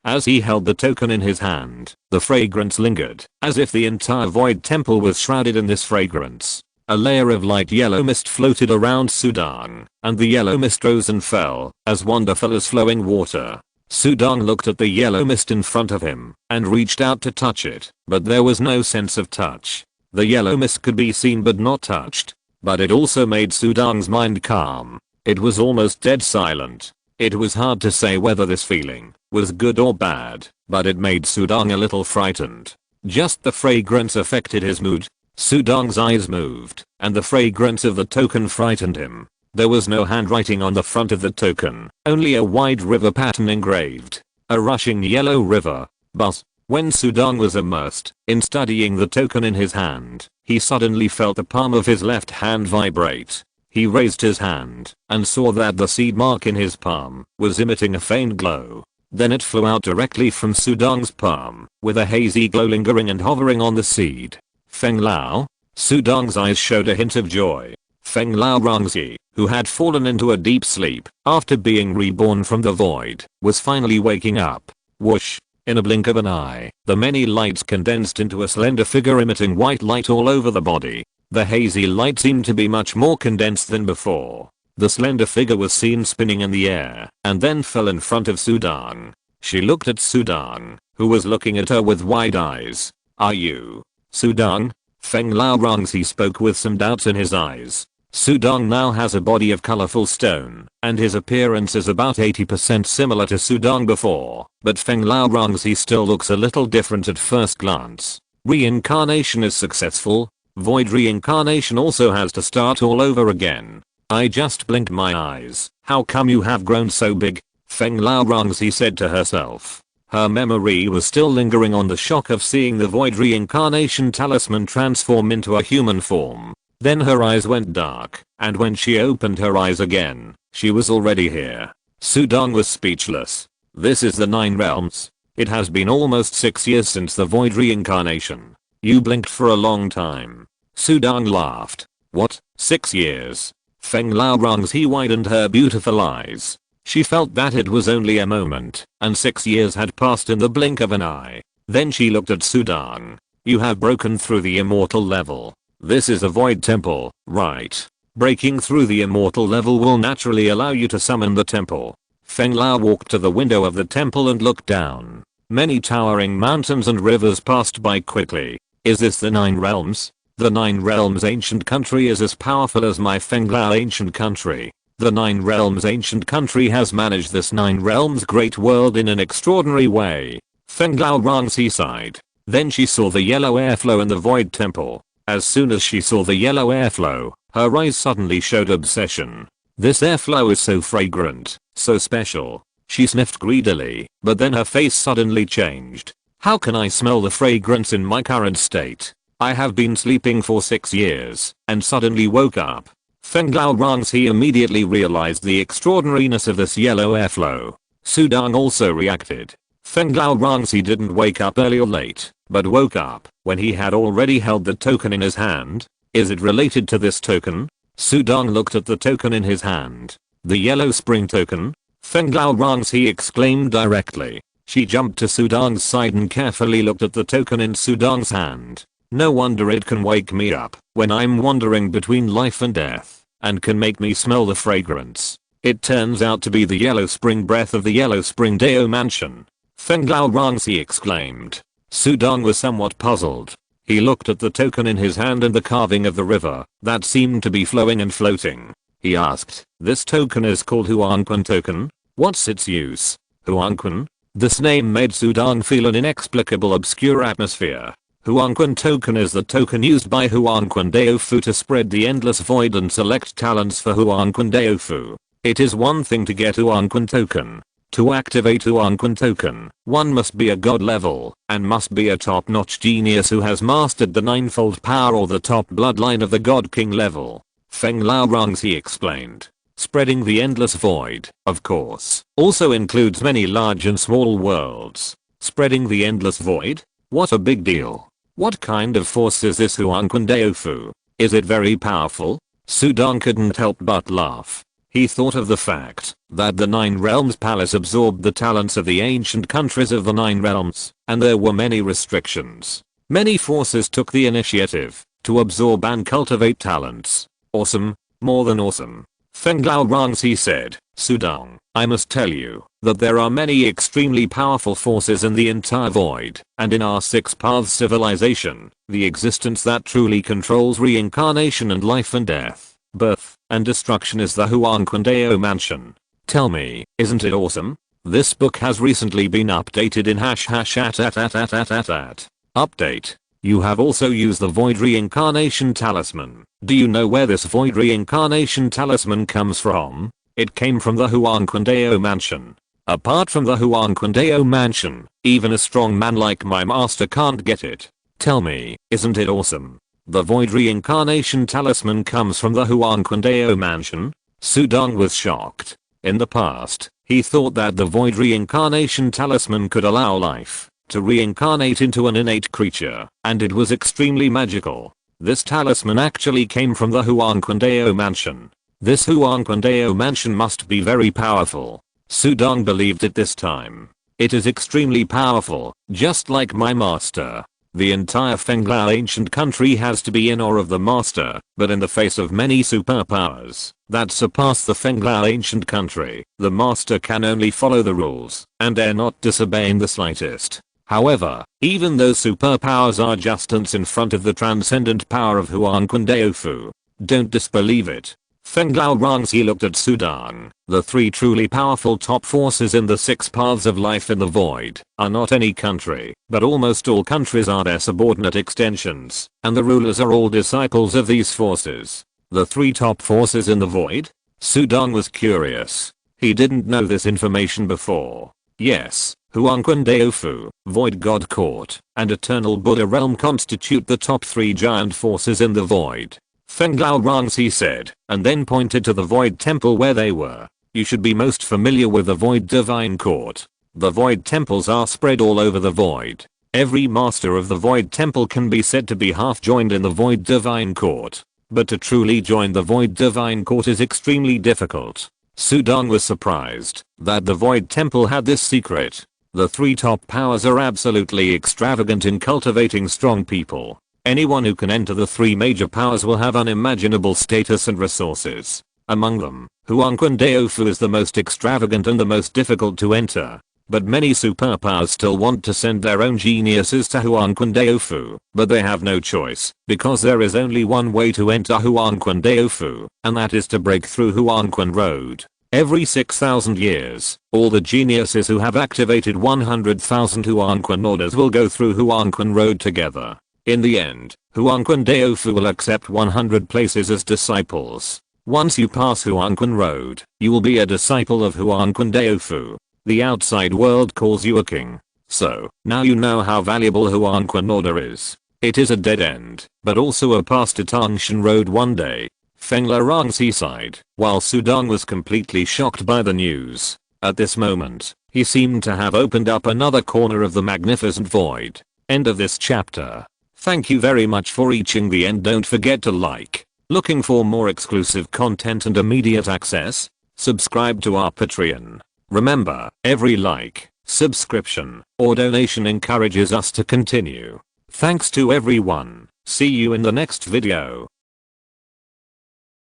As he held the token in his hand, the fragrance lingered, as if the entire Void Temple was shrouded in this fragrance. A layer of light yellow mist floated around Sudong, and the yellow mist rose and fell, as wonderful as flowing water. Sudong looked at the yellow mist in front of him, and reached out to touch it, but there was no sense of touch. The yellow mist could be seen but not touched. But it also made Sudong's mind calm. It was almost dead silent. It was hard to say whether this feeling was good or bad, but it made Sudong a little frightened. Just the fragrance affected his mood. Sudong's eyes moved, and the fragrance of the token frightened him. There was no handwriting on the front of the token, only a wide river pattern engraved. A rushing yellow river. But when Sudong was immersed in studying the token in his hand, he suddenly felt the palm of his left hand vibrate. He raised his hand and saw that the seed mark in his palm was emitting a faint glow. Then it flew out directly from Sudong's palm, with a hazy glow lingering and hovering on the seed. Feng Lao? Sudong's eyes showed a hint of joy. Feng Lao Rongzi, who had fallen into a deep sleep after being reborn from the void, was finally waking up. Whoosh! In a blink of an eye, the many lights condensed into a slender figure emitting white light all over the body. The hazy light seemed to be much more condensed than before. The slender figure was seen spinning in the air, and then fell in front of Sudong. She looked at Sudong, who was looking at her with wide eyes. Are you Sudong? Feng Lao Rongzi spoke with some doubts in his eyes. Sudong now has a body of colorful stone, and his appearance is about 80% similar to Sudong before, but Feng Lao Rongzi still looks a little different at first glance. Reincarnation is successful. Void reincarnation also has to start all over again. I just blinked my eyes. How come you have grown so big? Feng Lao Rongzi said to herself. Her memory was still lingering on the shock of seeing the void reincarnation talisman transform into a human form. Then her eyes went dark, and when she opened her eyes again, she was already here. Sudong was speechless. This is the 9 realms. It has been almost 6 years since the void reincarnation. You blinked for a long time. Sudong laughed. What, 6 years? Feng Lao Rongzi widened her beautiful eyes. She felt that it was only a moment, and 6 years had passed in the blink of an eye. Then she looked at Sudong. You have broken through the immortal level. This is a void temple, right? Breaking through the immortal level will naturally allow you to summon the temple. Feng Lao walked to the window of the temple and looked down. Many towering mountains and rivers passed by quickly. Is this the 9 realms? The 9 realms ancient country is as powerful as my Feng Lao ancient country. The 9 realms ancient country has managed this 9 realms great world in an extraordinary way. Feng Lao Rongzi sighed. Then she saw the yellow airflow in the void temple. As soon as she saw the yellow airflow, her eyes suddenly showed obsession. This airflow is so fragrant, so special. She sniffed greedily, but then her face suddenly changed. How can I smell the fragrance in my current state? I have been sleeping for 6 years, and suddenly woke up. Feng Lao Rongzi immediately realized the extraordinariness of this yellow airflow. Sudong also reacted. Feng Lao Rongzi didn't wake up early or late, but woke up when he had already held the token in his hand. Is it related to this token? Sudong looked at the token in his hand. The yellow spring token? Feng Lao Rongzi exclaimed directly. She jumped to Sudong's side and carefully looked at the token in Sudong's hand. No wonder it can wake me up when I'm wandering between life and death, and can make me smell the fragrance. It turns out to be the yellow spring breath of the yellow spring Dao mansion. Feng Lao Rongzi exclaimed. Sudong was somewhat puzzled. He looked at the token in his hand and the carving of the river that seemed to be flowing and floating. He asked, this token is called Huanquan token? What's its use? Huanquan? This name made Sudong feel an inexplicable obscure atmosphere. Huanquan token is the token used by Huanquan Daofu to spread the endless void and select talents for Huanquan Daofu. It is one thing to get Huanquan token. To activate Huanquan token, one must be a god level, and must be a top-notch genius who has mastered the ninefold power or the top bloodline of the god king level. Feng Lao Rongzi explained. Spreading the endless void, of course, also includes many large and small worlds. Spreading the endless void? What a big deal. What kind of force is this Huanquan Daofu? Is it very powerful? Sudong couldn't help but laugh. He thought of the fact that the 9 realms palace absorbed the talents of the ancient countries of the 9 realms, and there were many restrictions. Many forces took the initiative to absorb and cultivate talents. Awesome, more than awesome. Feng Lao Rongzi said, Sudong, I must tell you that there are many extremely powerful forces in the entire void, and in our 6 paths civilization, the existence that truly controls reincarnation and life and death, birth, and destruction is the Huanquan Dao mansion. Tell me, isn't it awesome? This book has recently been updated in #@. Update. You have also used the void reincarnation talisman. Do you know where this void reincarnation talisman comes from? It came from the Huanquan Dao mansion. Apart from the Huanquan Dao mansion, even a strong man like my master can't get it. Tell me, isn't it awesome? The void reincarnation talisman comes from the Huanquan Dao mansion? Sudong was shocked. In the past, he thought that the void reincarnation talisman could allow life to reincarnate into an innate creature, and it was extremely magical. This talisman actually came from the Huanquan Dao mansion. This Huanquan Dao mansion must be very powerful. Sudong believed it this time. It is extremely powerful, just like my master. The entire Feng Lao ancient country has to be in awe of the master, but in the face of many superpowers that surpass the Feng Lao ancient country, the master can only follow the rules and dare not disobey in the slightest. However, even those superpowers are just ants in front of the transcendent power of Huanquan Daofu. Don't disbelieve it. Feng Lao Rongzi looked at Sudong. The 3 truly powerful top forces in the 6 paths of life in the void are not any country, but almost all countries are their subordinate extensions, and the rulers are all disciples of these forces. The 3 top forces in the void? Sudong was curious. He didn't know this information before. Yes, Huangquan Daofu, Void God Court, and Eternal Buddha Realm constitute the top 3 giant forces in the void. Fenglao Rangxi said, and then pointed to the Void Temple where they were. You should be most familiar with the Void Divine Court. The Void Temples are spread all over the void. Every master of the Void Temple can be said to be half joined in the Void Divine Court. But to truly join the Void Divine Court is extremely difficult. Sudong was surprised that the Void Temple had this secret. The 3 top powers are absolutely extravagant in cultivating strong people. Anyone who can enter the 3 major powers will have unimaginable status and resources. Among them, Huangquan Daofu is the most extravagant and the most difficult to enter. But many superpowers still want to send their own geniuses to Huangquan Daofu, but they have no choice, because there is only one way to enter Huangquan Daofu, and that is to break through Huangquan Road. Every 6,000 years, all the geniuses who have activated 100,000 Huangquan orders will go through Huangquan Road together. In the end, Huangquan Daofu will accept 100 places as disciples. Once you pass Huangquan Road, you will be a disciple of Huangquan Daofu. The outside world calls you a king. So, now you know how valuable Huangquan Order is. It is a dead end, but also a pass to Tangshan Road one day. Fengla Rangxi sighed, while Sudong was completely shocked by the news. At this moment, he seemed to have opened up another corner of the magnificent void. End of this chapter. Thank you very much for reaching the end. Don't forget to like. Looking for more exclusive content and immediate access? Subscribe to our Patreon. Remember, every like, subscription, or donation encourages us to continue. Thanks to everyone. See you in the next video.